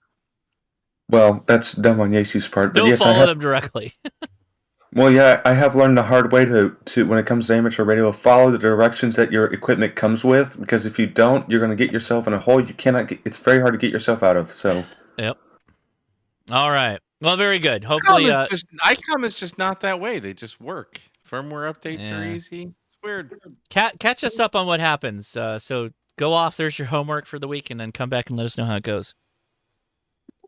that's dumb on Yaesu's part. Don't but yes, follow them directly. Well, yeah, I have learned the hard way to when it comes to amateur radio, follow the directions that your equipment comes with, because if you don't, you're going to get yourself in a hole you cannot get. It's very hard to get yourself out of. So. Yep. All right. Well, very good. Hopefully, ICOM is just not that way. They just work. Firmware updates are easy. It's weird. Catch us up on what happens. So go off. There's your homework for the week, and then come back and let us know how it goes.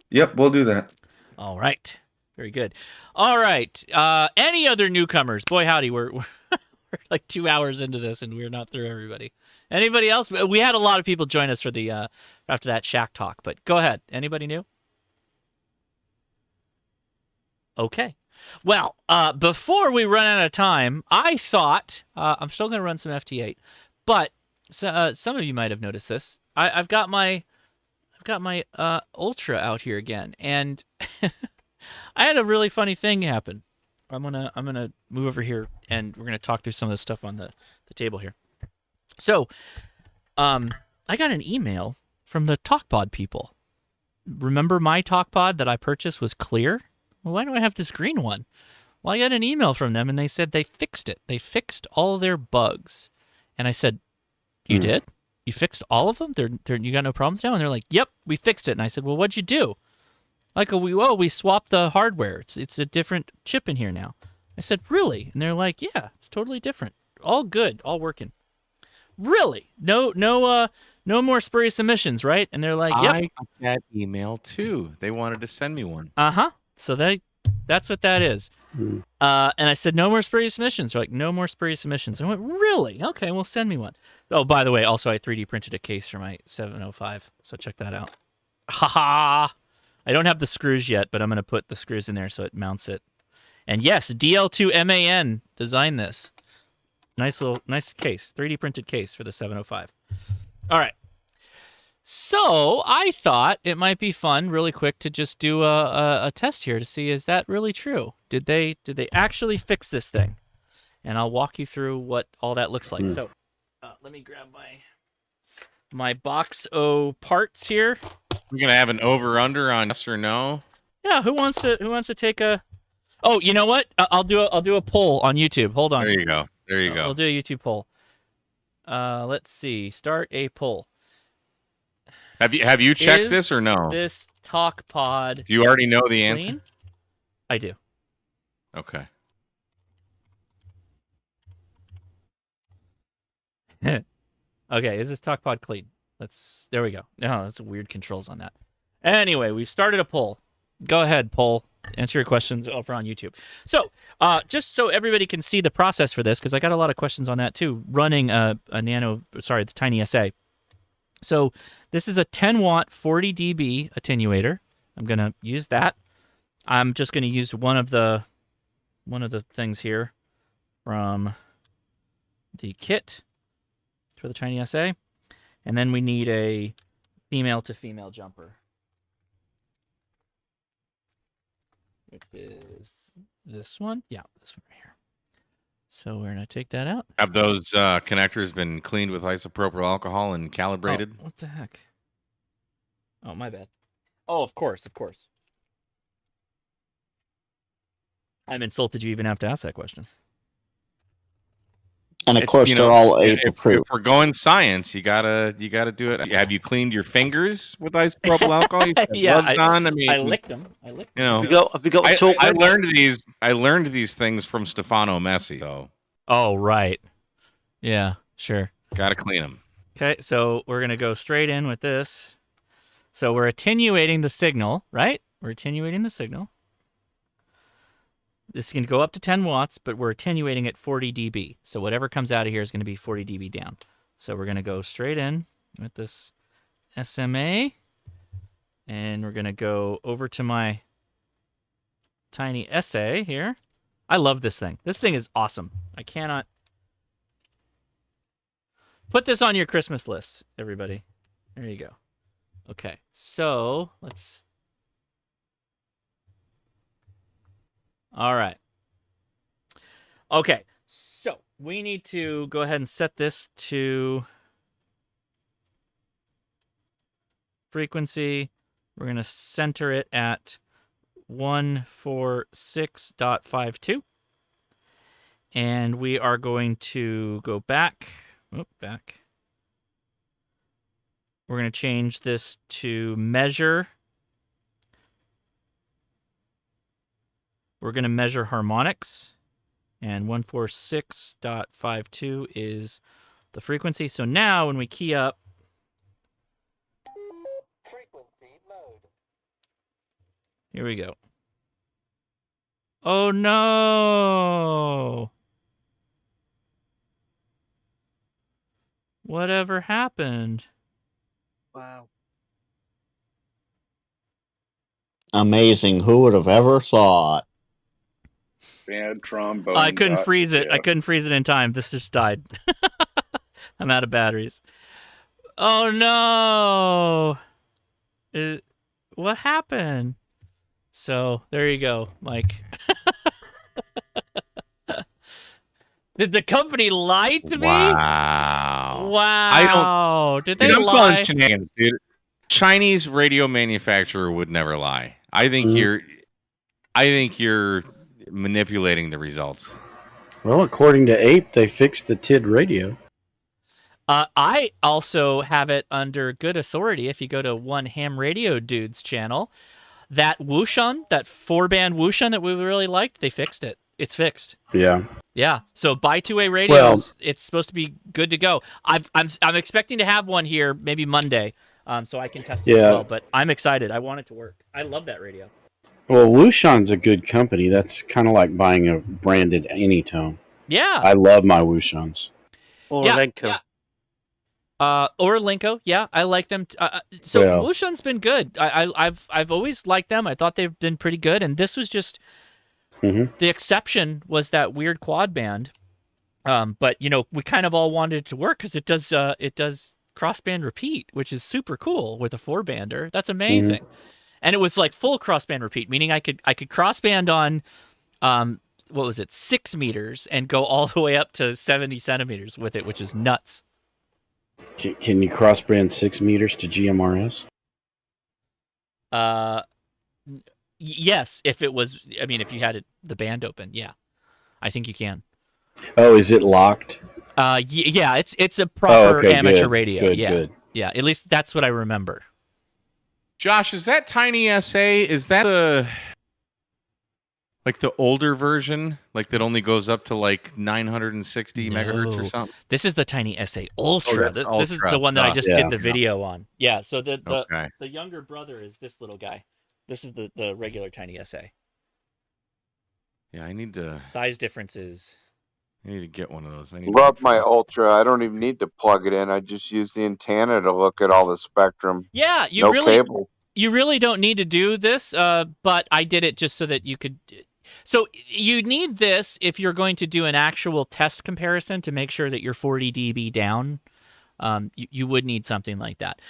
Yep, we'll do that. All right. Very good. All right. Any other newcomers? Boy, howdy, we're like 2 hours into this, and we're not through everybody. Anybody else? We had a lot of people join us for the after that Shack talk, but go ahead. Anybody new? Okay. Well, before we run out of time, I thought I'm still going to run some FT8, but So, some of you might have noticed this. I've got my Ultra out here again, and I had a really funny thing happen. I'm gonna move over here, and we're gonna talk through some of the stuff on the table here. So, I got an email from the TalkPod people. Remember my TalkPod that I purchased was clear? Well, why do I have this green one? Well, I got an email from them, and they said they fixed it. They fixed all their bugs, and I said, "You did? You fixed all of them? You got no problems now?" And they're like, "Yep, we fixed it." And I said, "Well, what'd you do?" Like, we swapped the hardware. It's a different chip in here now. I said, "Really?" And they're like, "Yeah, it's totally different. All good, all working." Really? No more spurious emissions, right? And they're like, "Yep." I got that email too. They wanted to send me one. So that's what that is. And I said, "No more spurious emissions." They're like, "No more spurious emissions." I went, "Really? Okay, well, send me one." Oh, by the way, also I 3D printed a case for my 705, so check that out. Ha! I don't have the screws yet, but I'm going to put the screws in there so it mounts it. And yes, DL2MAN designed this. Nice case, 3D printed case for the 705. All right. So I thought it might be fun, really quick, to just do a test here to see, is that really true? Did they actually fix this thing? And I'll walk you through what all that looks like. So let me grab my box O parts here. We're gonna have an over/under on yes or no. Yeah, who wants to take a? Oh, you know what? I'll do a poll on YouTube. Hold on. There you go. I'll do a YouTube poll. Let's see. Start a poll. Have you checked this or no? This TalkPod. Do you already know the answer? Clean? I do. Okay. Okay, is this TalkPod clean? There we go. No, that's weird controls on that. Anyway, we started a poll. Go ahead, poll. Answer your questions over on YouTube. So, just so everybody can see the process for this, because I got a lot of questions on that too, running the Tiny SA. So, this is a 10 watt 40 dB attenuator. I'm going to use that. I'm just going to use one of the things here from the kit for the Tiny SA. And then we need a female to female jumper, which is this one. Yeah, this one right here. So we're going to take that out. Have those connectors been cleaned with isopropyl alcohol and calibrated? Oh, what the heck? Oh, my bad. Oh, of course. I'm insulted you even have to ask that question. And of course, they're all April-proof. If we're going science, you gotta do it. Have you cleaned your fingers with isopropyl alcohol? Yeah, I licked them. You know, have you got a talk? I learned these things from Stefano Messi. So. Oh right. Yeah, sure. Gotta clean them. Okay, so we're gonna go straight in with this. So we're attenuating the signal, right? We're attenuating the signal. This can go up to 10 watts, but we're attenuating at 40 dB. So whatever comes out of here is going to be 40 dB down. So we're going to go straight in with this SMA. And we're going to go over to my Tiny SA here. I love this thing. This thing is awesome. I cannot... Put this on your Christmas list, everybody. There you go. Okay, so let's... All right. Okay, so we need to go ahead and set this to frequency. We're going to center it at 146.52. And we are going to go back. Back. We're going to change this to measure. We're going to measure harmonics, and 146.52 is the frequency. So now when we key up, frequency mode. Here we go. Oh no! Whatever happened? Wow. Amazing. Who would have ever thought? Sad trombone. I couldn't freeze it. I couldn't freeze it in time. This just died. I'm out of batteries. Oh no! What happened? So there you go, Mike. Did the company lie to me? Wow. Wow. Did they Dude, I'm calling lie? shenanigans, dude. Chinese radio manufacturer would never lie. I think you're manipulating the results. Well, according to Ape, they fixed the TID radio. I also have it under good authority. If you go to One Ham Radio Dude's channel, that Wouxun, that 4-band Wouxun that we really liked, they fixed it. It's fixed. Yeah. Yeah. So buy two-way radios. It's supposed to be good to go. I'm expecting to have one here maybe Monday, so I can test it as well. But I'm excited. I want it to work. I love that radio. Well, Wouxun's a good company. That's kind of like buying a branded Anytone. Yeah. I love my Wouxuns. Or Lenko. Yeah. Or Linko, yeah, I like them. So Well. Wouxun's been good. I've always liked them. I thought they've been pretty good, and this was just the exception was that weird quad band. But we kind of all wanted it to work because it does crossband repeat, which is super cool with a 4-bander. That's amazing, and it was like full crossband repeat, meaning I could crossband on, what was it, 6 meters and go all the way up to 70 centimeters with it, which is nuts. Can you crossband 6 meters to GMRS? Yes, if it was. I mean, if you had the band open, yeah, I think you can. Oh, is it locked? Yeah, it's a proper amateur radio. Good, yeah, good. Yeah. At least that's what I remember. Josh, is that Tiny SA? Is that like the older version, like that only goes up to like 960 megahertz or something? This is the Tiny SA Ultra. Oh, this is the one that I just did the video on. Yeah. So the Okay. younger brother is this little guy. This is the regular Tiny SA. Yeah, I need to. Size differences. I need to get one of those. Love my Ultra. I don't even need to plug it in. I just use the antenna to look at all the spectrum. Yeah, no cable. You really don't need to do this, but I did it just so that you could. So you need this if you're going to do an actual test comparison to make sure that you're 40 dB down. You would need something like that.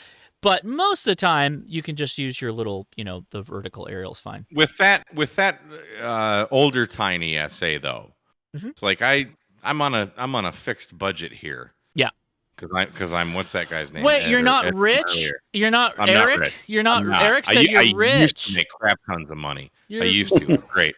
But most of the time, you can just use your little, the vertical aerial's fine. With that older Tiny SA though, it's like I'm on a fixed budget here. Yeah. Because I'm what's that guy's name? Wait, you're not rich? You're not I'm Eric? Not rich. You're not. I'm not. Eric said you're I rich. used to make crap tons of money. You're- I used to. Great.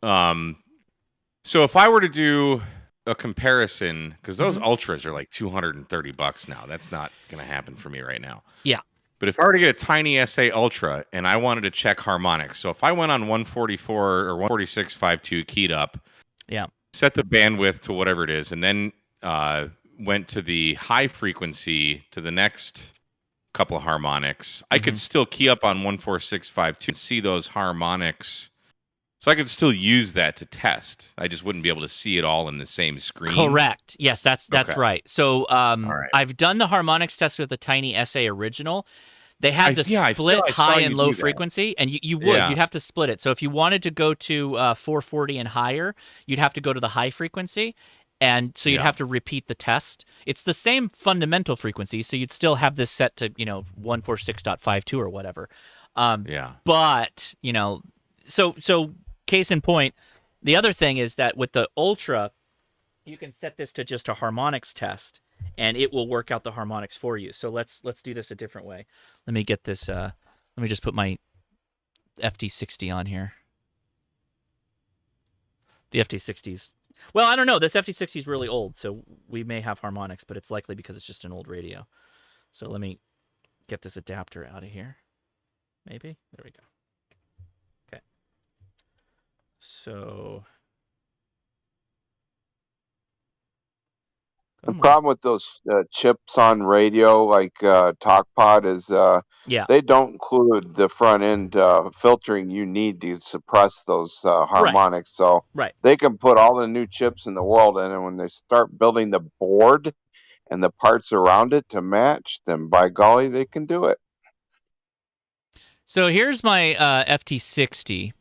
So if I were to do a comparison, because those ultras are like $230 now, that's not going to happen for me right now. Yeah. But if I were to get a Tiny SA Ultra and I wanted to check harmonics, so if I went on 144 or 146.52 keyed up, yeah, set the bandwidth to whatever it is, and then went to the high frequency to the next couple of harmonics, I could still key up on 146.52 and see those harmonics. So I could still use that to test. I just wouldn't be able to see it all in the same screen. Correct. Yes, that's Okay. right. So right. I've done the harmonics test with the Tiny SA original. They had to I split feel I saw high you and low do that. frequency, and you would. Yeah. You'd have to split it. So if you wanted to go to 440 and higher, you'd have to go to the high frequency, and so you'd have to repeat the test. It's the same fundamental frequency, so you'd still have this set to 146.52 or whatever. But so case in point, the other thing is that with the Ultra, you can set this to just a harmonics test, and it will work out the harmonics for you. So let's do this a different way. Let me get this. Let me just put my FD60 on here. The FD60's. Well, I don't know. This FD60 is really old, so we may have harmonics, but it's likely because it's just an old radio. So let me get this adapter out of here. Maybe. There we go. Okay. So. The problem with those chips on radio, like TalkPod, is they don't include the front end filtering you need to suppress those harmonics. So they can put all the new chips in the world in, and when they start building the board and the parts around it to match, then by golly, they can do it. So here's my FT60.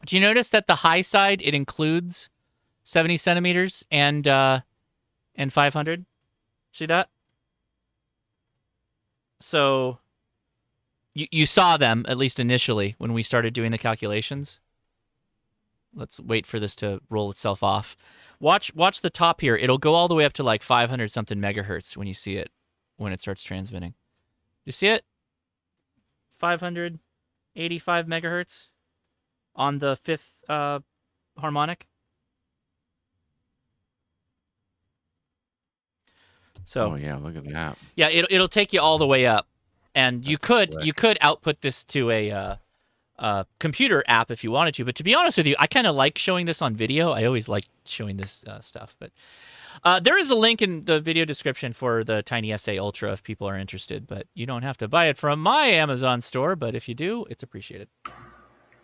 Do you notice that the high side, it includes 70 centimeters and 500? See that? So you saw them, at least initially, when we started doing the calculations. Let's wait for this to roll itself off. Watch the top here. It'll go all the way up to like 500 something megahertz when you see it, when it starts transmitting. You see it? 585 megahertz on the 5th harmonic. So, oh yeah, look at that. Yeah, it'll take you all the way up, and you could output this to a computer app if you wanted to. But to be honest with you, I kind of like showing this on video. I always like showing this stuff. But there is a link in the video description for the Tiny SA Ultra if people are interested. But you don't have to buy it from my Amazon store. But if you do, it's appreciated.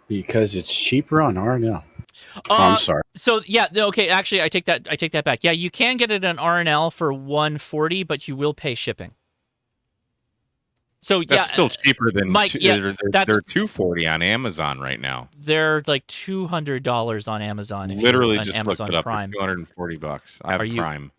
Because it's cheaper on RNL. I'm sorry. So yeah, okay. Actually, I take that back. Yeah, you can get it on RNL for $140, but you will pay shipping. So that's still cheaper than Mike. they're $240 on Amazon right now. They're like $200 on Amazon. Literally just Amazon looked it up. Prime. $240. I have Prime.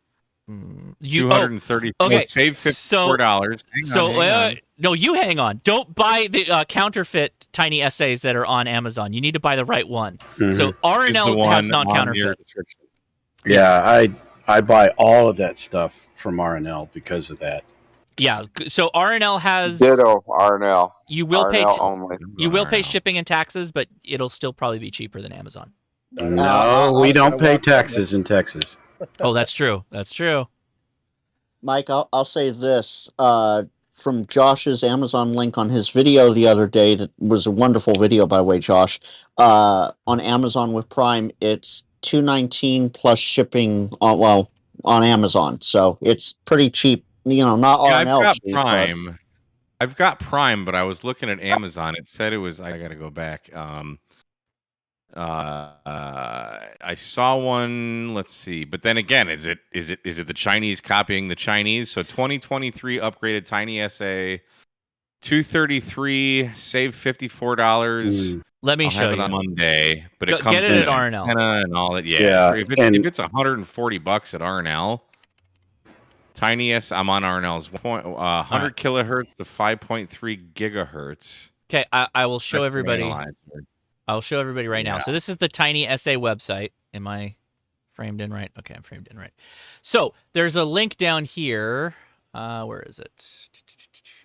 You 230. Okay, save $54. No, you hang on. Don't buy the counterfeit Tiny SAs that are on Amazon. You need to buy the right one. So RNL has non-counterfeit. Yeah, I buy all of that stuff from RNL because of that. Yeah, so RNL has ditto RNL. You will RNL only. You will pay shipping and taxes, but it'll still probably be cheaper than Amazon. No, we don't pay taxes in Texas. Oh, that's true. That's true. Mike, I'll say this. From Josh's Amazon link on his video the other day, that was a wonderful video, by the way, Josh. On Amazon with Prime, it's $219 plus shipping on Amazon. So it's pretty cheap. You know, not RNL. I've got cheap, Prime. I've got Prime, but I was looking at Amazon. It said it was. I got to go back. I saw one. Let's see. But then again, is it the Chinese copying the Chinese? So 2023 upgraded Tiny SA, 233, save $54. Let me I'll show have you it on Monday, but it comes get it in at RNL and all that. Yeah, if it's $140 at RNL. Tiny S, I'm on RNL's 100 kilohertz to 5.3 gigahertz. Okay, I will show everybody. I'll show everybody right now. So this is the Tiny SA website. Am I framed in right? Okay, I'm framed in right. So there's a link down here. Where is it?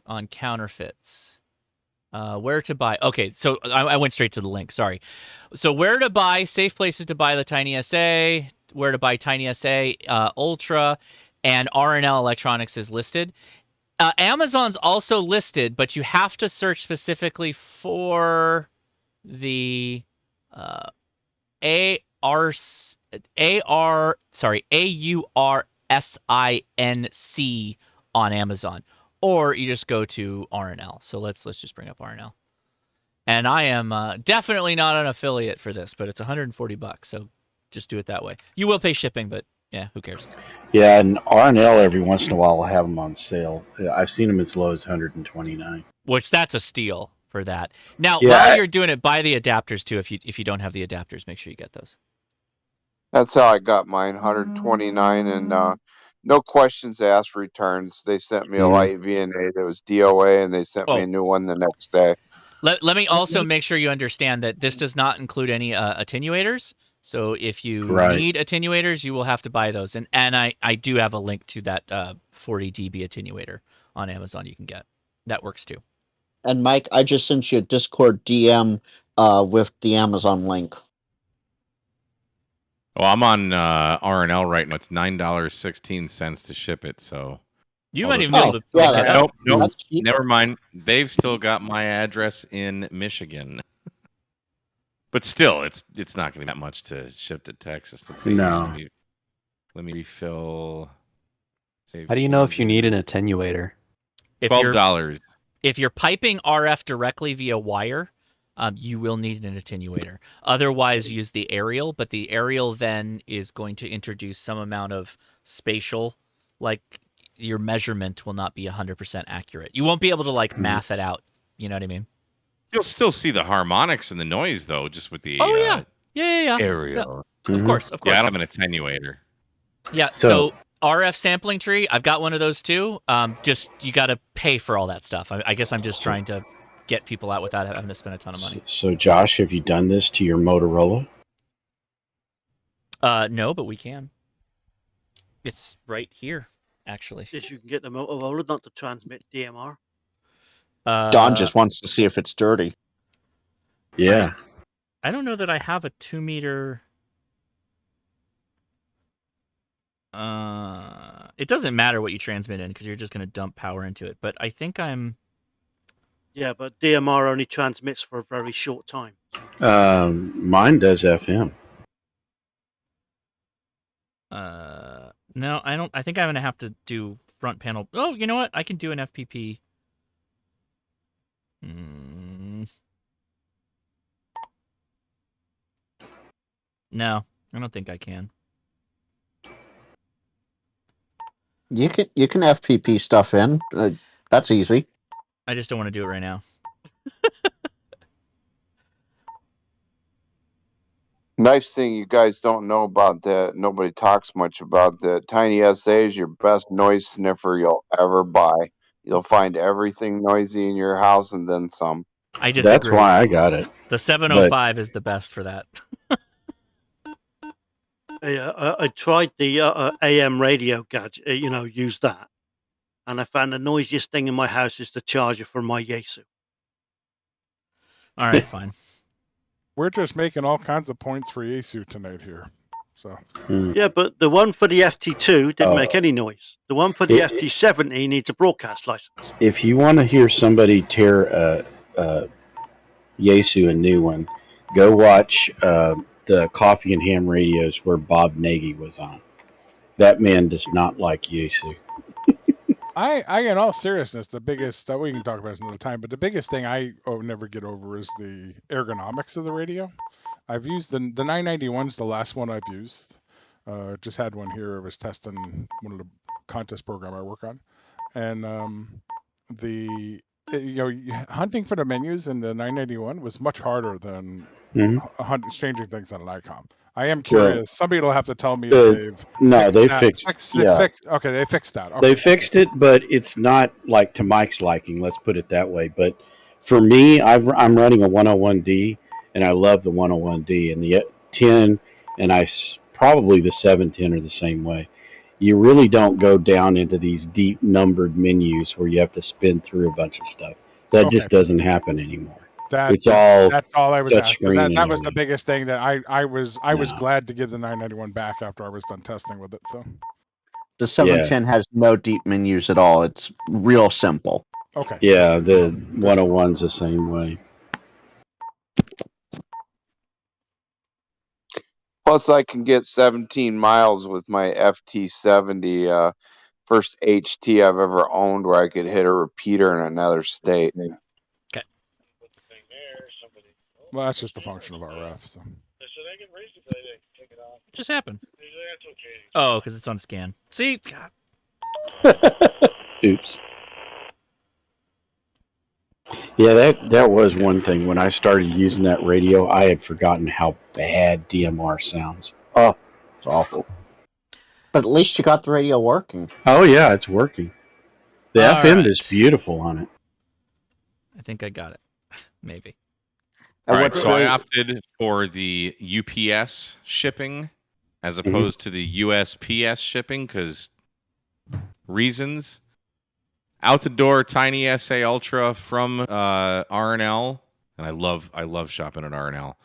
On counterfeits. Where to buy. Okay, so I went straight to the link. Sorry. So where to buy, safe places to buy the Tiny SA, where to buy Tiny SA Ultra, and RNL Electronics is listed. Amazon's also listed, but you have to search specifically for the AURSINC on Amazon, or you just go to RNL. So let's just bring up RNL. And I am definitely not an affiliate for this, but it's $140, so just do it that way. You will pay shipping, but yeah, who cares? Yeah, and RNL every once in a while will have them on sale. I've seen them as low as $129. Which that's a steal for that. Now, while you're doing it, buy the adapters too. If you don't have the adapters, make sure you get those. That's how I got mine, 129, and no questions asked returns. They sent me a light VNA that was DOA, and they sent me a new one the next day. Let me also make sure you understand that this does not include any attenuators. So if you need attenuators, you will have to buy those. And I do have a link to that 40 dB attenuator on Amazon you can get. That works too. And Mike, I just sent you a Discord DM with the Amazon link. Oh, I'm on RNL right now. It's $9.16 to ship it. So you might even be able to pick it up. Nope. Never mind. They've still got my address in Michigan. But still, it's not going to be that much to ship to Texas. Let's see. No. Let me refill. How do you know if you need an attenuator? $12. If you're piping RF directly via wire, you will need an attenuator. Otherwise, use the aerial, but the aerial then is going to introduce some amount of spatial, like your measurement will not be 100% accurate. You won't be able to math it out. You know what I mean? You'll still see the harmonics and the noise, though, just with the yeah. aerial. Yeah. Of course. Yeah, I don't have an attenuator. Yeah, so RF sampling tree. I've got one of those too. Just you got to pay for all that stuff. I guess I'm just trying to get people out without having to spend a ton of money. So Josh, have you done this to your Motorola? No, but we can. It's right here, actually. Yes, you can get the Motorola not to transmit DMR. Don just wants to see if it's dirty. Yeah. I don't know that I have a 2 meter. It doesn't matter what you transmit in because you're just going to dump power into it. But I think I'm. Yeah, but DMR only transmits for a very short time. Mine does FM. No, I don't. I think I'm going to have to do front panel. Oh, you know what? I can do an FPP. No, I don't think I can. You can FPP stuff in. That's easy. I just don't want to do it right now. Nice thing you guys don't know about that. Nobody talks much about that. Tiny SA is your best noise sniffer you'll ever buy. You'll find everything noisy in your house and then some. I disagree. That's why I got it. The 705 is the best for that. I tried the AM radio gadget, use that. And I found the noisiest thing in my house is the charger for my Yaesu. All right, fine. We're just making all kinds of points for Yaesu tonight here. So. Yeah, but the one for the FT2 didn't make any noise. The one for the FT70 needs a broadcast license. If you want to hear somebody tear Yaesu a new one, go watch the Coffee and Ham Radios where Bob Nagy was on. That man does not like Yaesu. I, in all seriousness, the biggest we can talk about this another time, but the biggest thing I never get over is the ergonomics of the radio. I've used the 991's the last one I've used. Just had one here. I was testing one of the contest program I work on, and hunting for the menus in the 991 was much harder than changing things on an ICOM. I am curious. Well, somebody will have to tell me if they fixed fixed. Okay, they fixed that. Okay. They fixed it, but it's not like to Mike's liking. Let's put it that way. But for me, I'm running a 101D, and I love the 101D, and the 10, and probably the 710 are the same way. You really don't go down into these deep numbered menus where you have to spin through a bunch of stuff. That just doesn't happen anymore. That's all I was asking. That was the biggest thing that I was glad to give the 991 back after I was done testing with it. So the 710 has no deep menus at all. It's real simple. Okay. Yeah, the 101's the same way. Plus, I can get 17 miles with my FT70. First HT I've ever owned where I could hit a repeater in another state. Okay. Well, that's just a function of RF. So. What just happened? Oh, because it's on scan. See? God. Oops. Yeah, that was one thing. When I started using that radio, I had forgotten how bad DMR sounds. Oh, it's awful. But at least you got the radio working. Oh, yeah, it's working. The FM is beautiful on it. I think I got it. Maybe. All right, so I opted for the UPS shipping as opposed to the USPS shipping because reasons. Out the door, Tiny SA Ultra from R&L, and I love shopping at R&L.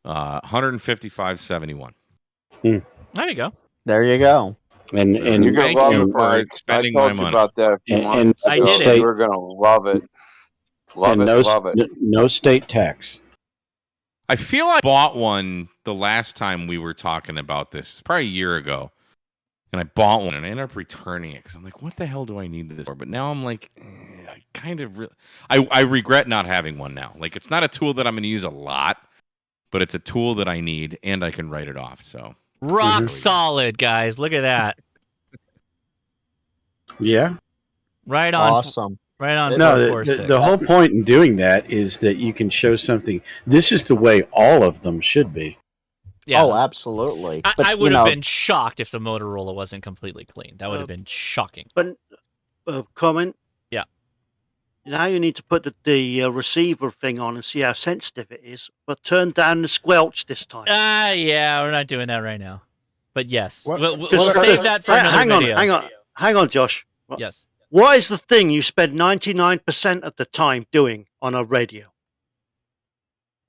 $155.71. There you go. There you go. And you're gonna love it for spending I my told you money. about that a few months ago. I did it. You're gonna love it. Love it. No state tax. I feel I bought one the last time we were talking about this, probably a year ago. And I bought one and I ended up returning it because I'm like, what the hell do I need this for? But now I'm like, I kind of I regret not having one now. Like, it's not a tool that I'm going to use a lot, but it's a tool that I need and I can write it off. So rock solid, guys. Look at that. Yeah. Right on. Awesome. Right on. No, the whole point in doing that is that you can show something. This is the way all of them should be. Yeah. Oh, absolutely. I But would have been shocked if the Motorola wasn't completely clean. That would have been shocking. But comment. Yeah. Now you need to put the receiver thing on and see how sensitive it is. But turn down the squelch this time. Yeah, we're not doing that right now. But yes, What- we'll save that for another video. Hang on, Josh. Yes. What is the thing you spend 99% of the time doing on a radio?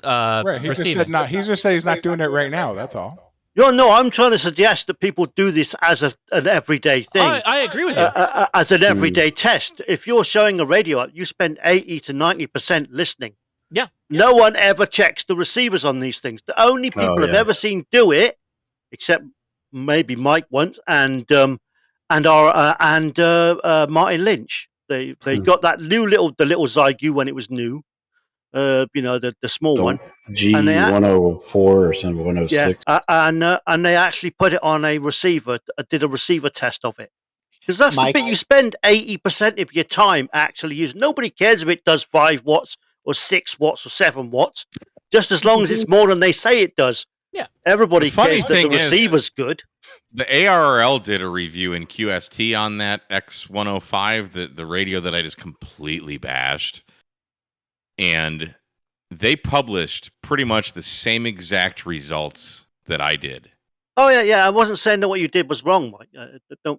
Right. He just said not. He just said he's not doing it right now. That's all. No, I'm trying to suggest that people do this as an everyday thing. I agree with you. As an everyday test. If you're showing a radio, you spend 80 to 90% listening. Yeah. No one ever checks the receivers on these things. The only people I've ever seen do it, except maybe Mike once, and Martin Lynch. They got that the little Zygu when it was new. The small one. G104 or something, 106. Yeah, and they actually put it on a receiver. Did a receiver test of it, because that's the bit you spend 80% of your time actually using. Nobody cares if it does 5 watts or 6 watts or 7 watts, just as long as it's more than they say it does. Yeah, everybody cares that the receiver's good. The ARRL did a review in QST on that X105, the radio that I just completely bashed. And they published pretty much the same exact results that I did. Oh, yeah. I wasn't saying that what you did was wrong, Mike.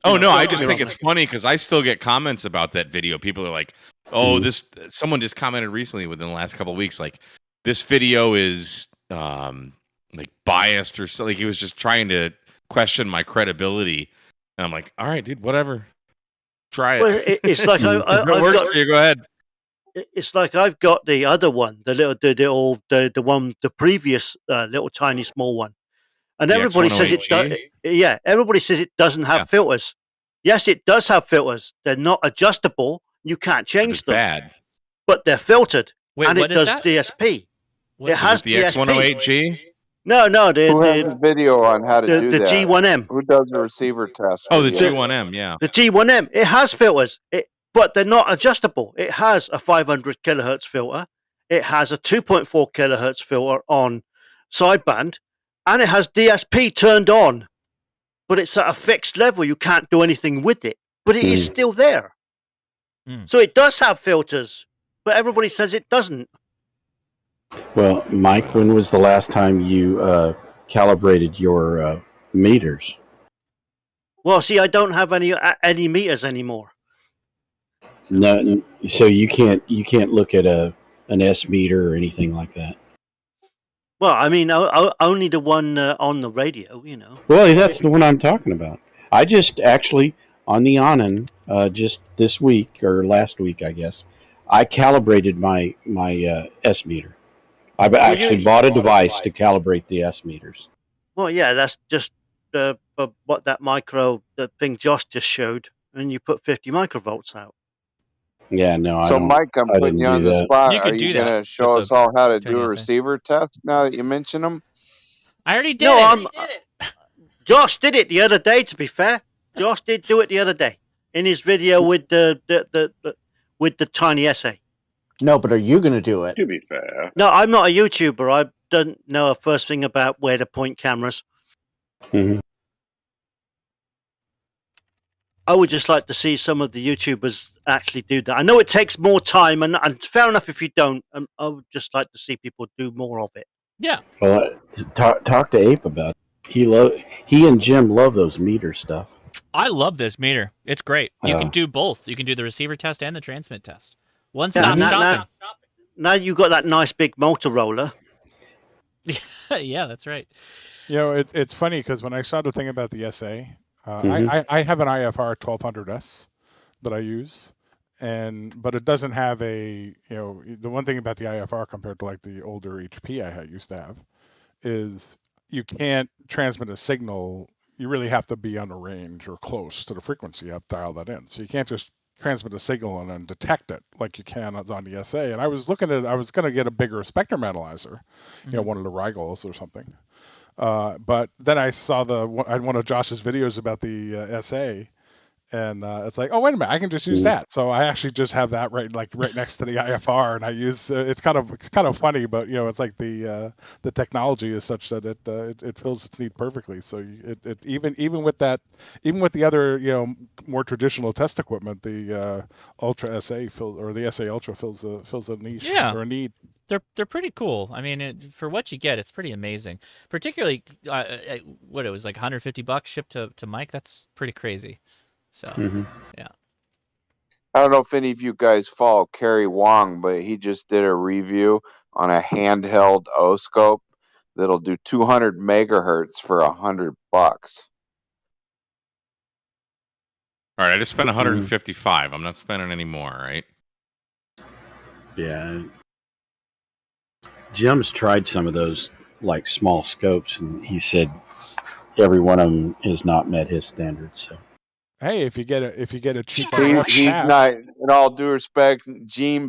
I just think it's funny because I still get comments about that video. People are like, oh, someone just commented recently within the last couple of weeks, like, this video is like biased or something. Like, he was just trying to question my credibility. And I'm like, all right, dude, whatever. Try it. Well, it's like if it works for you, go ahead. It's like I've got the other one, the one, the previous little tiny small one, and everybody says it does. Yeah, everybody says it doesn't have filters. Yes, it does have filters. They're not adjustable. You can't change them. Bad, but they're filtered. Wait, and it what is does that? DSP. It has the DSP. X108G. No. Who has a video on how to do the that? G1M. Who does a receiver test? Oh, the G1M. Yeah, the G1M. It has filters. But they're not adjustable. It has a 500 kilohertz filter. It has a 2.4 kilohertz filter on sideband, and it has DSP turned on. But it's at a fixed level. You can't do anything with it. But it is still there. So it does have filters, but everybody says it doesn't. Well, Mike, when was the last time you calibrated your meters? Well, see, I don't have any meters anymore. No, so you can't look at an S meter or anything like that. Well, I mean, only the one on the radio, Well, that's the one I'm talking about. I just actually on the Onan just this week or last week, I guess, I calibrated my S meter. I've actually bought a device to calibrate the S meters. Well, yeah, that's just what that micro thing Josh just showed, and you put 50 microvolts out. Yeah, no. So, Mike, I'm putting you on the spot. Are you going to show us all how to do a receiver test now that you mention them? I already did it. Josh did it the other day. To be fair, Josh did do it the other day in his video with the tiny essay. No, but are you going to do it? To be fair. No, I'm not a YouTuber. I don't know a first thing about where to point cameras. Mm-hmm. I would just like to see some of the YouTubers actually do that. I know it takes more time, and fair enough if you don't. I would just like to see people do more of it. Yeah. Well, talk to Ape about it. He and Jim love those meter stuff. I love this meter. It's great. You can do both. You can do the receiver test and the transmit test. One-stop shopping. Now you've got that nice big Motorola. Yeah, that's right. It's funny because when I saw the thing about the SA, I have an IFR 1200S that I use, but it doesn't have the one thing about the IFR compared to like the older HP I used to have is you can't transmit a signal. You really have to be on the range or close to the frequency. You have to dial that in. So you can't just transmit a signal and then detect it like you can on the SA. And I was going to get a bigger spectrum analyzer, one of the Rigels or something. But then I saw one of Josh's videos about the SA, And it's like, oh wait a minute, I can just use that. So I actually just have that right next to the IFR, and I use it's kind of funny, but it's like the technology is such that it fills its need perfectly. So it even with the other more traditional test equipment, the Ultra SA or the SA Ultra fills a niche or a need. They're pretty cool. I mean, for what you get, it's pretty amazing. Particularly, what it was like $150 shipped to Mike. That's pretty crazy. So yeah. I don't know if any of you guys follow Kerry Wong, but he just did a review on a handheld O-scope that'll do 200 megahertz for $100. All right, I just spent 155. I'm not spending any more, right? Yeah. Jim's tried some of those like small scopes, and he said every one of them has not met his standards. So. Hey, if you get a cheap He's not, in all due respect,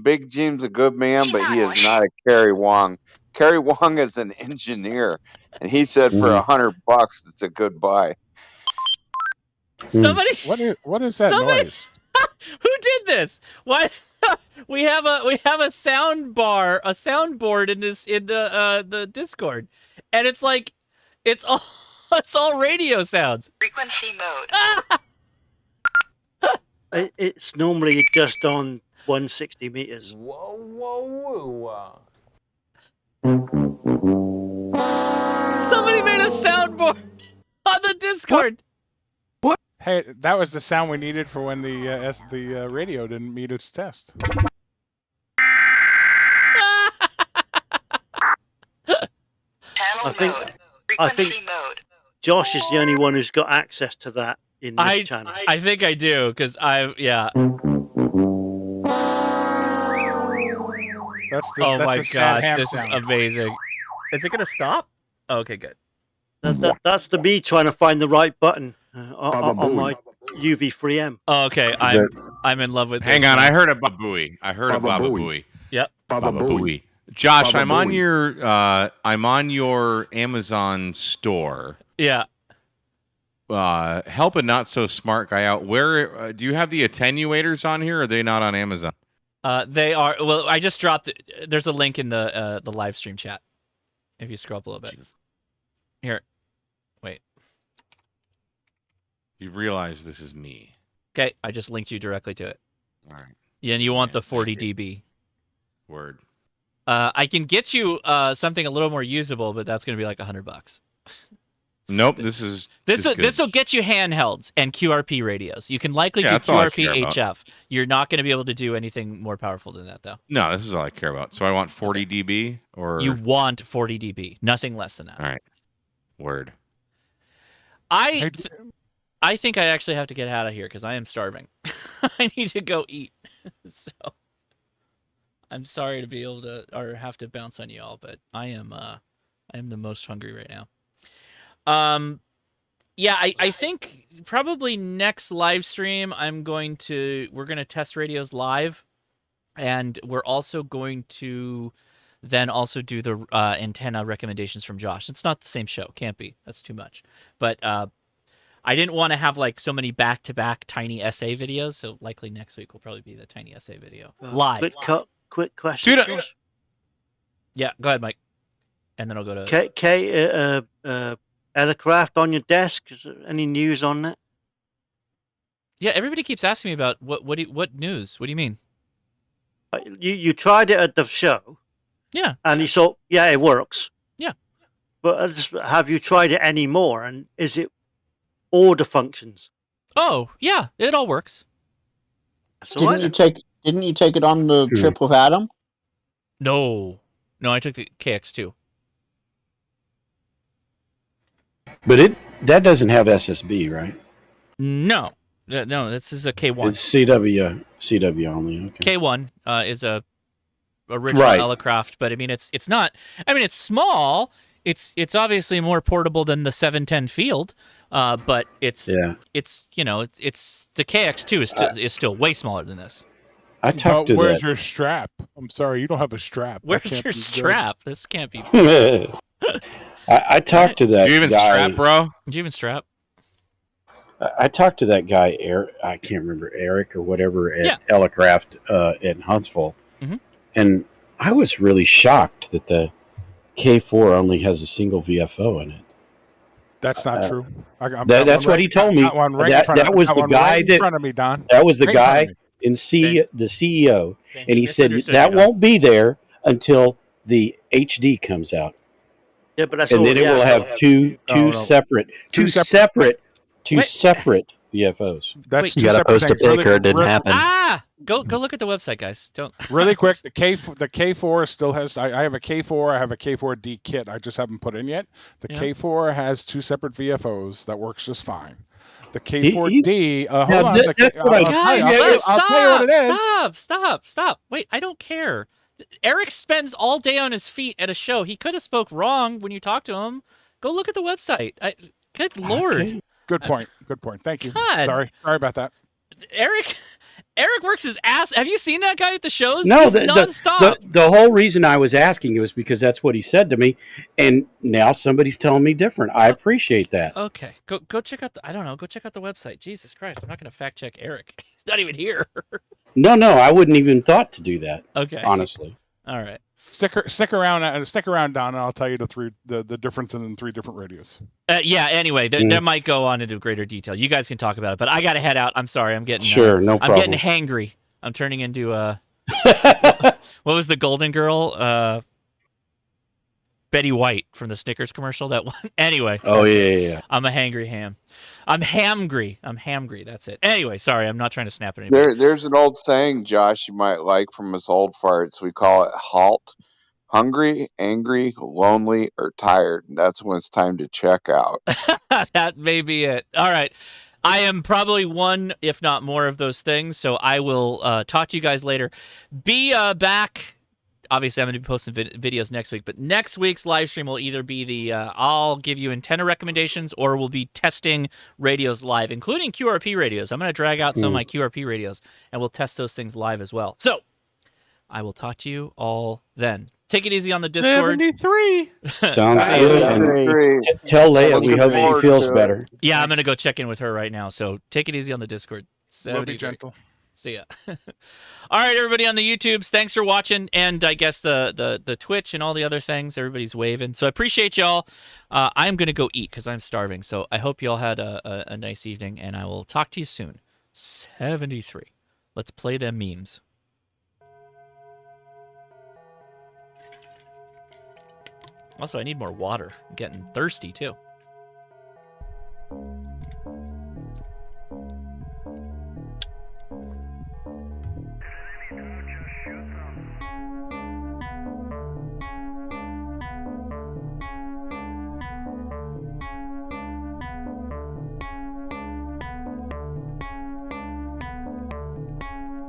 Big Jim's a good man, but he is not a Kerry Wong. Kerry Wong is an engineer, and he said for $100, that's a good buy. Somebody, what is that noise? Who did this? Why? we have a soundboard in the Discord, and it's like it's all radio sounds. Frequency mode. It's normally just on 160 meters. Whoa, whoa, Somebody made a soundboard on the Discord. What? Hey, that was the sound we needed for when the radio didn't meet its test. I think Josh is the only one who's got access to that in this channel. I think I do, because yeah. Oh my god, this is amazing. Is it gonna stop? Oh, okay, good. That's the me trying to find the right button on my UV3M. Oh, okay, I'm in love with. Hang on, I heard a Baba Booey. Yep. Baba Booey. Josh, I'm on your Amazon store. Yeah. Help a not so smart guy out. Where do you have the attenuators on here? Or are they not on Amazon? They are. Well, I just dropped it. There's a link in the live stream chat. If you scroll up a little bit. Here. Wait. You realize this is me. Okay, I just linked you directly to it. All right. Yeah, and you want the 40 dB. Word. I can get you something a little more usable, but that's going to be like $100. Nope, this will get you handhelds and QRP radios. You can likely do QRP HF. You're not going to be able to do anything more powerful than that, though. No, this is all I care about. So I want 40 dB, or you want 40 dB, nothing less than that. All right. Word. I think I actually have to get out of here because I am starving. I need to go eat. So I'm sorry to be able to or have to bounce on you all, but I am the most hungry right now. Yeah, I think probably next live stream we're going to test radios live, and we're also going to then also do the antenna recommendations from Josh. It's not the same show, can't be. That's too much. But I didn't want to have like so many back-to-back tiny SA videos, so likely next week will probably be the tiny SA video live. Quick question. Josh. Yeah, go ahead, Mike, and then I'll go to aircraft on your desk. Is there any news on that? Yeah, everybody keeps asking me about what news. What do you mean? You tried it at the show. Yeah. And you saw, yeah, it works. Yeah. But have you tried it anymore? And is it all the functions? Oh, yeah, it all works. Didn't you take it on the trip with Adam? No, I took the KX2. But that doesn't have SSB, right? No, this is a K1. It's CW only. Okay. K1 is a original Elecraft, but I mean it's not. I mean it's small. It's obviously more portable than the 710 Field, but it's the KX2 is still way smaller than this. Where's your strap? I'm sorry, you don't have a strap. Where's your strap? This can't be. I talked to that. Do you even guy. strap, bro? Did you even strap? I talked to that guy, Eric. I can't remember Eric or whatever at Yeah. Elecraft in Huntsville, Mhm. and I was really shocked that the K4 only has a single VFO in it. That's not true. That's what he told me. Got one right in front of That me. was Got the one guy right in front of me, Don. That was the Right in front of guy me. in the CEO, Ben, and he he said misunderstood that you, Don. won't be there until the HD comes out. Yeah, but that's And all. then it will have two separate VFOs. That's Wait, two You got to separate post a things. pic or it didn't happen. Go look at the website, guys. Don't Really quick, the K4 still has. I have a K4. I have a K4D kit. I just haven't put in yet. The Yeah. K4 has two separate VFOs that works just fine. The He- K4D. Hold now, on. that's what I- I'll tell you what it is. Stop. Wait, I don't care. Eric spends all day on his feet at a show. He could have spoke wrong when you talked to him. Go look at the website. Good Lord. Okay. Good point. Good point. Thank you. God. Sorry about that. Eric works his ass. Have you seen that guy at the shows? No, He's nonstop. the whole reason I was asking was because that's what he said to me, and now somebody's telling me different. I appreciate that. Okay, go check out go check out the website. Jesus Christ, I'm not going to fact check Eric. He's not even here. No, I wouldn't even thought to do that. Okay, honestly. All right. Stick around, Don, and I'll tell you the difference in 3 different radios. Yeah. Anyway, that might go on into greater detail. You guys can talk about it, but I got to head out. I'm sorry. I'm getting no problem. I'm getting hangry. I'm turning into what was the Golden Girl? Betty White from the Snickers commercial. That one. Anyway. Oh yeah. I'm a hangry ham. I'm hamgry. That's it. Anyway, sorry. I'm not trying to snap at anybody. There's an old saying, Josh, you might like from us old farts. We call it HALT. Hungry, angry, lonely, or tired. And that's when it's time to check out. That may be it. All right. I am probably one, if not more, of those things. So I will talk to you guys later. Be back. Obviously, I'm going to be posting videos next week, but next week's live stream will either be the I'll give you antenna recommendations, or we'll be testing radios live, including QRP radios. I'm going to drag out some of my QRP radios, and we'll test those things live as well. So I will talk to you all then. Take it easy on the Discord. 73. Sounds good. And tell Leia we hope she feels better. Yeah, I'm going to go check in with her right now. So take it easy on the Discord. We'll be gentle. See ya. All right, everybody on the YouTubes, thanks for watching, and I guess the Twitch and all the other things. Everybody's waving, so I appreciate y'all. I'm gonna go eat because I'm starving. So I hope y'all had a nice evening, and I will talk to you soon. 73. Let's play them memes. Also, I need more water. I'm getting thirsty too.